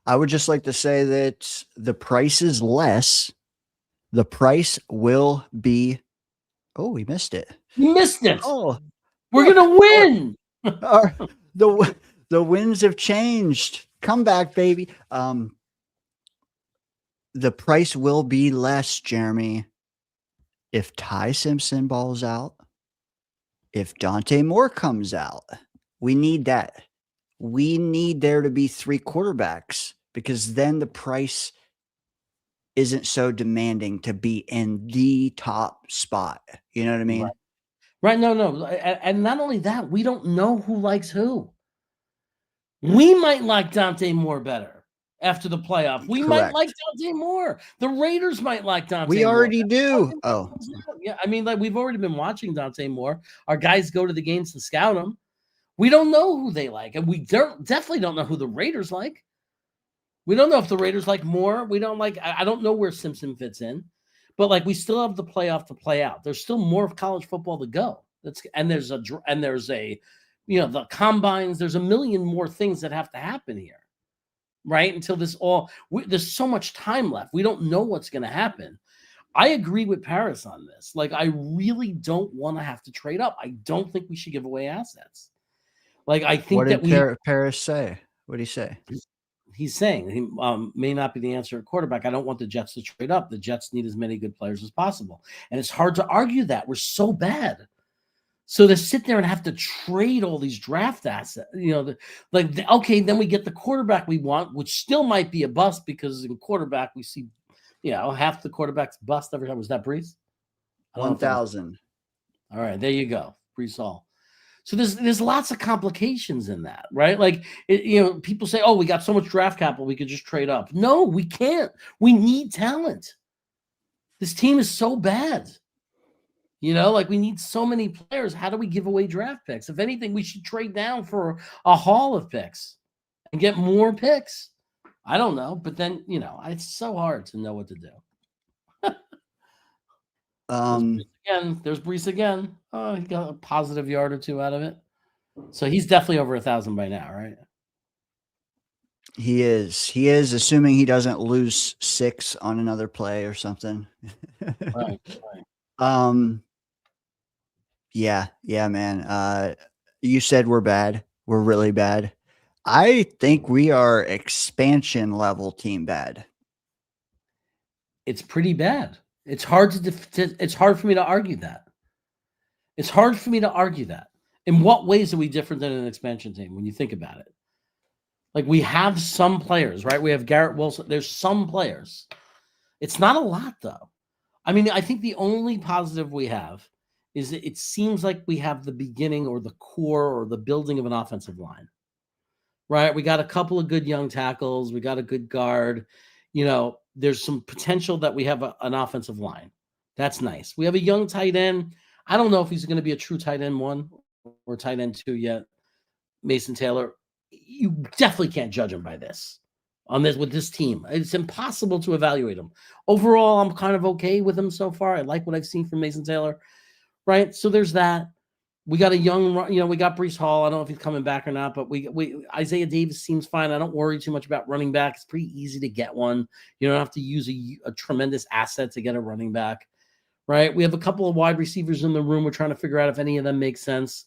I would just like to say that the price is less. The price will be. Oh, we missed it. You missed it. Oh, we're gonna win. The winds have changed. Come back, baby. The price will be less, Jeremy, if Ty Simpson balls out, if Dante Moore comes out. We need that. We need there to be 3 quarterbacks because then the price isn't so demanding to be in the top spot. You know what I mean? Right. No. And not only that, we don't know who likes who. We might like Dante Moore better after the playoff. We might like Dante Moore. The Raiders might like Dante Moore. We already do. Oh. Yeah. I mean, like we've already been watching Dante Moore. Our guys go to the games to scout him. We don't know who they like. And we definitely don't know who the Raiders like. We don't know if the Raiders like Moore. We don't like, I don't know where Simpson fits in. But like we still have the playoff to play out. There's still more of college football to go. There's the combines. There's a million more things that have to happen here, right? Until there's so much time left. We don't know what's going to happen. I agree with Paris on this. Like I really don't want to have to trade up. I don't think we should give away assets. Like I think what did Paris say? What did he say? He's saying he may not be the answer at quarterback. I don't want the Jets to trade up. The Jets need as many good players as possible. And it's hard to argue that. We're so bad. So to sit there and have to trade all these draft assets, okay, then we get the quarterback we want, which still might be a bust because in quarterback we see, half the quarterbacks bust every time. Was that Brees? 1,000. All right, there you go. Brees Hall. So there's lots of complications in that, right? Like, people say, oh, we got so much draft capital, we could just trade up. No, we can't. We need talent. This team is so bad. Like we need so many players. How do we give away draft picks? If anything, we should trade down for a haul of picks and get more picks. I don't know. But then, it's so hard to know what to do. There's Brees again. Oh, he got a positive yard or two out of it. So he's definitely over 1,000 by now, right? He is, assuming he doesn't lose 6 on another play or something. Right. Yeah, man. You said we're bad. We're really bad. I think we are expansion level team bad. It's pretty bad. It's hard it's hard for me to argue that. It's hard for me to argue that. In what ways are we different than an expansion team when you think about it? Like, we have some players, right? We have Garrett Wilson. There's some players. It's not a lot, though. I mean, I think the only positive we have is that it seems like we have the beginning or the core or the building of an offensive line, right? We got a couple of good young tackles. We got a good guard. There's some potential that we have an offensive line. That's nice. We have a young tight end. I don't know if he's going to be a true tight end 1 or tight end 2 yet. Mason Taylor, you definitely can't judge him by this. With this team. It's impossible to evaluate him. Overall, I'm kind of okay with him so far. I like what I've seen from Mason Taylor, right? So there's that. We got a young, we got Brees Hall. I don't know if he's coming back or not, but we Isaiah Davis seems fine. I don't worry too much about running back. It's pretty easy to get one. You don't have to use a tremendous asset to get a running back, right? We have a couple of wide receivers in the room. We're trying to figure out if any of them make sense,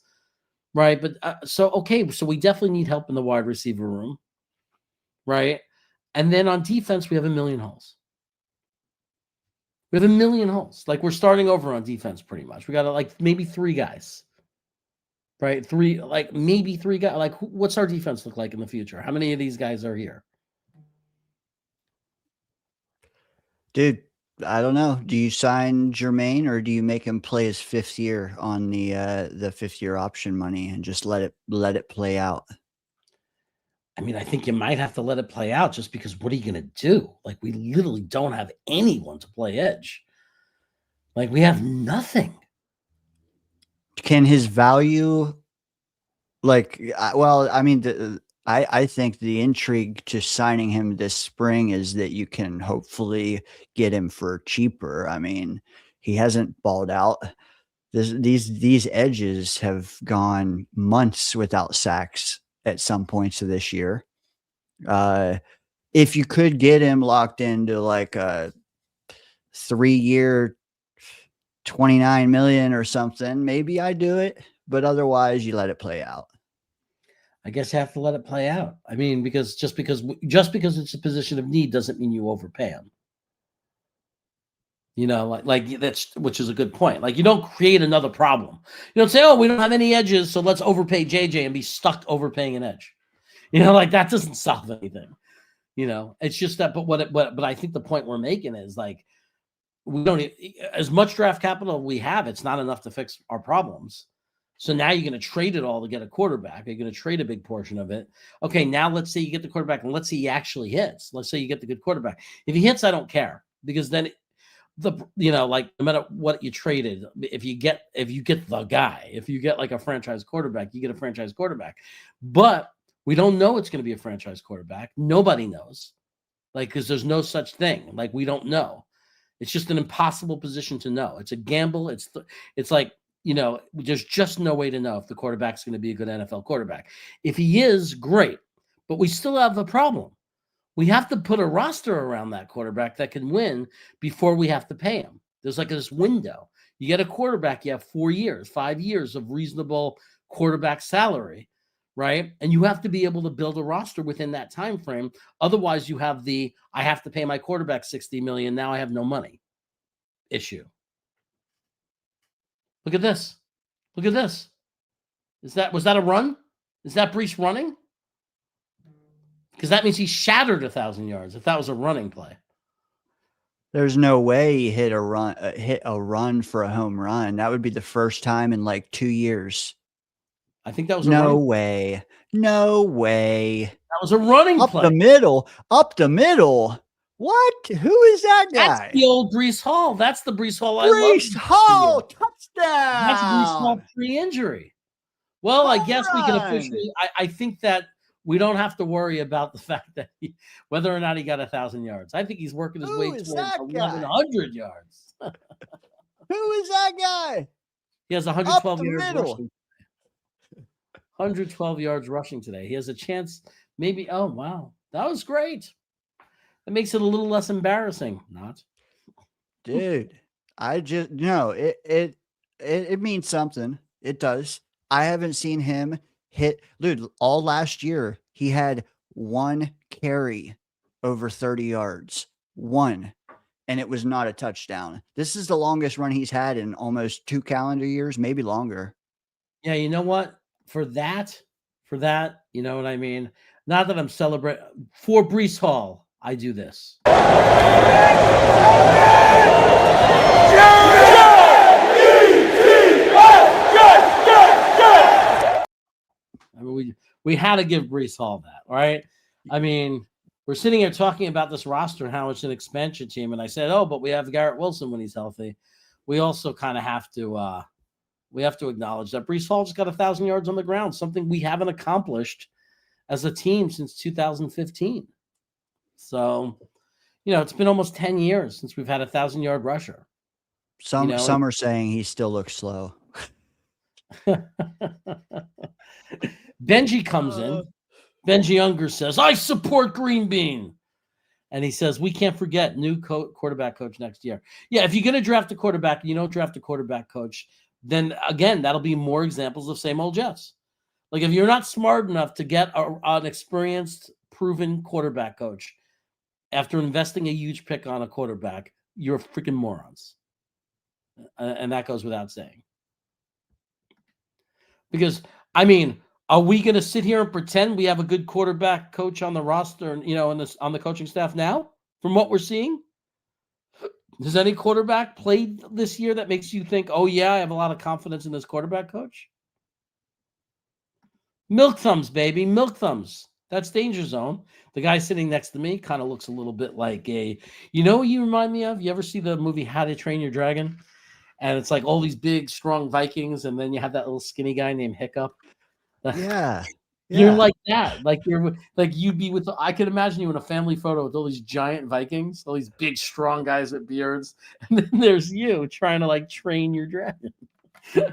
right? But so we definitely need help in the wide receiver room, right? And then on defense, we have a million holes. We have a million holes. Like, we're starting over on defense pretty much. We got maybe 3 guys. Right, maybe 3 guys. What's our defense look like in the future? How many of these guys are here? Dude, I don't know. Do you sign Jermaine or do you make him play his 5th year on the 5th year option money and just let it play out? I mean, I think you might have to let it play out, just because what are you going to do? Like, we literally don't have anyone to play edge. Like, we have nothing. Can his value, I think the intrigue to signing him this spring is that you can hopefully get him for cheaper. I mean, he hasn't balled out. These edges have gone months without sacks at some points of this year. If you could get him locked into like a 3-year, 29 million or something, maybe I do it, but otherwise you let it play out. I guess you have to let it play out. I mean, because just because it's a position of need doesn't mean you overpay him. That's, which is a good point. Like, you don't create another problem. You don't say, oh, we don't have any edges, so let's overpay JJ and be stuck overpaying an edge. That doesn't solve anything. It's just that. But I think the point we're making is, like, we don't, as much draft capital we have, it's not enough to fix our problems. So now you're going to trade it all to get a quarterback. You're going to trade a big portion of it. Okay, now let's say you get the quarterback, and let's say he actually hits. Let's say you get the good quarterback. If he hits, I don't care, because then no matter what you traded, if you get the guy, if you get like a franchise quarterback, you get a franchise quarterback. But we don't know it's going to be a franchise quarterback. Nobody knows, because there's no such thing. Like, we don't know. It's just an impossible position to know. It's a gamble. It's like, there's just no way to know if the quarterback's going to be a good NFL quarterback. If he is, great. But we still have a problem. We have to put a roster around that quarterback that can win before we have to pay him. There's like this window. You get a quarterback, you have 4 years, 5 years of reasonable quarterback salary, right? And you have to be able to build a roster within that time frame. Otherwise, you have I have to pay my quarterback $60 million. Now I have no money issue. Look at this. Look at this. Was that a run? Is that Brees running? Because that means he shattered 1,000 yards if that was a running play. There's no way he hit a run for a home run. That would be the first time in like 2 years. I think that was a No running. way. No way. That was a running Up play. the middle. Up the middle. What? Who is that That's guy? the old Brees Hall. That's the Brees Hall I love. Brees Hall. That's Brees Hall Touchdown. pre-injury. Well, I Home guess we can run. officially. I think that we don't have to worry about the fact that whether or not he got 1,000 yards. I think he's working his way Who is towards that guy? 1,100 yards. Who is that guy? He has Up 112 the yards middle. rushing. 112 yards rushing today. He has a chance. Maybe. Oh wow, that was great. That makes it a little less embarrassing. Not, Dude, I just no. It means something. It does. I haven't seen him hit. Dude, all last year he had one carry over 30 yards. One. And it was not a touchdown. This is the longest run he's had in almost 2 calendar years, maybe longer. yeah. You know what? For that, you know what I mean. Not that I'm celebrating for Brees Hall. I do this. I mean, we had to give Brees Hall that, right? I mean, we're sitting here talking about this roster and how it's an expansion team, and I said, "Oh, but we have Garrett Wilson when he's healthy." We also kind of have to acknowledge that Brees Hall just got 1,000 yards on the ground, something we haven't accomplished as a team since 2015. So, it's been almost 10 years since we've had 1,000-yard rusher. Some are saying he still looks slow. Benji comes in. Benji Unger says, "I support Green Bean." And he says, "We can't forget new quarterback coach next year." Yeah, if you're going to draft a quarterback and you don't draft a quarterback coach, then again, that'll be more examples of same old Jets. Like if you're not smart enough to get an experienced, proven quarterback coach after investing a huge pick on a quarterback, you're freaking morons. And that goes without saying. Because, I mean, are we going to sit here and pretend we have a good quarterback coach on the roster and, on the coaching staff now from what we're seeing? Has any quarterback played this year that makes you think, oh, yeah, I have a lot of confidence in this quarterback coach? Milk thumbs, baby. Milk thumbs. That's Danger Zone. The guy sitting next to me kind of looks a little bit like what you remind me of? You ever see the movie How to Train Your Dragon? And it's like all these big, strong Vikings, and then you have that little skinny guy named Hiccup. Yeah. You're like that. Like you'd be with. I could imagine you in a family photo with all these giant Vikings, all these big, strong guys with beards, and then there's you trying to train your dragon.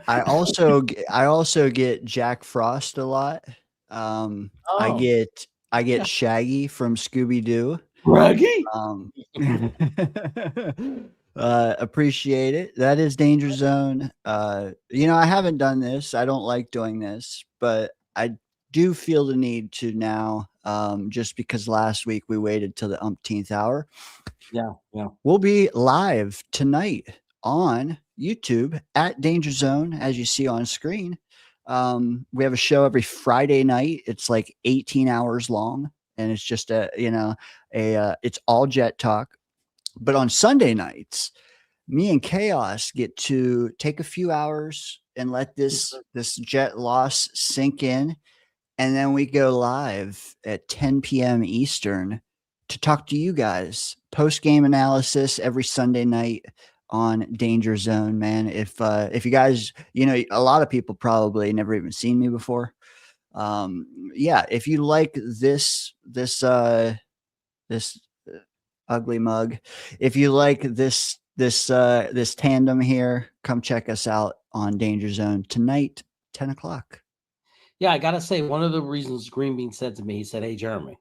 I also get Jack Frost a lot. I get Shaggy from Scooby Doo. Raggy. Appreciate it. That is Danger Zone. I haven't done this. I don't like doing this, but I do feel the need to now, just because last week we waited till the umpteenth hour. Yeah. We'll be live tonight on YouTube at Danger Zone, as you see on screen. We have a show every Friday night. It's like 18 hours long, and it's just it's all Jet talk. But on Sunday nights, me and Chaos get to take a few hours and let this Jet loss sink in. And then we go live at 10 p.m. Eastern to talk to you guys. Post-game analysis every Sunday night on Danger Zone, man. If you guys, a lot of people probably never even seen me before. If you like this ugly mug, if you like this tandem here, come check us out on Danger Zone tonight, 10 o'clock. Yeah, I gotta say, one of the reasons Green Bean said to me, he said, "Hey, Jeremy,"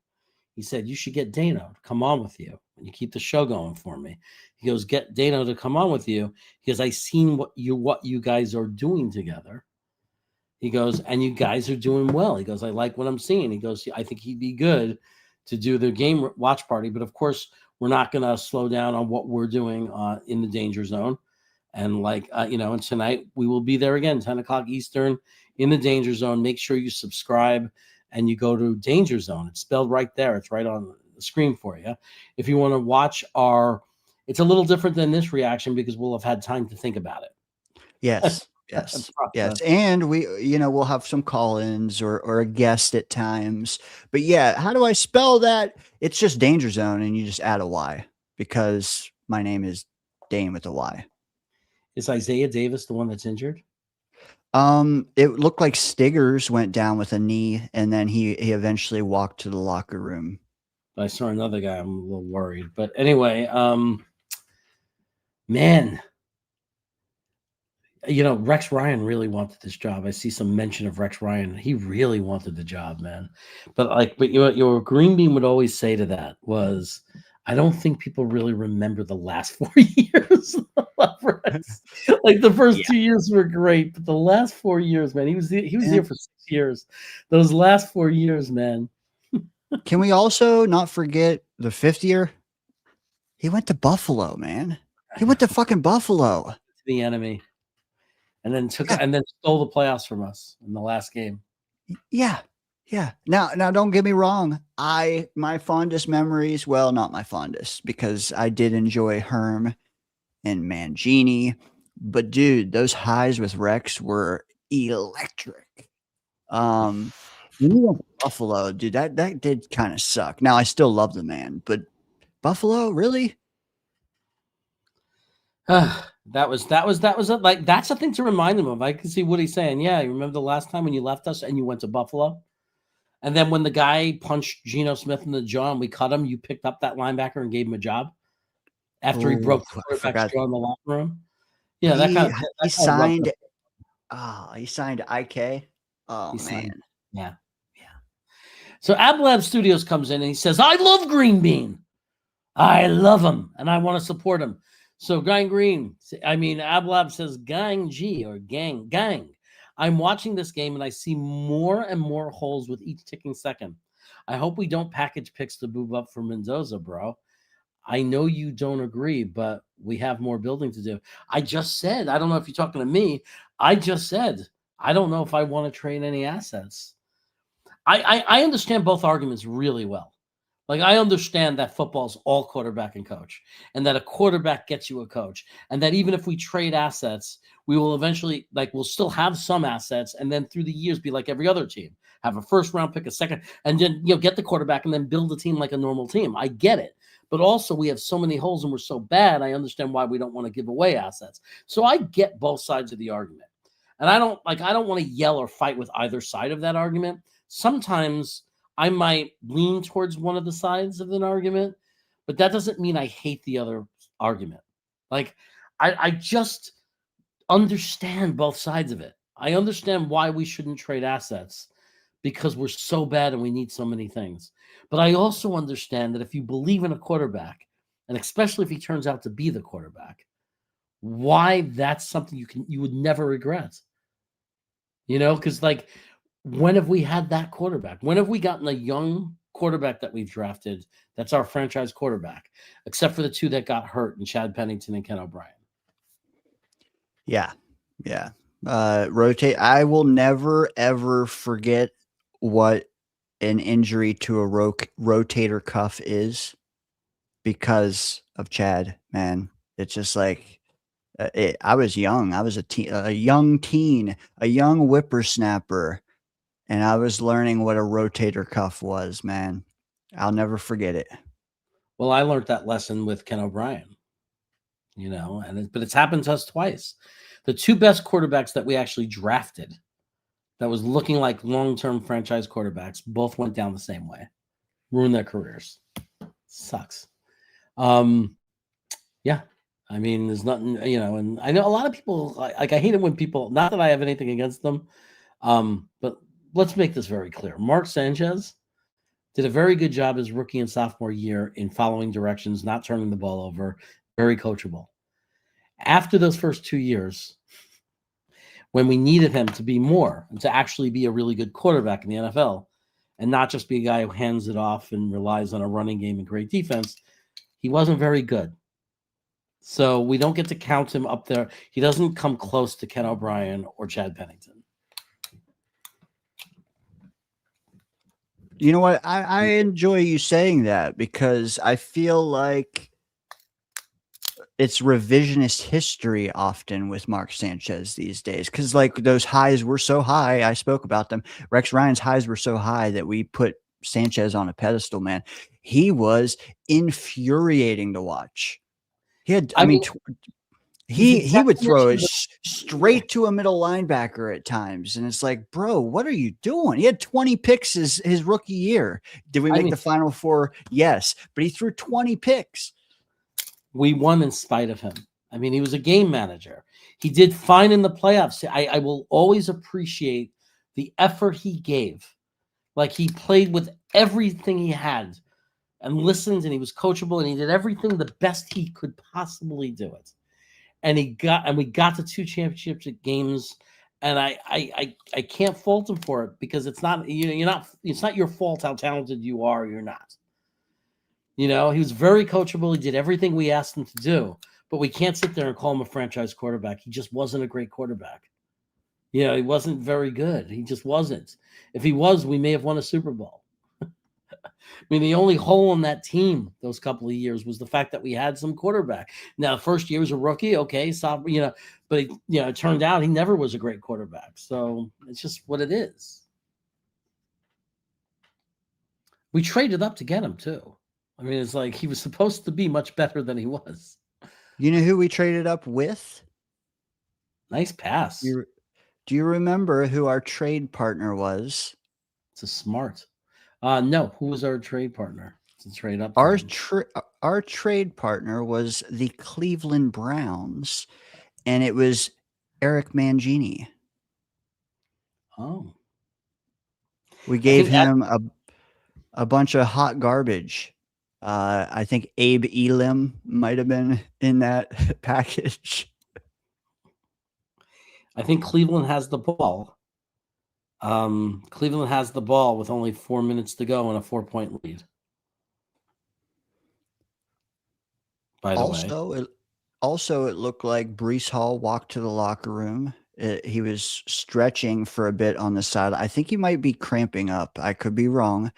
he said, "you should get Dano to come on with you and you keep the show going for me." He goes, "Get Dano to come on with you because I seen what you guys are doing together." He goes, "And you guys are doing well." He goes, "I like what I'm seeing." He goes, "I think he'd be good to do the game watch party, but of course, we're not going to slow down on what we're doing in the Danger Zone." And and tonight we will be there again, 10 o'clock Eastern in the Danger Zone. Make sure you subscribe and you go to Danger Zone. It's spelled right there. It's right on the screen for you. If you want to watch it's a little different than this reaction because we'll have had time to think about it. Yes. Yes. process. Yes. And we'll have some call-ins or a guest at times. But yeah, how do I spell that? It's just Danger Zone, and you just add a Y because my name is Dane with a Y. Is Isaiah Davis the one that's injured? It looked like Stiggers went down with a knee, and then he eventually walked to the locker room. I saw another guy. I'm a little worried. But anyway, man, Rex Ryan really wanted this job. I see some mention of Rex Ryan. He really wanted the job, man. But your Green Bean would always say to that was, I don't think people really remember the last 4 years. Like the first 2 years were great, but the last 4 years, man, he was here for 6 years. Those last 4 years, man. Can we also not forget the 5th year? He went to Buffalo, man. He went to fucking Buffalo. The enemy. And then stole the playoffs from us in the last game. Yeah. Yeah. Now don't get me wrong. My fondest memories, well, not my fondest, because I did enjoy Herm and Mangini. But dude, those highs with Rex were electric. When you went to Buffalo, dude, that did kind of suck. Now I still love the man, but Buffalo, really? That was like that's a thing to remind him of. I can see what he's saying. Yeah, you remember the last time when you left us and you went to Buffalo, and then when the guy punched Geno Smith in the jaw and we cut him, you picked up that linebacker and gave him a job after he broke the quarterback's jaw in the locker room. Yeah, he signed. He signed IK. Oh man, signed, yeah. So Ablab Studios comes in and he says, "I love Green Bean. I love him, and I want to support him." So Ablab says gang G or gang. I'm watching this game and I see more and more holes with each ticking second. I hope we don't package picks to move up for Mendoza, bro. I know you don't agree, but we have more building to do. I just said, I don't know if you're talking to me. I just said, I don't know if I want to trade any assets. I understand both arguments really well. Like, I understand that football's all quarterback and coach, and that a quarterback gets you a coach, and that even if we trade assets, we will eventually, we'll still have some assets, and then through the years be like every other team, have a first round pick, a second, and then get the quarterback and then build a team like a normal team. I get it. But also we have so many holes and we're so bad, I understand why we don't want to give away assets. So I get both sides of the argument. And I don't want to yell or fight with either side of that argument. Sometimes I might lean towards one of the sides of an argument, but that doesn't mean I hate the other argument. I just understand both sides of it. I understand why we shouldn't trade assets because we're so bad and we need so many things. But I also understand that if you believe in a quarterback, and especially if he turns out to be the quarterback, why that's something you would never regret. Because when have we had that quarterback? When have we gotten a young quarterback that we've drafted that's our franchise quarterback, except for the two that got hurt, and Chad Pennington and Ken O'Brien? Yeah. Rotate. I will never, ever forget what an injury to a rotator cuff is because of Chad, man. It's just like I was young. I was a young teen, a young whippersnapper. And I was learning what a rotator cuff was, man. I'll never forget it. Well, I learned that lesson with Ken O'Brien, but it's happened to us twice. The two best quarterbacks that we actually drafted that was looking like long-term franchise quarterbacks both went down the same way, ruined their careers. Sucks. Yeah. I mean, there's nothing, and I know a lot of people, I hate it when people, not that I have anything against them, but let's make this very clear. Mark Sanchez did a very good job his rookie and sophomore year in following directions, not turning the ball over, very coachable. After those first 2 years, when we needed him to be more and to actually be a really good quarterback in the NFL and not just be a guy who hands it off and relies on a running game and great defense, he wasn't very good. So we don't get to count him up there. He doesn't come close to Ken O'Brien or Chad Pennington. You know what? I enjoy you saying that because I feel like it's revisionist history often with Mark Sanchez these days, because like those highs were so high. I spoke about them. Rex Ryan's highs were so high that we put Sanchez on a pedestal, man. He was infuriating to watch. He had, I mean, he would throw it straight to a middle linebacker at times, and it's like, bro, what are you doing? He had 20 picks his rookie year. Did we make the Final Four? Yes, but he threw 20 picks. We won in spite of him. I mean, he was a game manager. He did fine in the playoffs. I will always appreciate the effort he gave. Like, he played with everything he had and listened, and he was coachable, and he did everything the best he could possibly do it. And we got to 2 championship games, and I can't fault him for it, because it's not your fault how talented you are or you're not. He was very coachable. He did everything we asked him to do, but we can't sit there and call him a franchise quarterback. He just wasn't a great quarterback. He wasn't very good. He just wasn't. If he was, we may have won a Super Bowl. I mean, the only hole in that team those couple of years was the fact that we had some quarterback. Now, the first year was a rookie, okay, but it turned out he never was a great quarterback. So it's just what it is. We traded up to get him too. I mean, it's like he was supposed to be much better than he was. You know who we traded up with? Nice pass. Do you remember who our trade partner was? It's a smart. No, who was our trade partner to trade up? Our trade partner was the Cleveland Browns, and it was Eric Mangini. Oh. We gave him a bunch of hot garbage. I think Abe Elam might have been in that package. I think Cleveland has the ball. Cleveland has the ball with only 4 minutes to go and a 4-point lead. By the way. Also, it looked like Breece Hall walked to the locker room. He was stretching for a bit on the side. I think he might be cramping up. I could be wrong.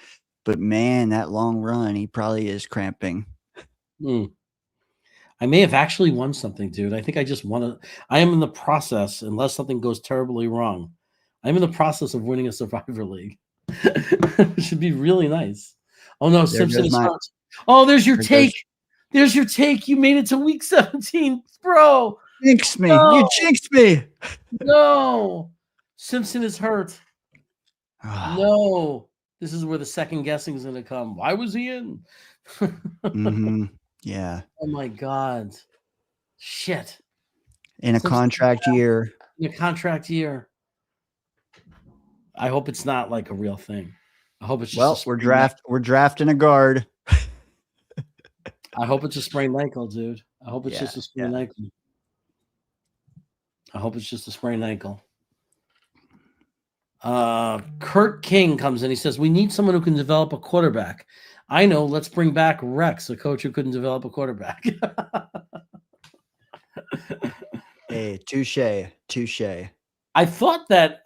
But man, that long run, he probably is cramping. I may have actually won something, dude. I think I just won I am in the process, unless something goes terribly wrong. I'm in the process of winning a Survivor League. It should be really nice. Oh, no, Simpson is hurt. Oh, there's your take. There's your take. You made it to week 17, bro. Jinxed me. No. You jinxed me. No. Simpson is hurt. No. This is where the second guessing is going to come. Why was he in? Yeah. Oh, my God. Shit. In a contract year. In a contract year. I hope it's not like a real thing. I hope it's just we're drafting a guard. I hope it's a sprained ankle, dude. I hope it's just a sprained ankle. I hope it's just a sprained ankle. Kurt King comes in. He says, we need someone who can develop a quarterback. I know. Let's bring back Rex, a coach who couldn't develop a quarterback. Hey, touche. I thought that,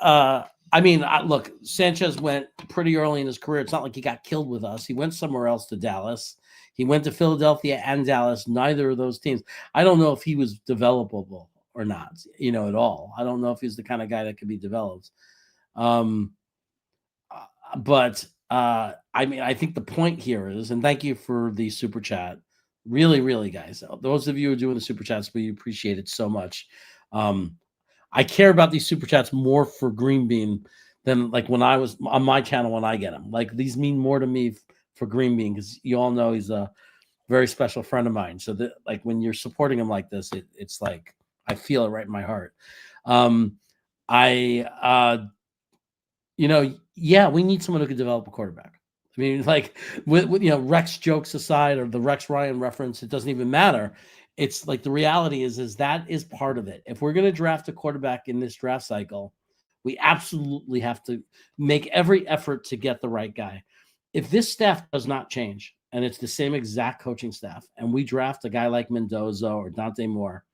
look, Sanchez went pretty early in his career. It's not like he got killed with us. He went somewhere else to Dallas. He went to Philadelphia and Dallas, neither of those teams. I don't know if he was developable or not, at all. I don't know if he's the kind of guy that could be developed. I think the point here is, and thank you for the super chat. Really, really, guys, those of you who are doing the super chats, we appreciate it so much. I care about these super chats more for Green Bean than like when I was on my channel when I get them. Like, these mean more to me for Green Bean, because you all know he's a very special friend of mine. So that, like, when you're supporting him like this, it's like I feel it right in my heart. We need someone who can develop a quarterback. I mean, like, with Rex jokes aside, or the Rex Ryan reference, it doesn't even matter. It's like the reality is that is part of it. If we're going to draft a quarterback in this draft cycle, we absolutely have to make every effort to get the right guy. If this staff does not change, and it's the same exact coaching staff, and we draft a guy like Mendoza or Dante Moore,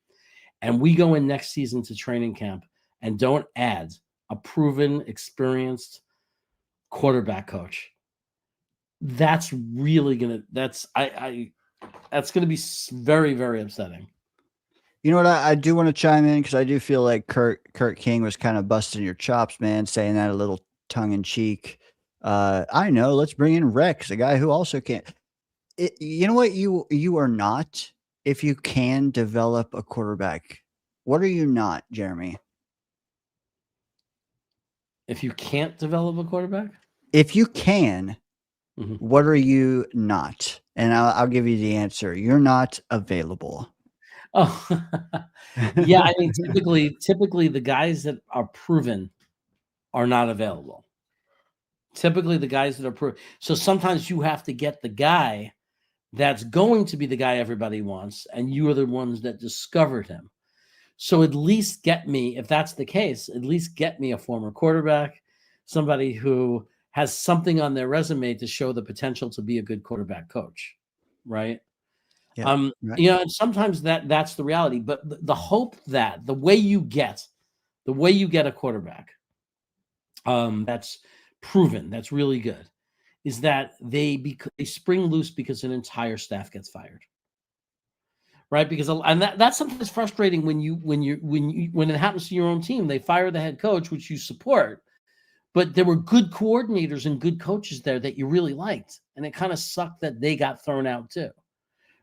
and we go in next season to training camp and don't add a proven, experienced quarterback coach, that's really gonna. That's gonna be very, very upsetting. You know what? I do want to chime in because I do feel like Kurt King was kind of busting your chops, man, saying that a little tongue in cheek. I know. Let's bring in Rex, a guy who also can't. You know what? You are not. If you can develop a quarterback, what are you not, Jeremy? If you can't develop a quarterback, if you can, what are you not? And I'll give you the answer. You're not available. oh, yeah. I mean, typically the guys that are proven are not available. Typically, the guys that are proven. So sometimes you have to get the guy that's going to be the guy everybody wants, and you are the ones that discovered him. So at least get me, if that's the case, at least get me a former quarterback, somebody who has something on their resume to show the potential to be a good quarterback coach, right? Yeah, right. You know, and sometimes that's the reality. But the hope that the way you get a quarterback that's proven, that's really good, is that they spring loose because an entire staff gets fired. Right, because that's sometimes frustrating when it happens to your own team. They fire the head coach, which you support, but there were good coordinators and good coaches there that you really liked, and it kind of sucked that they got thrown out too,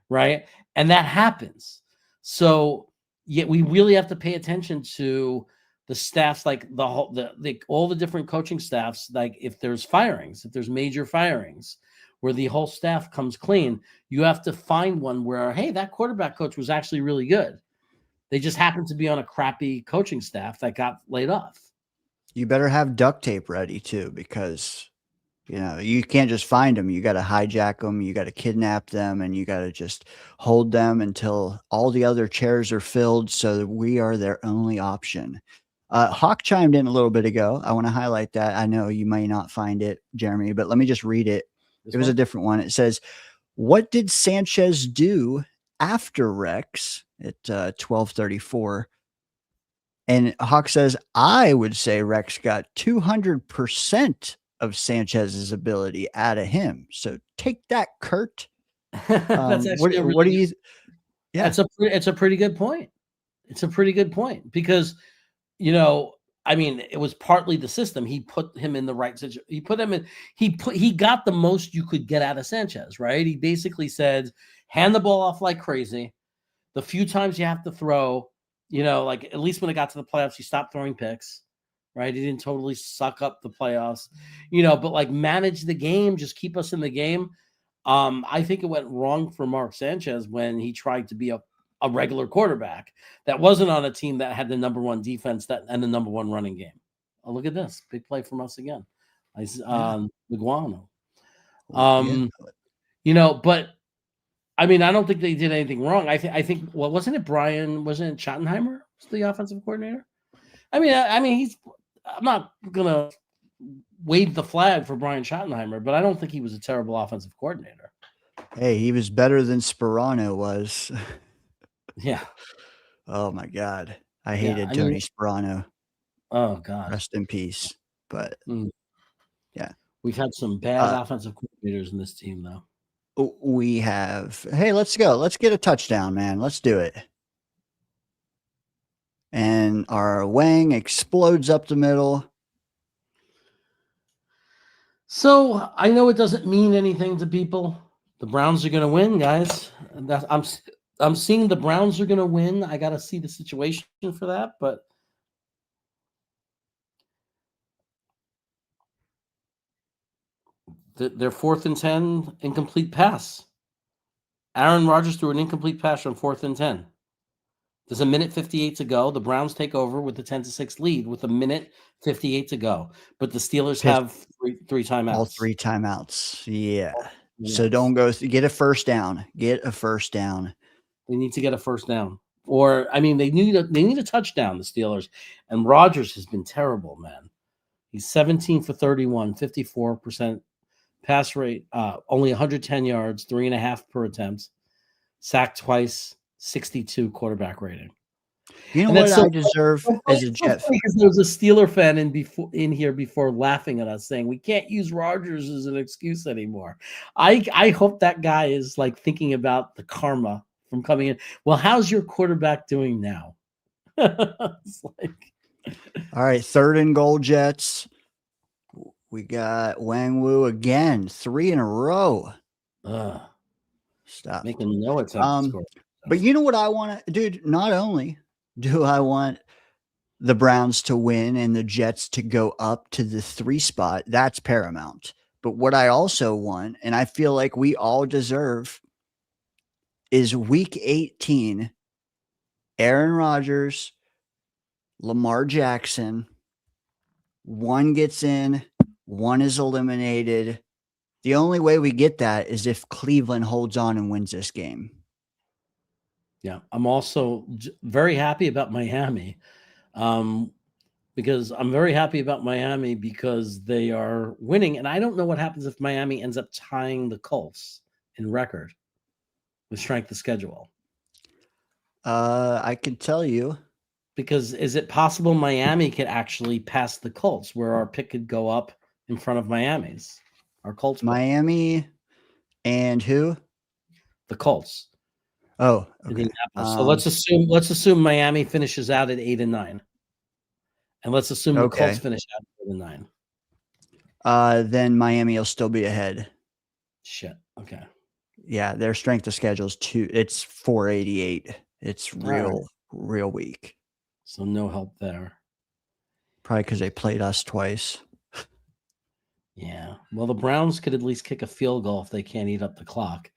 right? And that happens. So, yet we really have to pay attention to the staffs, like all the different coaching staffs. Like if there's firings, if there's major firings, where the whole staff comes clean, you have to find one where, hey, that quarterback coach was actually really good. They just happened to be on a crappy coaching staff that got laid off. You better have duct tape ready too, because you can't just find them. You got to hijack them. You got to kidnap them, and you got to just hold them until all the other chairs are filled, so that we are their only option. Hawk chimed in a little bit ago. I want to highlight that. I know you may not find it, Jeremy, but let me just read it. It was a different one. It says, what did Sanchez do after Rex at 12:34? And Hawk says, I would say Rex got 200% of Sanchez's ability out of him. So take that, Kurt. That's actually what do you? Yeah, it's a pretty good point. It's a pretty good point because, I mean, it was partly the system. He put him in the right situation. He put him in. He got the most you could get out of Sanchez, right? He basically said, hand the ball off like crazy. The few times you have to throw, like at least when it got to the playoffs, he stopped throwing picks, right? He didn't totally suck up the playoffs, but like manage the game, just keep us in the game. I think it went wrong for Mark Sanchez when he tried to be a regular quarterback that wasn't on a team that had the number one defense and the number one running game. Oh, look at this big play from us again. Leguano. But I mean, I don't think they did anything wrong. I think, well, wasn't it Schottenheimer was the offensive coordinator? I mean, I'm not gonna wave the flag for Brian Schottenheimer, but I don't think he was a terrible offensive coordinator. Hey, he was better than Sperano was. Yeah. Oh my God. I hated Tony Sperano. Oh God. Rest in peace. But yeah. We've had some bad offensive coordinators in this team though. We have. Hey, let's go. Let's get a touchdown, man. Let's do it. And our Wang explodes up the middle. So I know it doesn't mean anything to people. The Browns are going to win, guys. I'm seeing the Browns are going to win. I got to see the situation for that, but their 4th and 10 incomplete pass. Aaron Rodgers threw an incomplete pass on 4th and 10. There's a minute 58 to go. The Browns take over with the 10-6 lead with a minute 58 to go. But the Steelers have three timeouts. All 3 timeouts. Yeah. So don't go. Get a first down. Get a first down. They need to get a first down. Or, I mean, they need a touchdown, the Steelers. And Rodgers has been terrible, man. He's 17 for 31, 54% pass rate, only 110 yards, 3.5 per attempt, sacked twice, 62 quarterback rating. You know what I deserve as a Jet fan? Because there was a Steeler fan in here before laughing at us saying we can't use Rodgers as an excuse anymore. I hope that guy is like thinking about the karma from coming in. Well, how's your quarterback doing now? It's like, all right, 3rd and goal, Jets. We got Wang Wu again, 3 in a row. Stop. Making no attempt to score. But you know what I want to, dude? Not only do I want the Browns to win and the Jets to go up to the 3 spot, that's paramount. But what I also want, and I feel like we all deserve, is week 18, Aaron Rodgers, Lamar Jackson, one gets in, one is eliminated. The only way we get that is if Cleveland holds on and wins this game. Yeah, I'm also very happy about Miami, because they are winning, and I don't know what happens if Miami ends up tying the Colts in record with strength of schedule. I can tell you. Because is it possible Miami could actually pass the Colts, where our pick could go up in front of Miami's? Our Colts pick. Miami and who? The Colts. Oh, okay. So let's assume Miami finishes out at 8-9. And let's assume the Colts finish out at 8-9. Then Miami will still be ahead. Shit. Okay. Yeah, their strength of schedule is it's 488. It's real weak. So no help there. Probably because they played us twice. Yeah. Well, the Browns could at least kick a field goal if they can't eat up the clock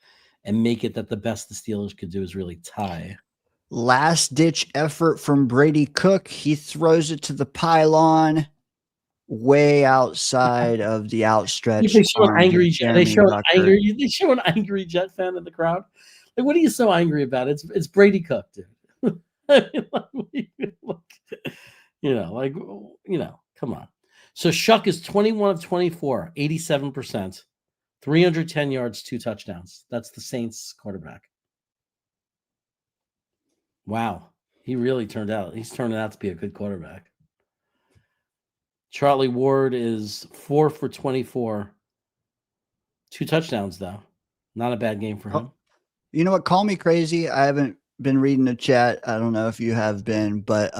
and make it that the best the Steelers could do is really tie. Last ditch effort from Brady Cook. He throws it to the pylon way outside of the outstretched. They show an angry Jet. They show an angry Jet fan in the crowd. Like, what are you so angry about? It's Brady Cook, dude. Come on. So Shuck is 21 of 24, 87%, 310 yards, 2 touchdowns. That's the Saints quarterback. Wow. He's turning out to be a good quarterback. Charlie Ward is 4 for 24, 2 touchdowns, though. Not a bad game for him. You know what? Call me crazy. I haven't been reading the chat. I don't know if you have been, but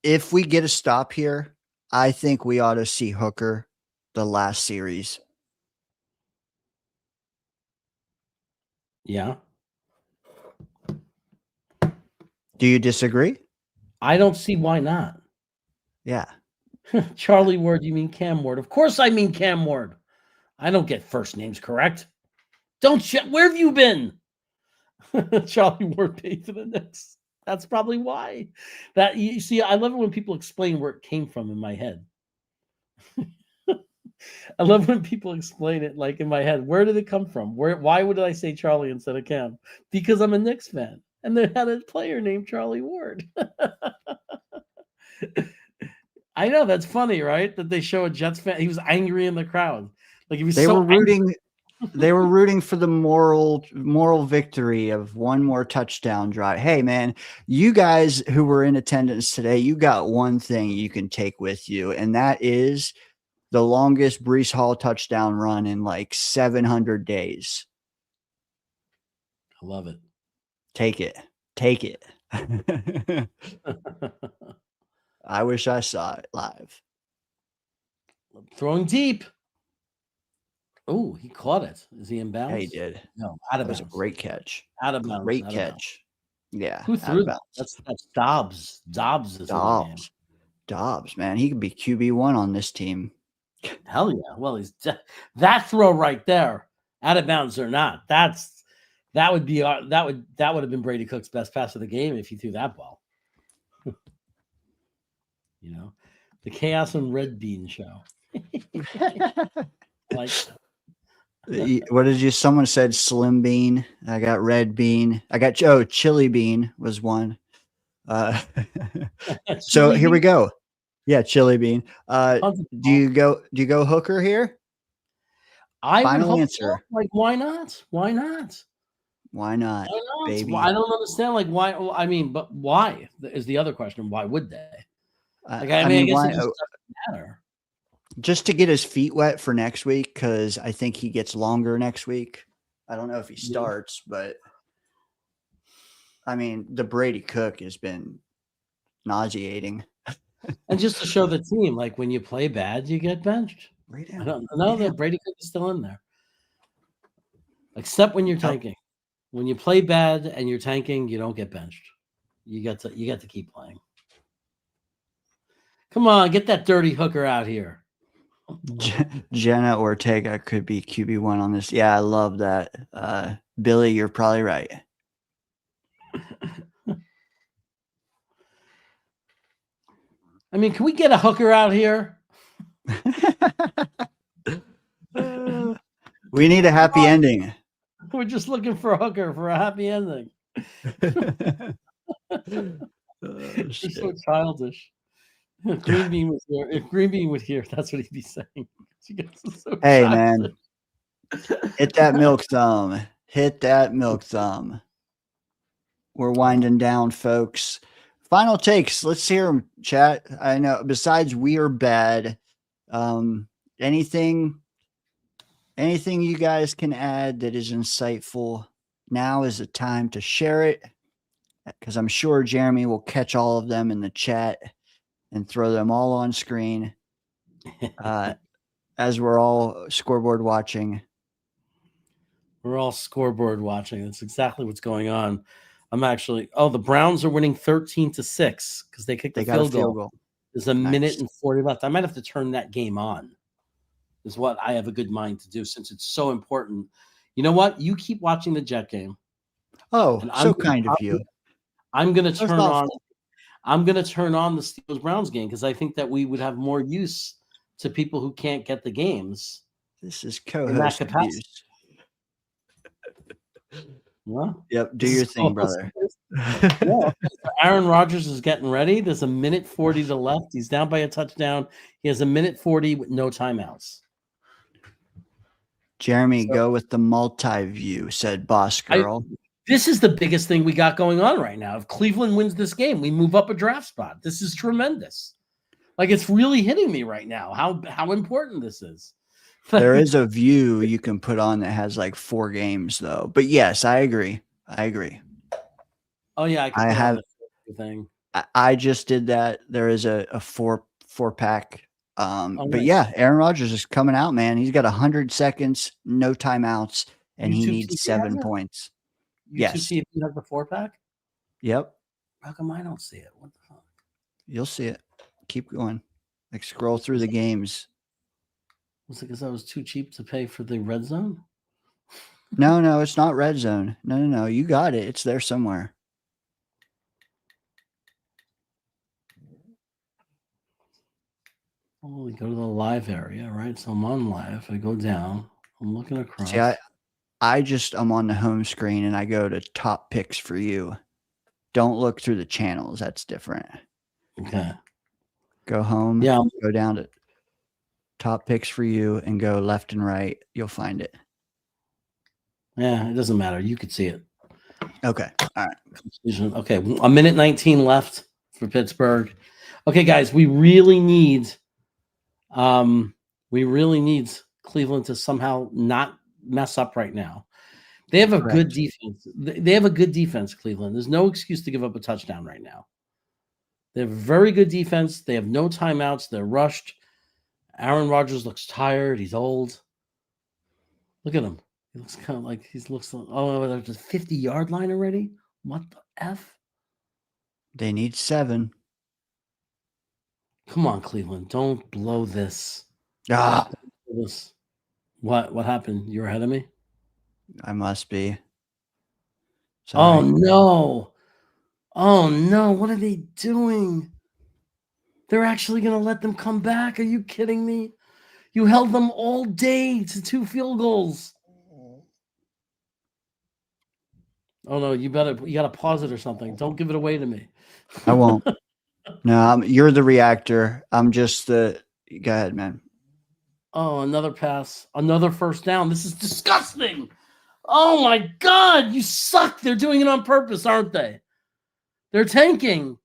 if we get a stop here, I think we ought to see Hooker the last series. Yeah. Do you disagree? I don't see why not. Yeah. Charlie Ward, you mean Cam Ward? Of course I mean Cam Ward. I don't get first names correct. Where have you been? Charlie Ward paid for the Knicks. That's probably why. That you see, I love it when people explain where it came from in my head. I love when people explain it like in my head. Where did it come from? Why would I say Charlie instead of Cam? Because I'm a Knicks fan, and they had a player named Charlie Ward. I know, that's funny, right? That they show a Jets fan. He was angry in the crowd. Like they were rooting. They were rooting for the moral victory of one more touchdown drive. Hey, man, you guys who were in attendance today, you got one thing you can take with you, and that is the longest Breece Hall touchdown run in like 700 days. I love it. Take it. I wish I saw it live. Throwing deep. Oh, he caught it. Is he in bounds? Yeah, he did. No, out of bounds. That was a great catch. Out of bounds. Great catch. Yeah. Who threw that? That's Dobbs. Dobbs is Dobbs, man. He could be QB1 on this team. Hell yeah. Well, that throw right there, out of bounds or not. That would have been Brady Cook's best pass of the game if he threw that ball. The Chaos and Red Bean show. Like, what did you? Someone said Slim Bean. I got Red Bean. I got Chili Bean was one. So here we go. Yeah, Chili Bean. Do you go Hooker here? Final answer. So. Like, why not? Why not? Why not, baby? Well, I don't understand. Like, why? I mean, but why is the other question? Why would they? Like, I mean, I guess it just doesn't matter. Just to get his feet wet for next week, because I think he gets longer next week. I don't know if he starts, but I mean, the Brady Cook has been nauseating. And just to show the team, like when you play bad, you get benched. I don't know that Brady Cook is still in there, except when you're tanking. When you play bad and you're tanking, you don't get benched. You get to keep playing. Come on, get that dirty hooker out here. Jenna Ortega could be QB1 on this. Yeah, I love that. Billy, you're probably right. I mean, can we get a hooker out here? We need a happy ending. We're just looking for a hooker for a happy ending. You're so childish. If Green Bean was here, that's what he'd be saying. So hey, childish. man. Hit that milk thumb. Hit that milk thumb. We're winding down, folks. Final takes. Let's hear them, chat. I know, besides we are bad, anything you guys can add that is insightful, now is the time to share it, because I'm sure Jeremy will catch all of them in the chat and throw them all on screen as we're all scoreboard watching. We're all scoreboard watching. That's exactly what's going on. I'm actually. Oh, the Browns are winning 13-6 because they kicked the field goal. There's a minute and 40 left. I might have to turn that game on. Is what I have a good mind to do since it's so important. You know what? You keep watching the Jet game. Oh, so kind of you. I'm going to turn on. I'm going to turn on the Steelers Browns game because I think that we would have more use to people who can't get the games. This is co-host abuse. Well, yep, do your thing, brother. Yeah. Aaron Rodgers is getting ready. There's a minute 40 to left. He's down by a touchdown. He has a minute 40 with no timeouts. Jeremy, go with the multi-view, said Boss Girl. This is the biggest thing we got going on right now. If Cleveland wins this game, we move up a draft spot. This is tremendous. Like, it's really hitting me right now how important this is. There is a view you can put on that has like 4 games, though. But yes, I agree. Oh yeah, I have thing. I just did that. There is a four pack. But nice. Yeah, Aaron Rodgers is coming out, man. He's got 100 seconds, no timeouts, and he needs 7 points. Yes. See if he has the 4-pack? Yep. How come I don't see it? What the fuck? You'll see it. Keep going. Like, scroll through the games. Was it because I was too cheap to pay for the red zone? No, it's not red zone. No. You got it. It's there somewhere. Oh, we go to the live area, right? So I'm on live. I go down. I'm looking across. See, I'm on the home screen and I go to top picks for you. Don't look through the channels. That's different. Okay. Go home. Yeah. Go down to top picks for you and go left and right. You'll find it. Yeah, it doesn't matter. You could see it. Okay. All right. Okay. A minute 19 left for Pittsburgh. Okay, guys, we really need Cleveland to somehow not mess up right now. They have a good defense. They have a good defense, Cleveland. There's no excuse to give up a touchdown right now. They have a very good defense. They have no timeouts. They're rushed. Aaron Rodgers looks tired. He's old. Look at him. He looks kind of like there's a 50-yard line already. What the F? They need 7. Come on, Cleveland. Don't blow this. What happened? You're ahead of me? I must be. Sorry. Oh, no. Oh, no. What are they doing? They're actually going to let them come back. Are you kidding me? You held them all day to 2 field goals. Oh, no. You got to pause it or something. Don't give it away to me. I won't. No, you're the reactor. I'm just the. Go ahead, man. Oh, another pass. Another first down. This is disgusting. Oh, my God. You suck. They're doing it on purpose, aren't they? They're tanking.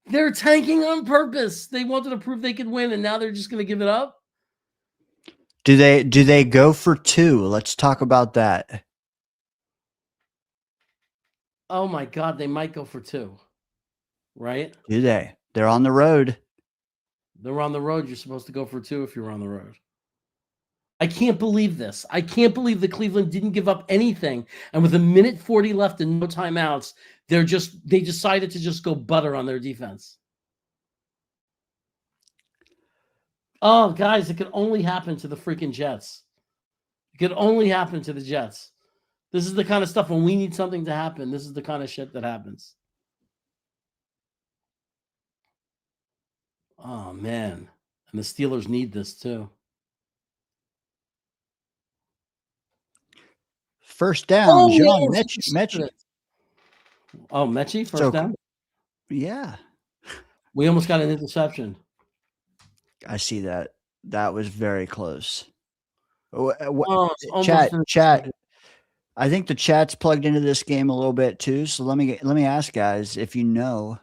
They're tanking on purpose. They wanted to prove they could win, and now they're just going to give it up? Do they go for 2? Let's talk about that. Oh my God, they might go for 2. Right? Do they? They're on the road. They're on the road. You're supposed to go for 2 if you're on the road. I can't believe this. I can't believe that Cleveland didn't give up anything. And with 1:40 left and no timeouts, they decided to just go butter on their defense. Oh, guys, it could only happen to the freaking Jets. It could only happen to the Jets. This is the kind of stuff when we need something to happen. This is the kind of shit that happens. Oh, man. And the Steelers need this too. First down, John Mechie. Oh, Mechie, first down? Yeah. We almost got an interception. I see that. That was very close. Chat. I think the chat's plugged into this game a little bit too. So let me ask guys if you know,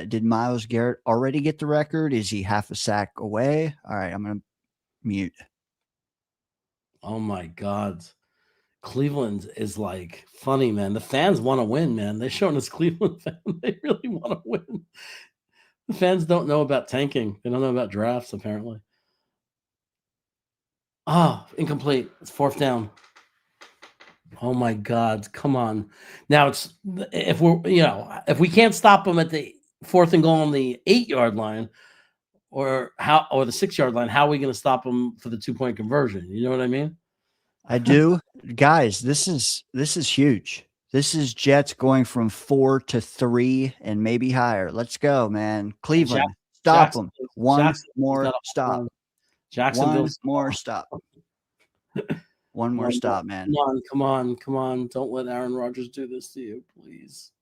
did Myles Garrett already get the record? Is he half a sack away? All right, I'm gonna mute. Oh my God. Cleveland is like funny, man. The fans want to win, man. They're showing us Cleveland fans. They really want to win. The fans don't know about tanking. They don't know about drafts, apparently. Oh, incomplete. It's 4th down. Oh my God. Come on. Now if we can't stop them at the 4th and goal on the 8-yard line or the 6-yard line, how are we going to stop them for the 2-point conversion? You know what I mean? I do. Guys, this is huge. This is Jets going from 4 to 3 and maybe higher. Let's go, man. Cleveland, stop them. One more stop. Jacksonville. One more stop. One more stop, man. Come on. Don't let Aaron Rodgers do this to you, please.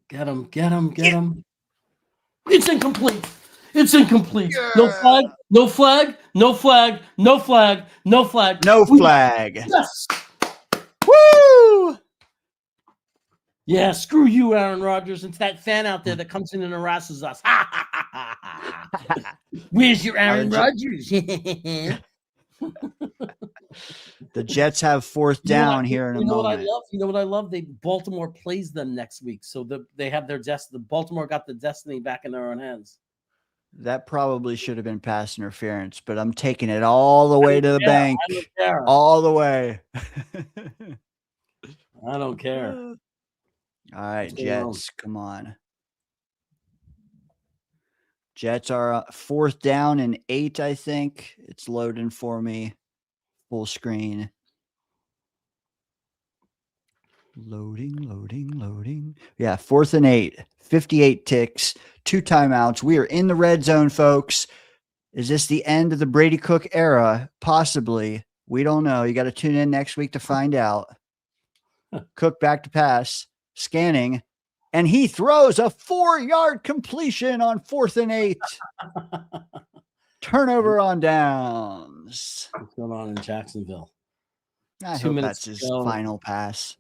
Get him. It's incomplete. Yeah. No flag. Yes. Woo! Yeah, screw you, Aaron Rodgers. It's that fan out there that comes in and harasses us. Where's your Aaron Rodgers? The Jets have 4th down here in a moment. You know what I love? Baltimore plays them next week, so they have their destiny. Baltimore got the destiny back in their own hands. That probably should have been pass interference, but I'm taking it all the way to the bank. All the way. I don't care. All right, Jets, come on. Jets are 4th down and 8, I think. It's loading for me. Full screen. Loading. Yeah, 4th and 8. 58 ticks. 2 timeouts. We are in the red zone, folks. Is this the end of the Brady Cook era? Possibly. We don't know. You got to tune in next week to find out. Cook back to pass. Scanning. And he throws a 4-yard completion on 4th and 8. Turnover on downs. What's going on in Jacksonville? I hope that's his final pass.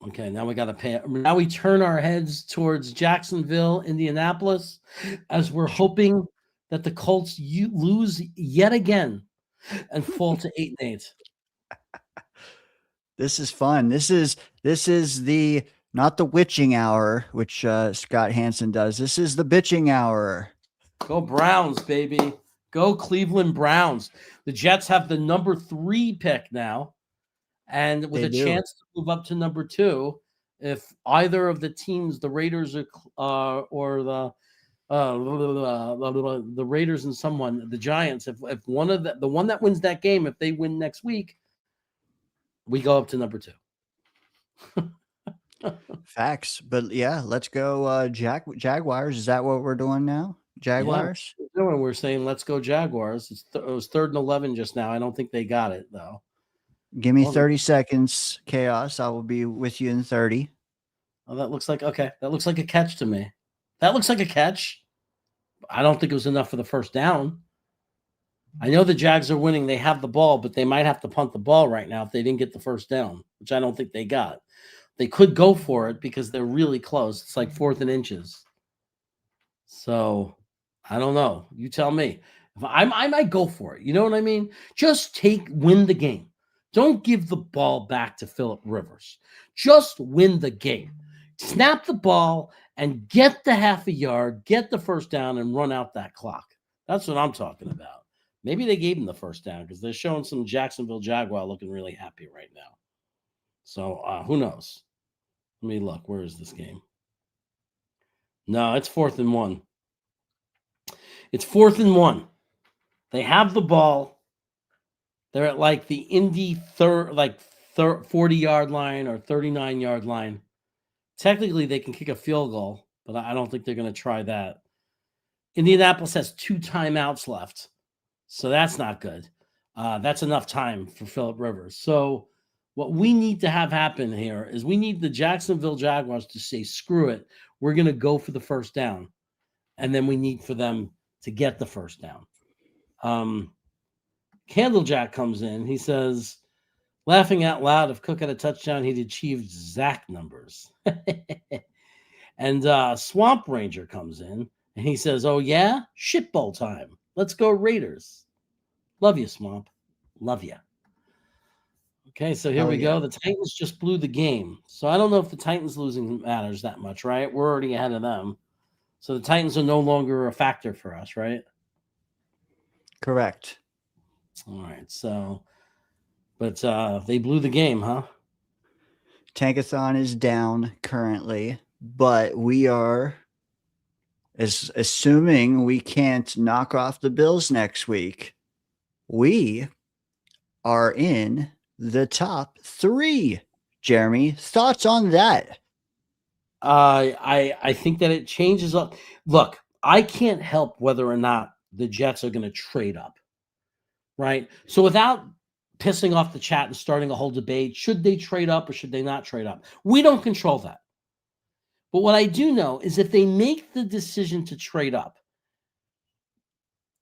Okay, now we got to pay. Now we turn our heads towards Jacksonville, Indianapolis, as we're hoping that the Colts lose yet again and fall to 8-8. This is fun. This is the not the witching hour, which Scott Hansen does. This is the bitching hour. Go Browns, baby. Go Cleveland Browns. The Jets have the number 3 pick now, and with chance to move up to number 2 if either of the teams, the Raiders or the Raiders and the Giants, if one of the one that wins that game, if they win next week, we go up to number 2. Facts. But yeah, let's go Jaguars. Is that what we're doing now? Jaguars? Yeah, we're saying let's go Jaguars. It was 3rd and 11 just now. I don't think they got it though. Give me 30 seconds, Chaos. I will be with you in 30. Oh, that looks like a catch to me. That looks like a catch. I don't think it was enough for the first down. I know the Jags are winning. They have the ball, but they might have to punt the ball right now if they didn't get the first down, which I don't think they got. They could go for it because they're really close. It's like 4th and inches. So I don't know. You tell me. I might go for it. You know what I mean? Just win the game. Don't give the ball back to Phillip Rivers. Just win the game. Snap the ball and get the half a yard, get the first down, and run out that clock. That's what I'm talking about. Maybe they gave him the first down because they're showing some Jacksonville Jaguar looking really happy right now. So who knows? Let me look. Where is this game? No, it's 4th and 1. It's 4th and 1. They have the ball. They're at like the Indy 40-yard line or 39-yard line. Technically, they can kick a field goal, but I don't think they're going to try that. Indianapolis has 2 timeouts left, so that's not good. That's enough time for Phillip Rivers. So what we need to have happen here is we need the Jacksonville Jaguars to say, screw it, we're going to go for the first down, and then we need for them to get the first down. Candlejack comes in. He says, laughing out loud, if Cook had a touchdown, he'd achieved Zach numbers. And Swamp Ranger comes in, and he says, oh, yeah? Shit bowl time. Let's go Raiders. Love you, Swamp. Love you. Okay, so here we go. The Titans just blew the game. So I don't know if the Titans losing matters that much, right? We're already ahead of them. So the Titans are no longer a factor for us, right? Correct. All right, so, but they blew the game, huh? Tankathon is down currently, but we are assuming we can't knock off the Bills next week. We are in the top 3. Jeremy, thoughts on that? I think that it changes up. Look, I can't help whether or not the Jets are going to trade up, right? So without pissing off the chat and starting a whole debate, should they trade up or should they not trade up? We don't control that. But what I do know is if they make the decision to trade up,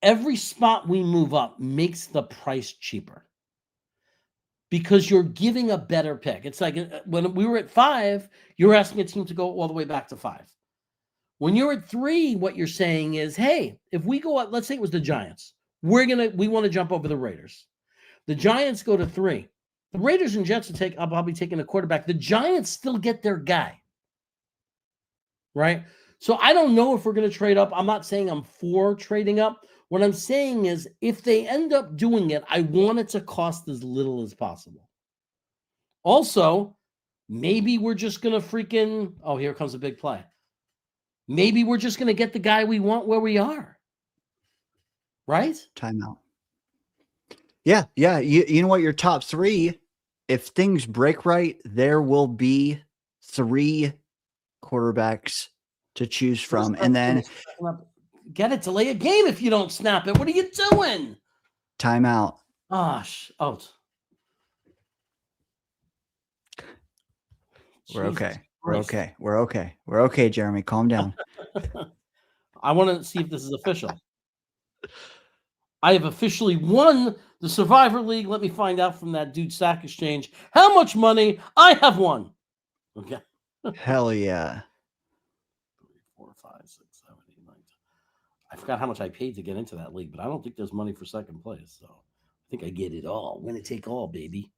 every spot we move up makes the price cheaper because you're giving a better pick. It's like when we were at 5, you were asking a team to go all the way back to 5. When you're at 3, what you're saying is, hey, if we go up, let's say it was the Giants, we want to jump over the Raiders. The Giants go to 3. The Raiders and Jets will I'll be taking a quarterback. The Giants still get their guy. Right? So I don't know if we're going to trade up. I'm not saying I'm for trading up. What I'm saying is if they end up doing it, I want it to cost as little as possible. Also, maybe we're just going to freaking, oh, here comes a big play. Maybe we're just going to get the guy we want where we are. Right? Timeout. Yeah. You know what? Your top 3, if things break right, there will be 3 quarterbacks to choose from. And then get it, delay a game if you don't snap it. What are you doing? Timeout. We're okay. We're okay, Jeremy. Calm down. I want to see if this is official. I have officially won the Survivor League. Let me find out from that dude Sack Exchange how much money I have won. Okay. Hell yeah. 3, 4, 5, 6, 7, 8, 9. I forgot how much I paid to get into that league, but I don't think there's money for second place. So I think I get it all. Winner take all, baby.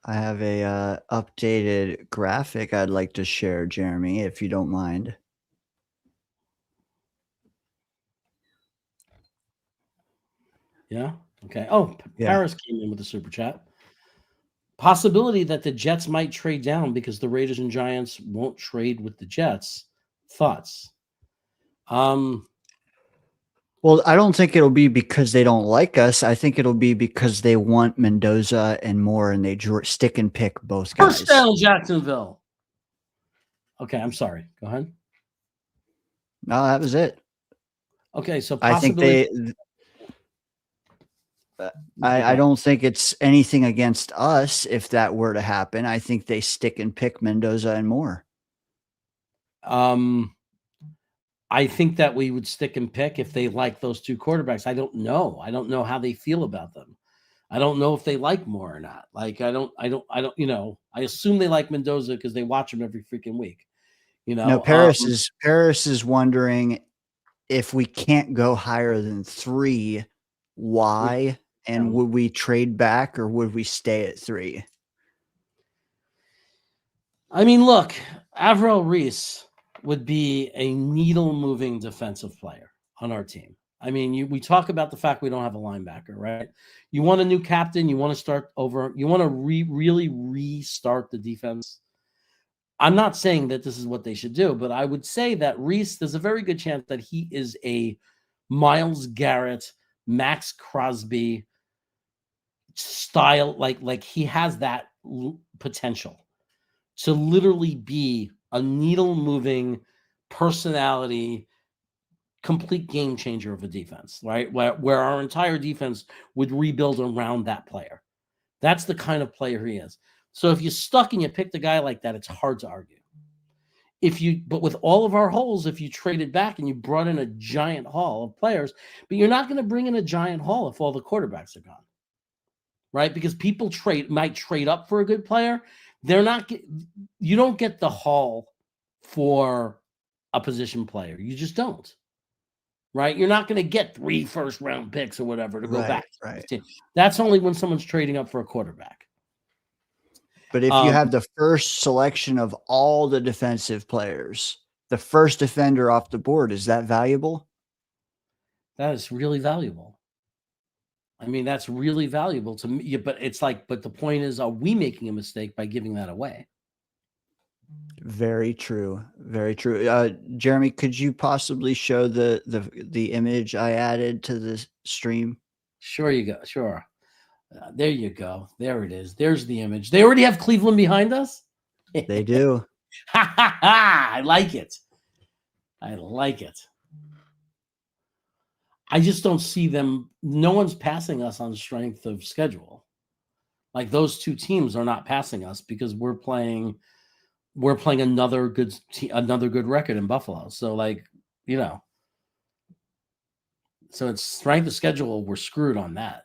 I have a updated graphic I'd like to share, Jeremy, if you don't mind. Yeah. Okay. Oh, Paris came in with a super chat. Possibility that the Jets might trade down because the Raiders and Giants won't trade with the Jets. Thoughts? Well, I don't think it'll be because they don't like us. I think it'll be because they want Mendoza and Moore, and they stick and pick both guys. First down, Jacksonville. Okay, I'm sorry. Go ahead. No, that was it. Okay, so I think I don't think it's anything against us if that were to happen. I think they stick and pick Mendoza and Moore. I think that we would stick and pick if they like those 2 quarterbacks. I don't know. I don't know how they feel about them. I don't know if they like Moore or not. Like, I don't, I assume they like Mendoza because they watch him every freaking week. No, Paris is wondering if we can't go higher than 3, why? And would we trade back or would we stay at 3? I mean, look, Avril Reese would be a needle-moving defensive player on our team. I mean, we talk about the fact we don't have a linebacker, right? You want a new captain. You want to start over. You want to really restart the defense. I'm not saying that this is what they should do, but I would say that Reese, there's a very good chance that he is a Myles Garrett, Max Crosby style. Like he has that potential to literally be a needle-moving personality, complete game changer of a defense, right? Where our entire defense would rebuild around that player. That's the kind of player he is. So if you're stuck and you picked a guy like that, it's hard to argue. But with all of our holes, if you traded back and you brought in a giant haul of players, but you're not going to bring in a giant haul if all the quarterbacks are gone, right? Because people might trade up for a good player. You don't get the haul for a position player. You just don't. Right? You're not going to get 3 first-round picks or whatever to go back. Right. That's only when someone's trading up for a quarterback. But if you have the first selection of all the defensive players, the first defender off the board, is that valuable? That is really valuable. I mean, that's really valuable to me. But the point is, are we making a mistake by giving that away? Very true. Very true. Jeremy, could you possibly show the image I added to the stream? Sure you go. Sure. There you go. There it is. There's the image. They already have Cleveland behind us? They do. Ha ha ha. I like it. I like it. I just don't see them. No one's passing us on strength of schedule. Like those two teams are not passing us because we're playing another good record in Buffalo. So so it's strength of schedule. We're screwed on that.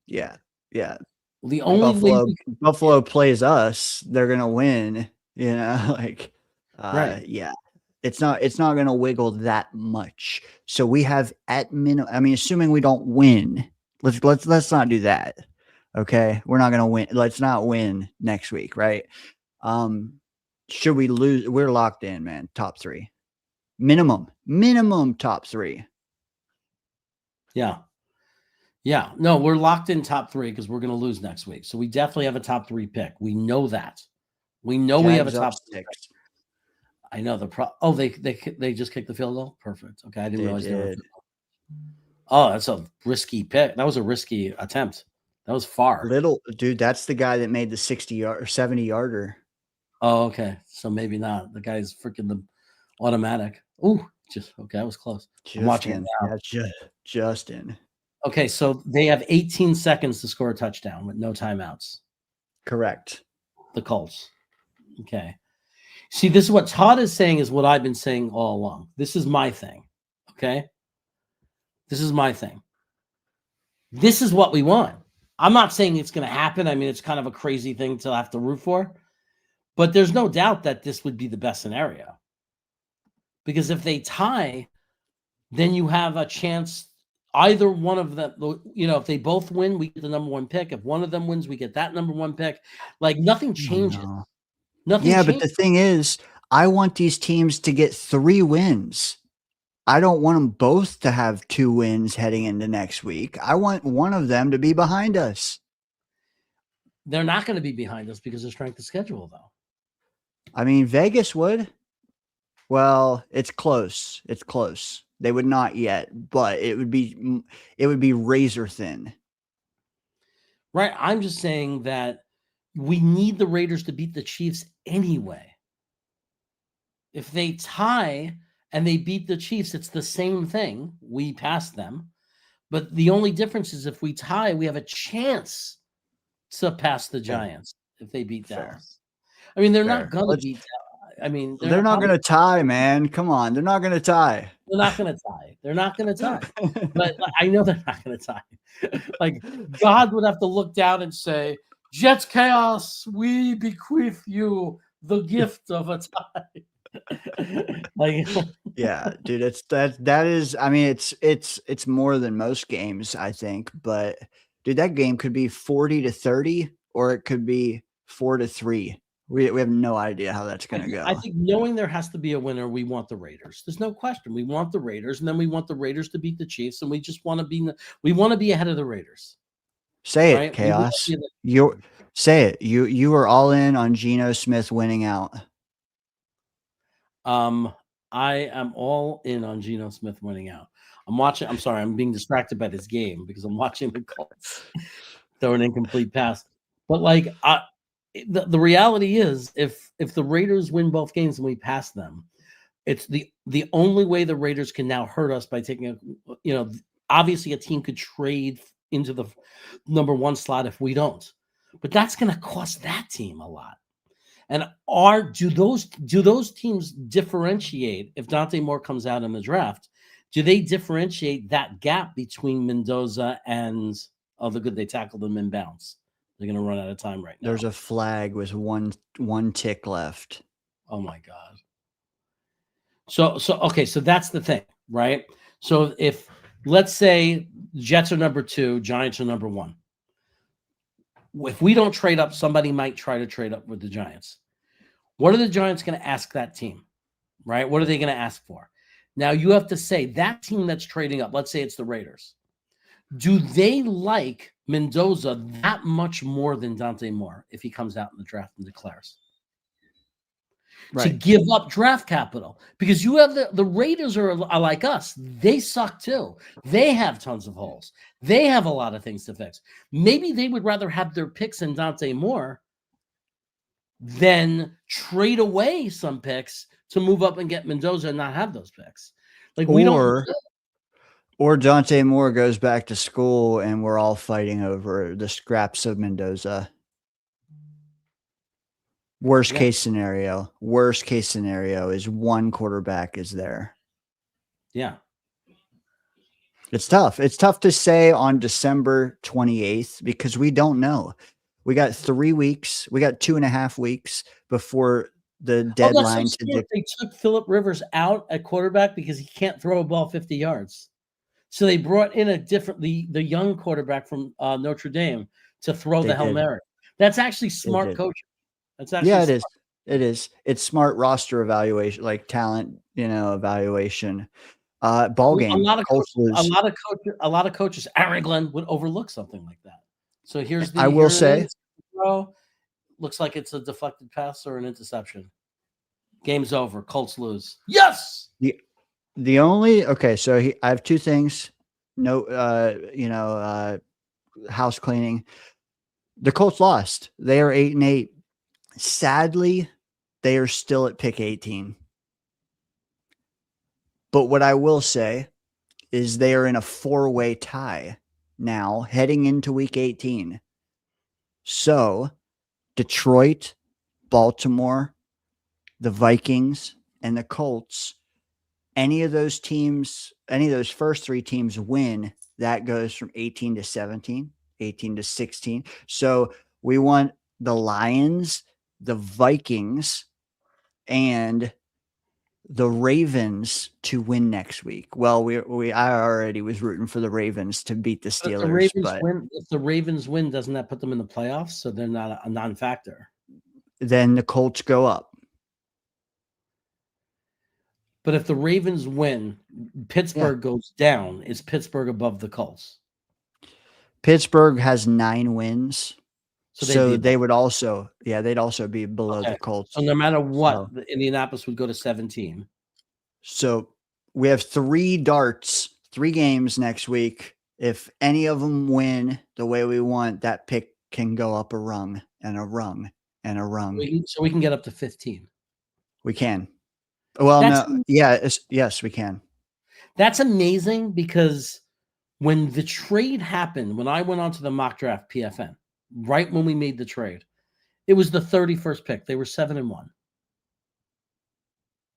Yeah. Yeah. The only Buffalo plays us, they're going to win, right. Yeah. It's not going to wiggle that much. So we have at minimum, I mean, assuming we don't win, let's not do that. Okay. We're not going to win. Let's not win next week. Right. Should we lose? We're locked in, man. Top 3 minimum top 3. Yeah. Yeah. No, we're locked in top 3 because we're going to lose next week. So we definitely have a top 3 pick. We know that. We know we have a top 6. I know they just kicked the field goal. Perfect. Okay. I didn't realize they were. Oh, that's a risky pick. That was a risky attempt. That was far. Dude, that's the guy that made the 60-yard or 70-yarder. Oh, okay. So maybe not. The guy's freaking the automatic. Ooh, okay. That was close. I'm watching it now. Yeah, Justin. Okay, so they have 18 seconds to score a touchdown with no timeouts. Correct. The Colts. Okay. See, this is what Todd is saying is what I've been saying all along. This is my thing. Okay? This is my thing. This is what we want. I'm not saying it's going to happen. I mean, it's kind of a crazy thing to have to root for. But there's no doubt that this would be the best scenario. Because if they tie, then you have a chance. Either one of them, if they both win, we get the number 1 pick. If one of them wins, we get that number 1 pick. Like nothing changes. No. Nothing changes. But the thing is, I want these teams to get 3 wins. I don't want them both to have 2 wins heading into next week. I want one of them to be behind us. They're not going to be behind us because of strength of schedule, though. I mean, Vegas would. Well, it's close. It's close. They would not yet, but it would be razor thin. Right. I'm just saying that we need the Raiders to beat the Chiefs anyway. If they tie and they beat the Chiefs, it's the same thing. We pass them. But the only difference is if we tie, we have a chance to pass the Giants if they beat Dallas. I mean, they're not going to beat Dallas. I mean, they're not going to tie, man. Come on. They're not going to tie. They're not going to tie. They're not going to tie. But I know they're not going to tie. Like, God would have to look down and say, Jets chaos, we bequeath you The gift of a tie. Like, Yeah, dude, that is. I mean, it's more than most games, I think. But dude, that game could be 40-30, or it could be 4-3. We have no idea how that's gonna I go. think knowing there has to be a winner, we want the Raiders. There's no question. We want the Raiders, and then we want the Raiders to beat the Chiefs, and we just want to be ahead of the Raiders. Say it, Right? Chaos. You say it. You are all in on Geno Smith winning out. I am all in on Geno Smith winning out. I'm sorry, I'm being distracted by this game because I'm watching the Colts throw an incomplete pass. But like, the reality is, if the Raiders win both games and we pass them, it's the only way the Raiders can now hurt us by taking obviously a team could trade into the number 1 slot if we don't, but that's going to cost that team a lot. And do those teams differentiate if Dante Moore comes out in the draft? Do they differentiate that gap between Mendoza and the good they tackled them in bounds? They're going to run out of time right now. There's a flag with one tick left. Oh my God. So okay, so that's the thing, right? So if let's say Jets are number 2, Giants are number 1. If we don't trade up, somebody might try to trade up with the Giants. What are the Giants going to ask that team, right? What are they going to ask for? Now you have to say that team that's trading up, let's say it's the Raiders. Do they like Mendoza that much more than Dante Moore if he comes out in the draft and declares? Right. To give up draft capital, because you have the Raiders are like us. They suck too. They have tons of holes. They have a lot of things to fix. Maybe they would rather have their picks in Dante Moore than trade away some picks to move up and get Mendoza and not have those picks. Like or Dante Moore goes back to school and we're all fighting over the scraps of Mendoza. Worst case scenario is one quarterback is there. Yeah. It's tough. It's tough to say on December 28th because we don't know. We got 3 weeks. We got 2.5 weeks before the deadline. They took Phillip Rivers out at quarterback because he can't throw a ball 50 yards. So they brought in the young quarterback from Notre Dame to throw the Hail Mary. That's actually smart coaching. That's actually it is. It is. It's smart roster evaluation, like talent, evaluation. Ball game. A lot of coaches, Aaron Glenn would overlook something like that. So I will say, looks like it's a deflected pass or an interception. Game's over. Colts lose. Yes. So I have 2 things. No, house cleaning. The Colts lost. They are 8-8. Sadly, they are still at pick 18. But what I will say is they are in a 4-way tie now heading into week 18. So Detroit, Baltimore, the Vikings, and the Colts, any of those first 3 teams win, that goes from 18 to 17, 18 to 16. So we want the Lions, the Vikings, and the Ravens to win next week. Well, I already was rooting for the Ravens to beat the Steelers. If the Ravens win, doesn't that put them in the playoffs? So they're not a non-factor. Then the Colts go up. But if the Ravens win, Pittsburgh goes down. Is Pittsburgh above the Colts? Pittsburgh has 9 wins. So they would also, they'd also be below the Colts. So no matter what, Indianapolis would go to 17. So we have 3 games next week. If any of them win the way we want, that pick can go up a rung and a rung and a rung. So we can get up to 15. We can. Well, yes, we can. That's amazing because when the trade happened, when I went on to the mock draft PFN, right when we made the trade, it was the 31st pick. They were 7-1.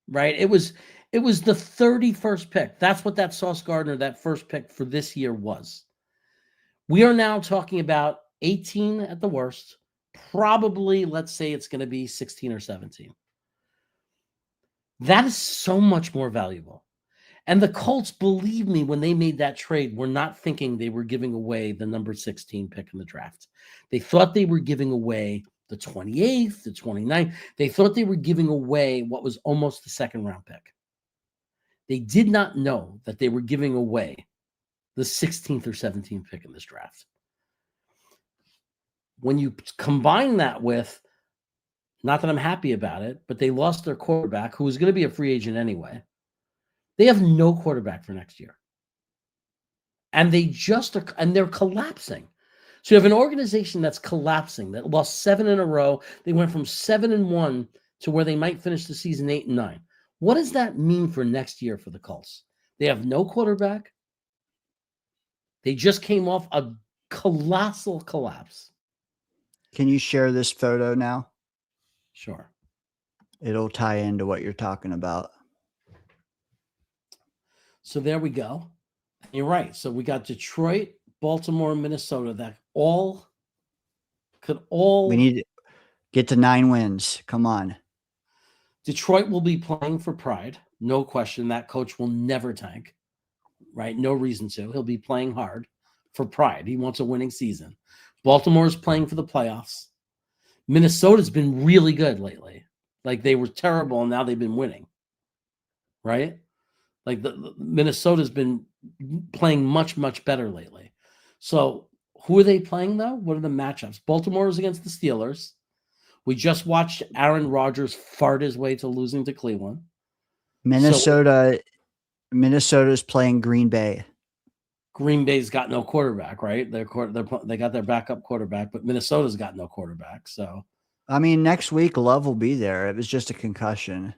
Right? It was the 31st pick. That's what that Sauce Gardner, that first pick for this year was. We are now talking about 18 at the worst, probably, let's say it's going to be 16 or 17. That is so much more valuable. And the Colts, believe me, when they made that trade, were not thinking they were giving away the number 16 pick in the draft. They thought they were giving away the 28th, the 29th. They thought they were giving away what was almost the second round pick. They did not know that they were giving away the 16th or 17th pick in this draft. When you combine that with, not that I'm happy about it, but they lost their quarterback, who was going to be a free agent anyway. They have no quarterback for next year. And they're collapsing. So you have an organization that's collapsing, that lost 7 in a row. They went from 7-1 to where they might finish the season 8-9. What does that mean for next year for the Colts? They have no quarterback. They just came off a colossal collapse. Can you share this photo now? Sure. It'll tie into what you're talking about. So there we go. You're right. So we got Detroit, Baltimore, Minnesota that all could all. We need to get to 9 wins. Come on. Detroit will be playing for pride. No question. That coach will never tank, right? No reason to. He'll be playing hard for pride. He wants a winning season. Baltimore is playing for the playoffs. Minnesota's been really good lately. Like, they were terrible and now they've been winning, right? Like, the Minnesota's been playing much, much better lately. So who are they playing though? What are the matchups? Baltimore is against the Steelers. We just watched Aaron Rodgers fart his way to losing to Cleveland. Minnesota's playing Green Bay. Green Bay's got no quarterback, right? They got their backup quarterback, but Minnesota's got no quarterback. So, I mean, next week Love will be there. It was just a concussion.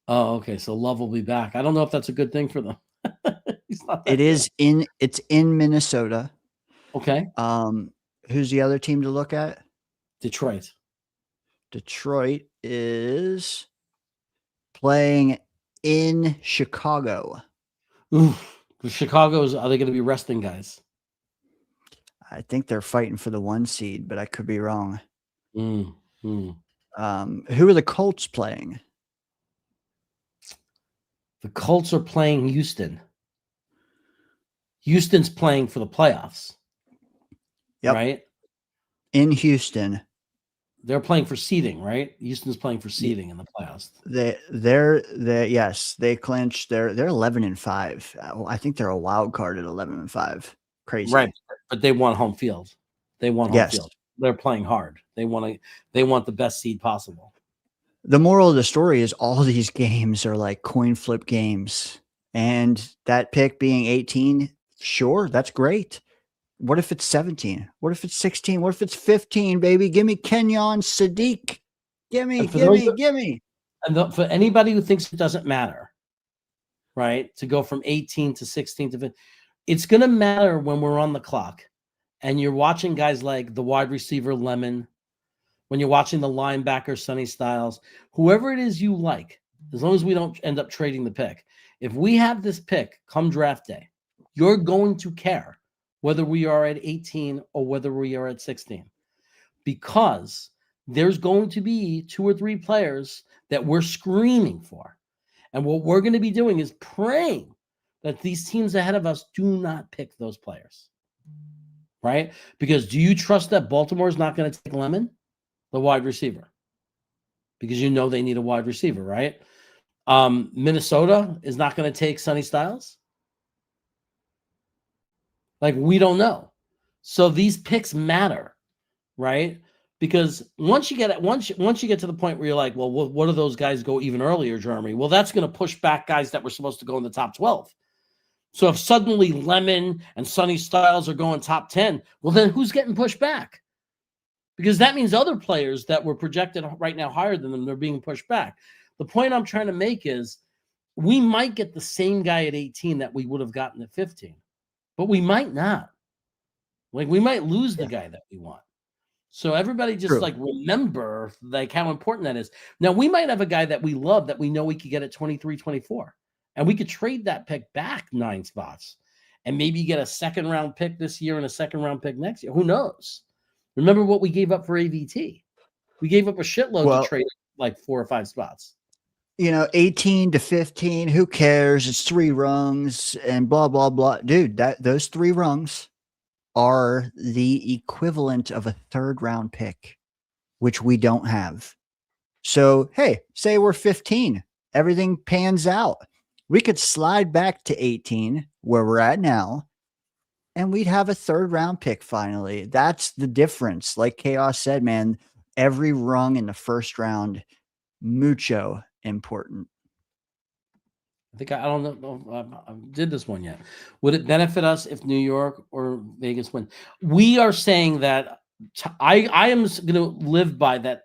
Oh, okay. So Love will be back. I don't know if that's a good thing for them. It's in Minnesota. Okay. Who's the other team to look at? Detroit. Detroit is playing in Chicago. Ooh, Chicago's, are they going to be resting guys? I think they're fighting for the 1 seed, but I could be wrong. Who are the Colts playing? The Colts are playing Houston. Houston's playing for the playoffs. Yep. Right? In Houston. They're playing for seeding, right? Houston's playing for seeding in the playoffs. Yes, they clinched. They're 11-5. I think they're a wild card at 11-5. Crazy. Right. But they want home field. They want home field. They're playing hard. They want the best seed possible. The moral of the story is all of these games are like coin flip games. And that pick being 18, sure, that's great. What if it's 17? What if it's 16? What if it's 15, baby? Give me Kenyon Sadiq. Give me. And for anybody who thinks it doesn't matter, right, to go from 18 to 16 to 15, it's going to matter when we're on the clock and you're watching guys like the wide receiver Lemon, when you're watching the linebacker Sonny Styles, whoever it is you like, as long as we don't end up trading the pick. If we have this pick come draft day, you're going to care whether we are at 18 or whether we are at 16, because there's going to be 2 or 3 players that we're screaming for. And what we're going to be doing is praying that these teams ahead of us do not pick those players, right? Because do you trust that Baltimore is not going to take Lemon, the wide receiver? Because you know they need a wide receiver, right? Minnesota is not going to take Sonny Styles. Like, we don't know. So these picks matter, right? Because once you get to the point where you're like, well, what do those guys go even earlier, Jeremy? Well, that's going to push back guys that were supposed to go in the top 12. So if suddenly Lemon and Sonny Styles are going top 10, well, then who's getting pushed back? Because that means other players that were projected right now higher than them, they're being pushed back. The point I'm trying to make is we might get the same guy at 18 that we would have gotten at 15, but we might not. Like, we might lose the guy that we want. So everybody just remember like how important that is. Now, we might have a guy that we love that we know we could get at 23, 24, and we could trade that pick back 9 spots and maybe get a second round pick this year and a second round pick next year. Who knows? Remember what we gave up for AVT? We gave up a shitload to trade like 4 or 5 spots. 18 to 15, who cares? It's 3 rungs and blah, blah, blah. Dude, those 3 rungs are the equivalent of a 3rd round pick, which we don't have. So, hey, say we're 15, everything pans out. We could slide back to 18 where we're at now, and we'd have a 3rd round pick finally. That's the difference. Like Chaos said, man, every rung in the 1st round, mucho important. I think I don't know. I did this one yet. Would it benefit us if New York or Vegas win? We are saying that I am going to live by that.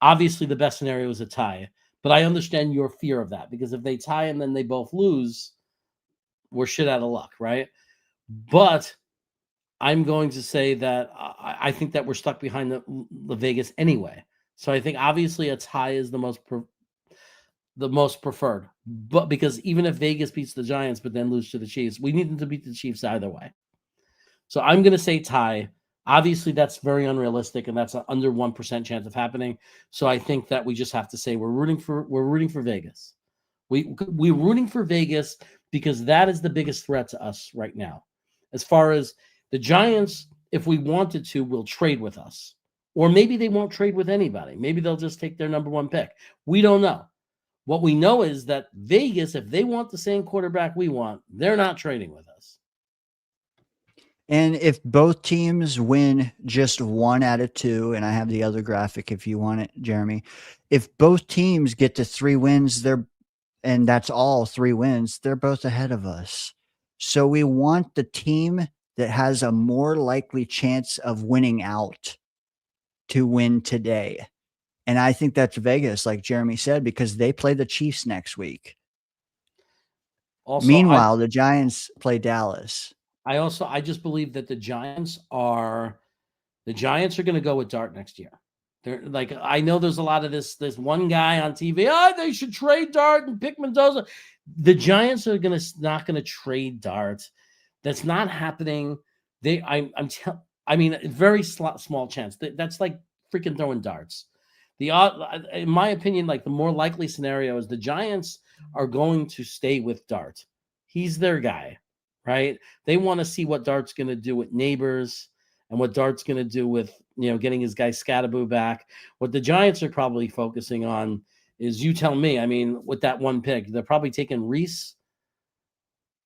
Obviously, the best scenario is a tie, but I understand your fear of that because if they tie and then they both lose, we're shit out of luck, right? But I'm going to say that I think that we're stuck behind the Vegas anyway. So I think obviously a tie is the most preferred, but because even if Vegas beats the Giants but then lose to the Chiefs, we need them to beat the Chiefs either way. So I'm going to say tie. Obviously, that's very unrealistic, and that's an under 1% chance of happening. So I think that we just have to say we're rooting for Vegas. We're rooting for Vegas because that is the biggest threat to us right now. As far as the Giants, if we wanted to, will trade with us, or maybe they won't trade with anybody. Maybe they'll just take their number 1 pick. We don't know. What we know is that Vegas, if they want the same quarterback we want, they're not trading with us. And if both teams win just 1 out of 2, and I have the other graphic if you want it, Jeremy, if both teams get to 3 wins, and that's all 3 wins, they're both ahead of us. So we want the team that has a more likely chance of winning out to win today. And I think that's Vegas, like Jeremy said, because they play the Chiefs next week. Also, meanwhile, the Giants play Dallas. I just believe that the Giants are going to go with Dart next year. They're like, I know there's a lot of this one guy on TV. They should trade Dart and pick Mendoza. The Giants are not going to trade Dart. That's not happening. Very small chance. That's like freaking throwing darts. In my opinion, like the more likely scenario is the Giants are going to stay with Dart. He's their guy, right? They want to see what Dart's going to do with Neighbors and what Dart's going to do with, getting his guy Scatterboo back. What the Giants are probably focusing on is, you tell me, with that 1 pick, they're probably taking Reese,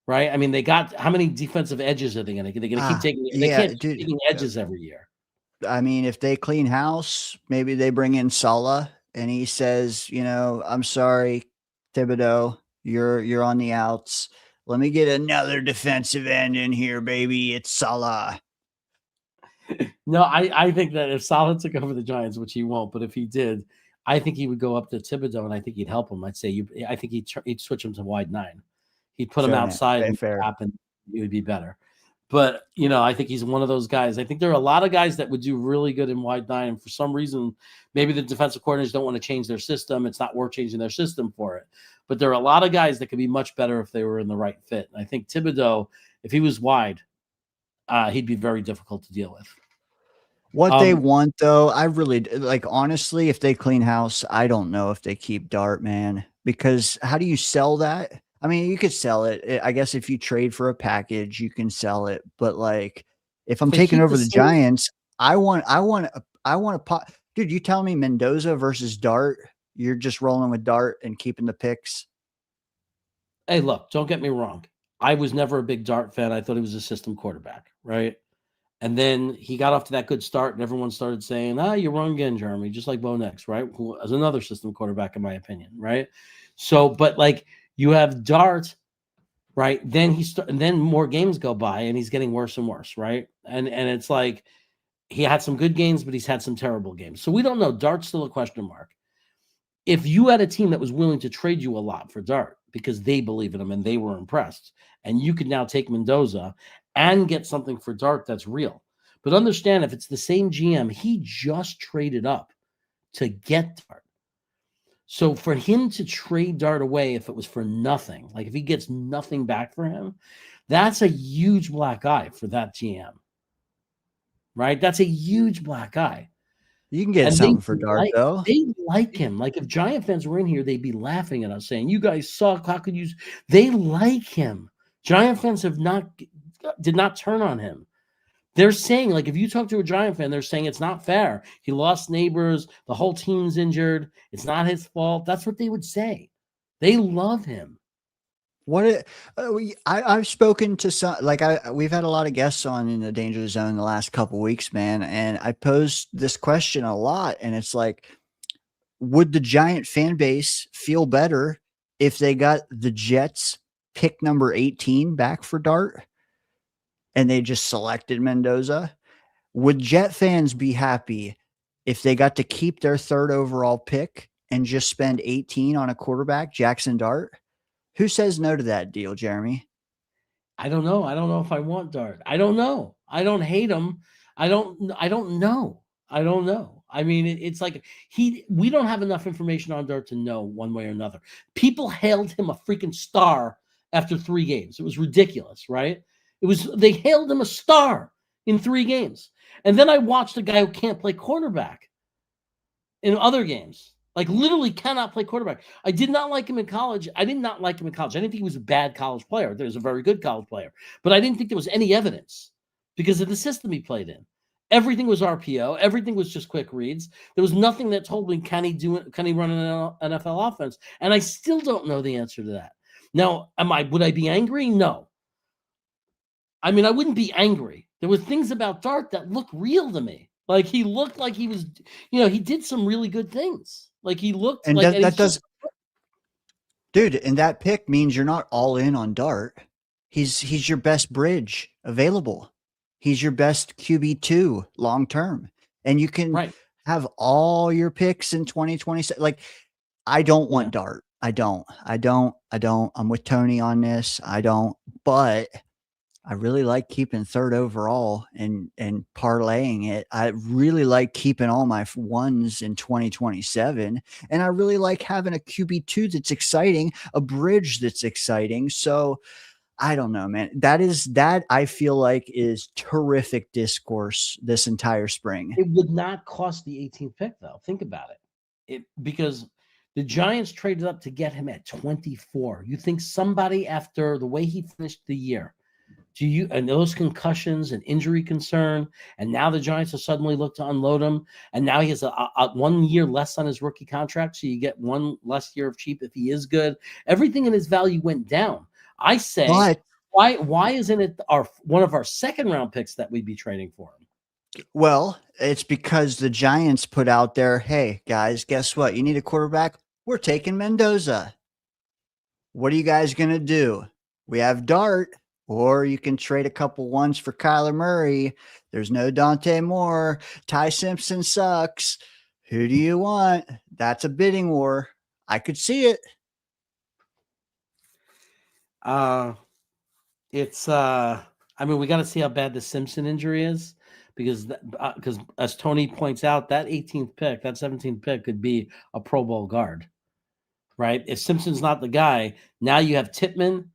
right? They got, how many defensive edges are they going to get? They're going to keep taking, they can't keep taking edges every year. If they clean house, maybe they bring in Saleh and he says, I'm sorry, Thibodeau, you're on the outs. Let me get another defensive end in here, baby. It's Saleh. No, I think that if Saleh took over the Giants, which he won't, but if he did, I think he would go up to Thibodeau and I think he'd help him. I think he'd switch him to wide 9. He'd put him outside and it would be better. But, I think he's one of those guys. I think there are a lot of guys that would do really good in wide 9. And for some reason, maybe the defensive coordinators don't want to change their system. It's not worth changing their system for it. But there are a lot of guys that could be much better if they were in the right fit. And I think Thibodeau, if he was wide, he'd be very difficult to deal with. What they want, though, I really honestly, if they clean house, I don't know if they keep Dart, man, because how do you sell that? You could sell it. I guess if you trade for a package, you can sell it. But if I'm taking over the Giants, I want a pot. Dude, you tell me Mendoza versus Dart, you're just rolling with Dart and keeping the picks. Hey, look, don't get me wrong. I was never a big Dart fan. I thought he was a system quarterback, right? And then he got off to that good start, and everyone started saying, you're wrong again, Jeremy, just like Bo Nix, right? Who is another system quarterback, in my opinion, right? So, but you have Dart, right? Then then more games go by, and he's getting worse and worse, right? And it's like he had some good games, but he's had some terrible games. So we don't know. Dart's still a question mark. If you had a team that was willing to trade you a lot for Dart because they believe in him and they were impressed, and you could now take Mendoza and get something for Dart that's real. But understand, if it's the same GM, he just traded up to get Dart. So for him to trade Dart away, if it was for nothing, if he gets nothing back for him, that's a huge black eye for that GM. right? That's a huge black eye. You can get And something for Dart, though. They like him. Like if Giant fans were in here, they'd be laughing at us saying, "You guys suck. How could you?" They like him. Giant fans did not turn on him. They're saying, like, if you talk to a Giant fan, they're saying it's not fair. He lost neighbors. The whole team's injured. It's not his fault. That's what they would say. They love him. I've spoken to some, we've had a lot of guests on in the Danger Zone the last couple weeks, man, and I posed this question a lot, and it's like, would the Giant fan base feel better if they got the Jets pick number 18 back for Dart and they just selected Mendoza? Would Jet fans be happy if they got to keep their 3rd overall pick and just spend 18 on a quarterback, Jackson Dart? Who says no to that deal, Jeremy? I don't know. I don't know if I want Dart. I don't know. I don't hate him. I don't know. I don't know. I mean, it's like we don't have enough information on Dart to know one way or another. People hailed him a freaking star after 3 games. It was ridiculous, right? They hailed him a star in 3 games. And then I watched a guy who can't play quarterback in other games. Like literally cannot play quarterback. I did not like him in college. I did not like him in college. I didn't think he was a bad college player. He was a very good college player. But I didn't think there was any evidence because of the system he played in. Everything was RPO. Everything was just quick reads. There was nothing that told me, can he run an NFL offense? And I still don't know the answer to that. Now, would I be angry? No. I mean, I wouldn't be angry. There were things about Dart that looked real to me. Like he looked like he was, he did some really good things. Like he looked and like dude, and that pick means you're not all in on Dart. He's your best bridge available. He's your best QB2 long term. And you can have all your picks in 2027. Like, I don't want Dart. I don't. I'm with Tony on this. I don't, but I really like keeping 3rd overall and parlaying it. I really like keeping all my 1s in 2027. And I really like having a QB2 that's exciting, a bridge that's exciting. So I don't know, man. That I feel like is terrific discourse this entire spring. It would not cost the 18th pick, though. Think about it. Because the Giants traded up to get him at 24. You think somebody, after the way he finished the year, and those concussions and injury concern, and now the Giants have suddenly looked to unload him, and now he has a 1 year less on his rookie contract, so you get 1 less year of cheap if he is good. Everything in his value went down. I say, why isn't it one of our 2nd round picks that we'd be trading for him? Well, it's because the Giants put out there, hey guys, guess what? You need a quarterback? We're taking Mendoza. What are you guys gonna do? We have Dart. Or you can trade a couple 1s for Kyler Murray. There's no Dante Moore. Ty Simpson sucks. Who do you want? That's a bidding war. I could see it. I mean, we got to see how bad the Simpson injury is because as Tony points out, that 18th pick, that 17th pick could be a Pro Bowl guard, right? If Simpson's not the guy, now you have Tippmann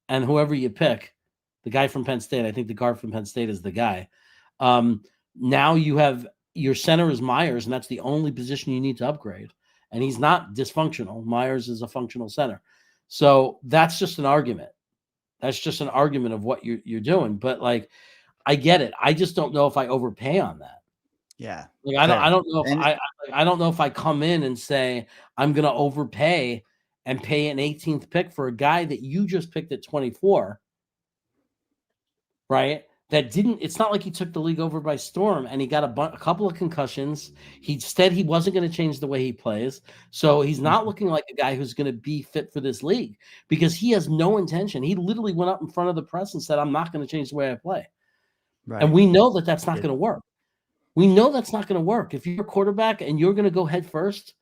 and whoever you pick. The guy from Penn State, I think the guard from Penn State is the guy. Now you have your center is Myers, and that's the only position you need to upgrade. And he's not dysfunctional. Myers is a functional center. So that's just an argument. That's just an argument of what you're doing. But like, I get it. I just don't know if I overpay on that. Yeah. Like, I don't know if I don't know if I come in and say I'm going to overpay and pay an 18th pick for a guy that you just picked at 24. Right? It's not like he took the league over by storm and he got a couple of concussions. He said he wasn't going to change the way he plays. So he's not looking like a guy who's going to be fit for this league because he has no intention. He literally went up in front of the press and said, I'm not going to change the way I play. Right. And we know that that's not going to work. We know that's not going to work. If you're a quarterback and you're going to go head first,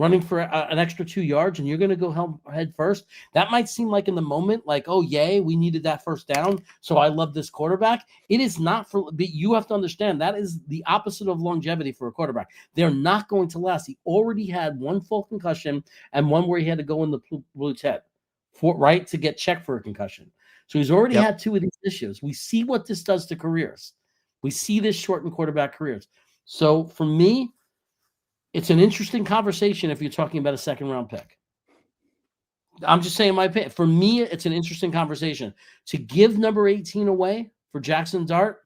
running for an extra 2 yards, and you're going to go head first, that might seem like in the moment, like, oh, yay, we needed that first down, so I love this quarterback. It is not but you have to understand that is the opposite of longevity for a quarterback. They're not going to last. He already had 1 full concussion and 1 where he had to go in the blue tent to get checked for a concussion. So he's already had 2 of these issues. We see what this does to careers. We see this shorten quarterback careers. So for me, it's an interesting conversation if you're talking about a second-round pick. I'm just saying my opinion. For me, it's an interesting conversation. To give number 18 away for Jackson Dart,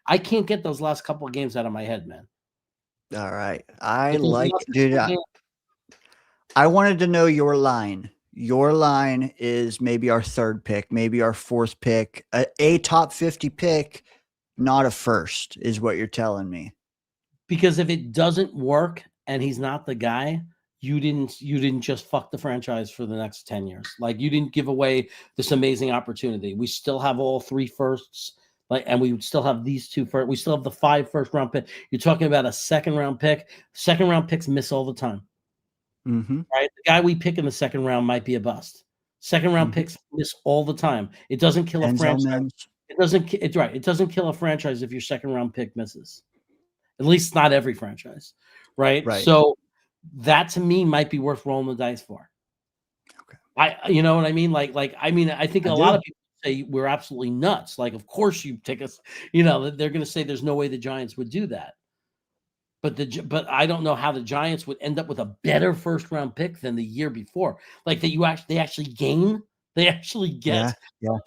I can't get those last couple of games out of my head, man. All right. Dude, I wanted to know your line. Your line is maybe our third pick, maybe our fourth pick, a top 50 pick, not a first, is what you're telling me. Because if it doesn't work and he's not the guy, you didn't just fuck the franchise for the next 10 years. Like, you didn't give away this amazing opportunity. We still have all 3 firsts, and we still have these 2 first. We still have the 5 first-round pick. You're talking about a second-round pick. Second-round picks miss all the time. Mm-hmm. Right? The guy we pick in the second round might be a bust. Second-round picks miss all the time. It doesn't kill a franchise. It doesn't kill a franchise if your second-round pick misses. At least not every franchise, right? So that to me might be worth rolling the dice for. Okay, you know what I mean? I think a lot of people say we're absolutely nuts. Like, of course you take us. You know, they're going to say there's no way the Giants would do that. But I don't know how the Giants would end up with a better first-round pick than the year before. Like, that they actually gain. They actually get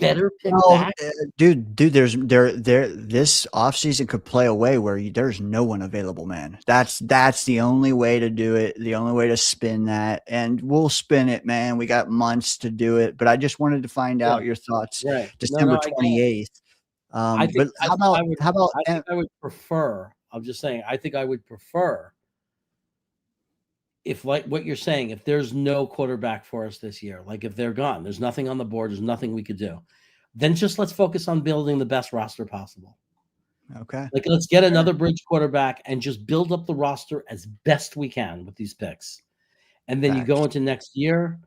better pick back. Dude, this offseason could play a way where there's no one available, man. That's the only way to do it, the only way to spin that. And we'll spin it, man. We got months to do it. But I just wanted to find out your thoughts. Right. December 28th. I would prefer, I'm just saying, I think I would prefer if, like what you're saying, if there's no quarterback for us this year, like if they're gone, there's nothing on the board, there's nothing we could do, then just let's focus on building the best roster possible. Okay. Like, let's get another bridge quarterback and just build up the roster as best we can with these picks. And then you go into next year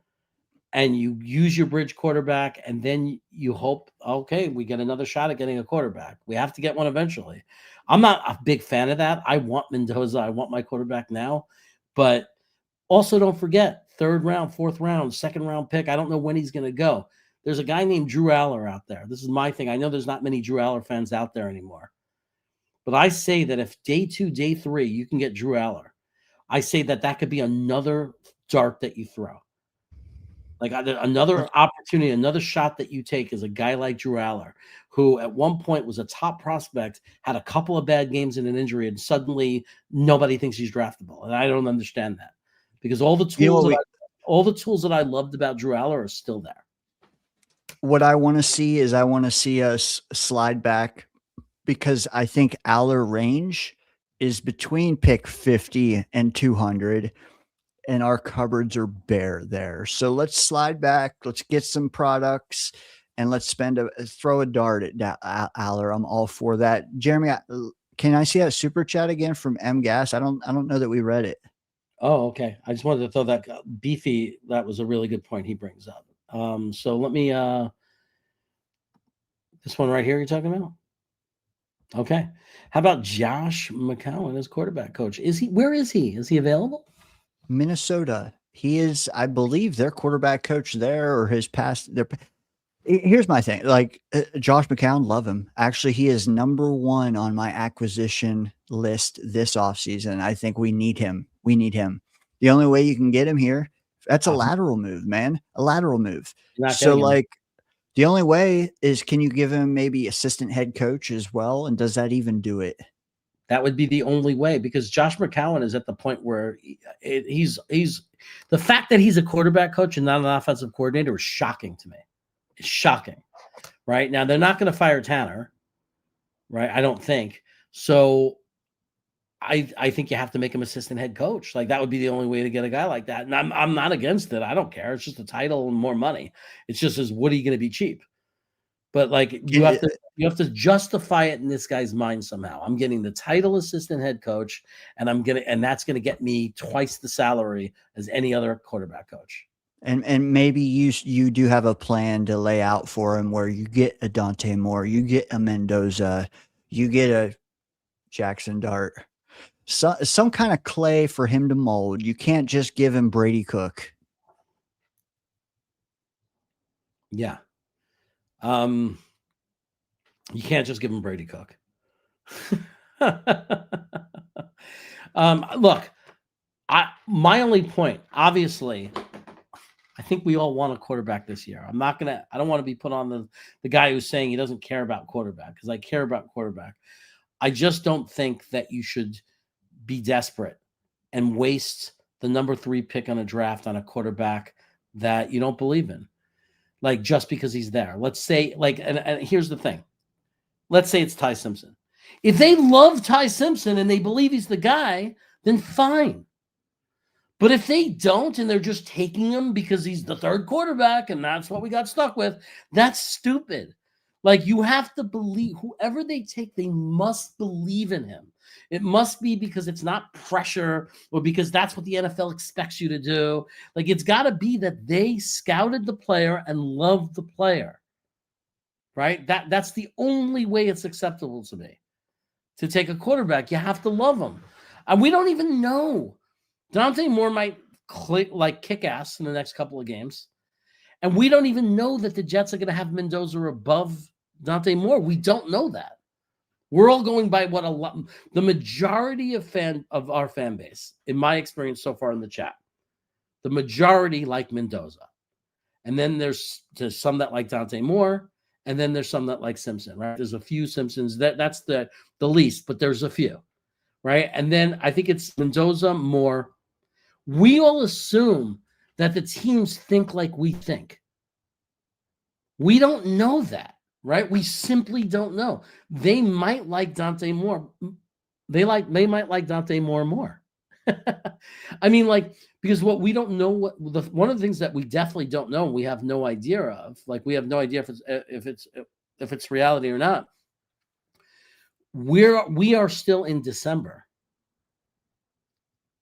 and you use your bridge quarterback, and then you hope, okay, we get another shot at getting a quarterback. We have to get one eventually. I'm not a big fan of that. I want Mendoza. I want my quarterback now. But also, don't forget, 3rd round, 4th round, 2nd round pick. I don't know when he's going to go. There's a guy named Drew Aller out there. This is my thing. I know there's not many Drew Aller fans out there anymore. But I say that if day 2, day 3, you can get Drew Aller, I say that could be another dart that you throw. Like, another opportunity, another shot that you take is a guy like Drew Aller, who at one point was a top prospect, had a couple of bad games and an injury, and suddenly nobody thinks he's draftable. And I don't understand that, because all the tools that I loved about Drew Aller are still there. What I want to see is us slide back, because I think Aller range is between pick 50 and 200. And our cupboards are bare there. So let's slide back. Let's get some products, and let's throw a dart at Aller. I'm all for that. Jeremy, can I see that super chat again from M Gas? I don't know that we read it. Oh, okay. I just wanted to throw that beefy. That was a really good point he brings up. So let me, this one right here you're talking about? Okay. How about Josh McCown as quarterback coach? Where is he? Is he available? Minnesota. He is, I believe, their quarterback coach there, or his past. Here's my thing. Like, Josh McCown, love him. Actually, he is number 1 on my acquisition list this offseason. I think we need him. The only way you can get him here, that's a lateral move, man. A lateral move. So, like, the only way is, can you give him maybe assistant head coach as well? And does that even do it? That would be the only way, because Josh McCown is at the point where he's the fact that he's a quarterback coach and not an offensive coordinator is shocking to me. It's shocking. Right now, they're not going to fire Tanner. Right. I don't think so. I think you have to make him assistant head coach. Like, that would be the only way to get a guy like that. And I'm not against it. I don't care. It's just a title and more money. It's just, as Woody going to be cheap? But like, you have to justify it in this guy's mind somehow. I'm getting the title assistant head coach, and that's gonna get me twice the salary as any other quarterback coach. And maybe you do have a plan to lay out for him, where you get a Dante Moore, you get a Mendoza, you get a Jackson Dart, some kind of clay for him to mold. You can't just give him Brady Cook. Yeah. You can't just give him Brady Cook. Look, my only point, obviously, I think we all want a quarterback this year. I don't want to be put on the guy who's saying he doesn't care about quarterback, because I care about quarterback. I just don't think that you should be desperate and waste the number 3 pick on a draft on a quarterback that you don't believe in, like just because he's there. Let's say, like, and here's the thing. Let's say it's Ty Simpson. If they love Ty Simpson and they believe he's the guy, then fine. But if they don't and they're just taking him because he's the 3rd quarterback and that's what we got stuck with, that's stupid. Like, you have to believe whoever they take, they must believe in him. It must be because it's not pressure or because that's what the NFL expects you to do. Like, it's got to be that they scouted the player and loved the player, right? That's the only way it's acceptable to me. To take a quarterback, you have to love him. And we don't even know. Dante Moore might kick ass in the next couple of games. And we don't even know that the Jets are going to have Mendoza above Dante Moore. We don't know that. We're all going by what the majority of our fan base, in my experience so far in the chat, the majority like Mendoza. And then there's some that like Dante Moore, and then there's some that like Simpson, right? There's a few Simpsons. That's the least, but there's a few, right? And then I think it's Mendoza, Moore. We all assume that the teams think like we think. We don't know that, right? We simply don't know. They might like Dante Moore. They might like Dante Moore more. I mean, like, because what we don't know, one of the things that we definitely don't know, we have no idea of, like, we have no idea if it's reality or not. We are still in December.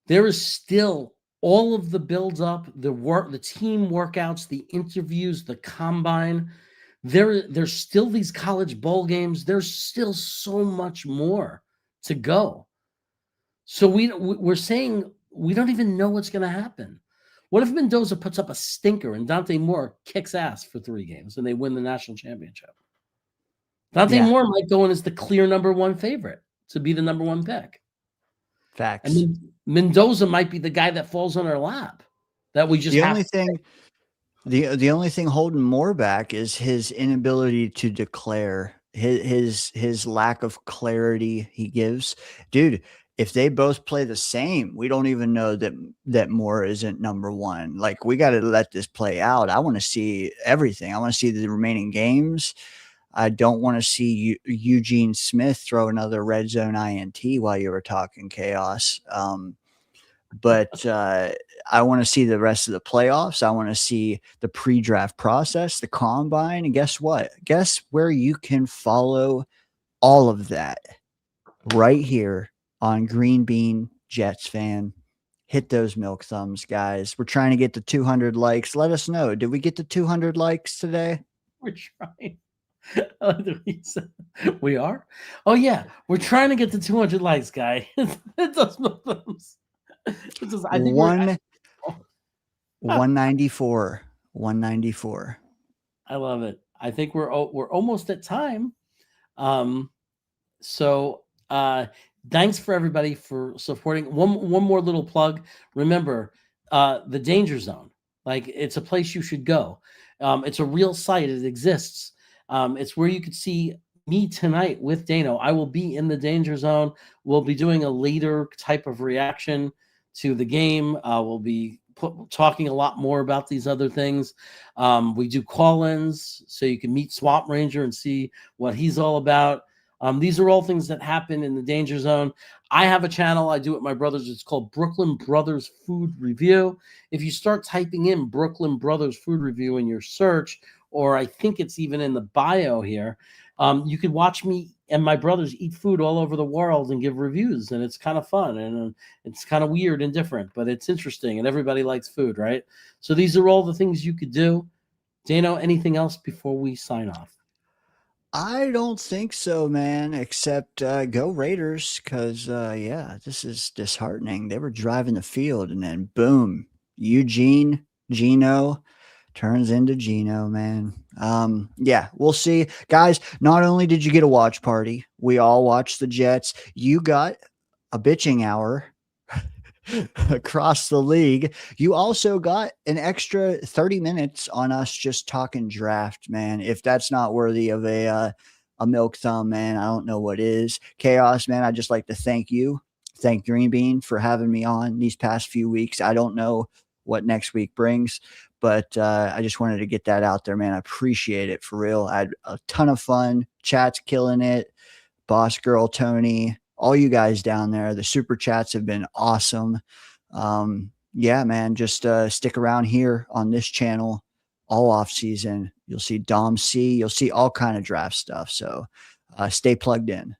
There is still all of the build-up, the work, the team workouts, the interviews, the combine. There's still these college bowl games. There's still so much more to go. So we're saying we don't even know what's going to happen. What if Mendoza puts up a stinker and Dante Moore kicks ass for 3 games and they win the national championship? Dante Moore might go in as the clear number 1 favorite to be the number 1 pick. Facts. I mean, Mendoza might be the guy that falls on our lap. That we just the only thing holding Moore back is his inability to declare, his lack of clarity he gives. Dude, if they both play the same, we don't even know that Moore isn't number 1. Like, we got to let this play out. I want to see everything. I want to see the remaining games. I don't want to see Eugene Smith throw another red zone INT while you were talking chaos. But I want to see the rest of the playoffs. I want to see the pre-draft process, the combine. And guess what? Guess where you can follow all of that? Right here on Green Bean Jets Fan. Hit those milk thumbs, guys. We're trying to get to 200 likes. Let us know. Did we get to 200 likes today? We're trying. We are? Oh, yeah. We're trying to get to 200 likes, guy. Hit those milk thumbs. I think 194. 194. I love it. I think we're almost at time. So thanks for everybody for supporting. One more little plug. Remember, the Danger Zone. Like, it's a place you should go. It's a real site. It exists. It's where you could see me tonight with Dano. I will be in the Danger Zone. We'll be doing a later type of reaction to the game. We'll be talking a lot more about these other things. We do call-ins so you can meet Swamp Ranger and see what he's all about. These are all things that happen in the Danger Zone. I have a channel I do with my brothers. It's called Brooklyn Brothers Food Review. If you start typing in Brooklyn Brothers Food Review in your search, or I think it's even in the bio here, you could watch me and my brothers eat food all over the world and give reviews, and it's kind of fun, and it's kind of weird and different, but it's interesting, and everybody likes food, right? So these are all the things you could do. Dano, anything else before we sign off? I don't think so, man, except go Raiders, because, this is disheartening. They were driving the field, and then boom, Gino, turns into Gino, man. Yeah, we'll see. Guys, not only did you get a watch party, we all watched the Jets. You got a bitching hour across the league. You also got an extra 30 minutes on us just talking draft, man. If that's not worthy of a milk thumb, man, I don't know what is. Chaos, man, I'd just like to thank you. Thank Green Bean for having me on these past few weeks. I don't know what next week brings, but I just wanted to get that out there, man. I appreciate it for real. I had a ton of fun. Chat's killing it. Boss Girl, Tony, all you guys down there. The super chats have been awesome. Yeah, man, just stick around here on this channel all off season. You'll see Dom C. You'll see all kind of draft stuff. So stay plugged in.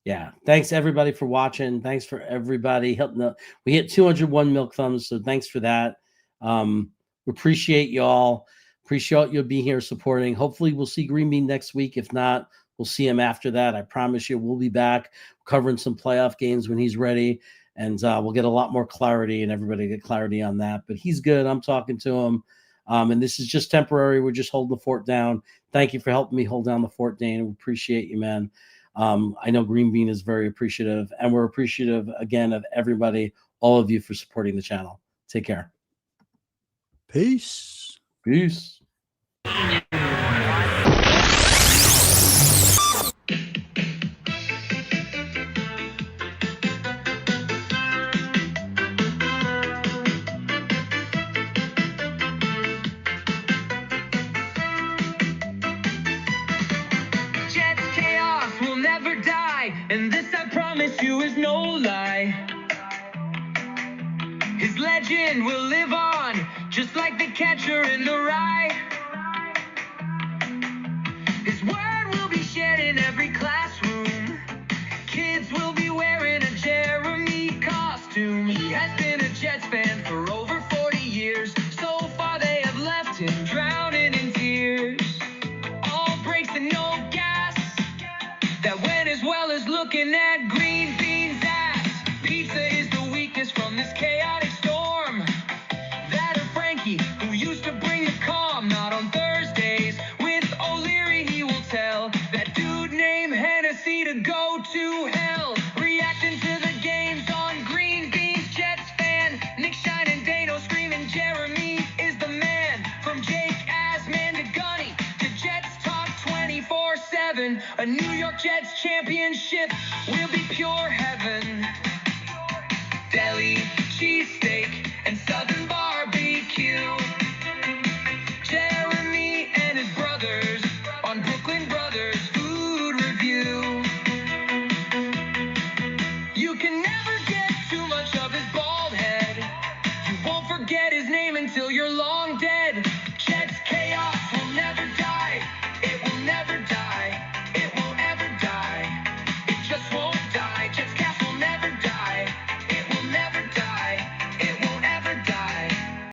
Yeah. Thanks everybody for watching. Thanks for everybody helping. We hit 201 milk thumbs. So thanks for that. We appreciate y'all. Appreciate you'll be here supporting. Hopefully we'll see Green Bean next week. If not, we'll see him after that. I promise you we'll be back covering some playoff games when he's ready. And we'll get a lot more clarity and everybody get clarity on that. But he's good. I'm talking to him. And this is just temporary. We're just holding the fort down. Thank you for helping me hold down the fort, Dane. We appreciate you, man. I know Green Bean is very appreciative, and we're appreciative again of everybody, all of you for supporting the channel. Take care. Peace. Peace. And this, I promise you, is no lie. His legend will live on, just like the catcher in the rye. His word will be shared in every classroom. Kids will be wearing a Jeremy costume. He has been a Jets fan for over 40 years. So far they have left him drowning in tears. All brakes and no gas. That went as well as looking at Green Bean's ass. Pizza is the weakness from this chaotic storm. That of Frankie, who used to bring the calm, not on Thursdays. With O'Leary, he will tell that dude named Hennessy to go to hell. Reacting to the games on Green Bean's Jets fan. Nick Shine and Dano screaming Jeremy is the man. From Jake Asman to Gunny to Jets Talk 24/7. A New York Jets championship will be pure heaven. Deli, cheesesteak, and Southern barbecue. Jeremy and his brothers on Brooklyn Brothers Food Review. You can never get too much of his bald head. You won't forget his name until you're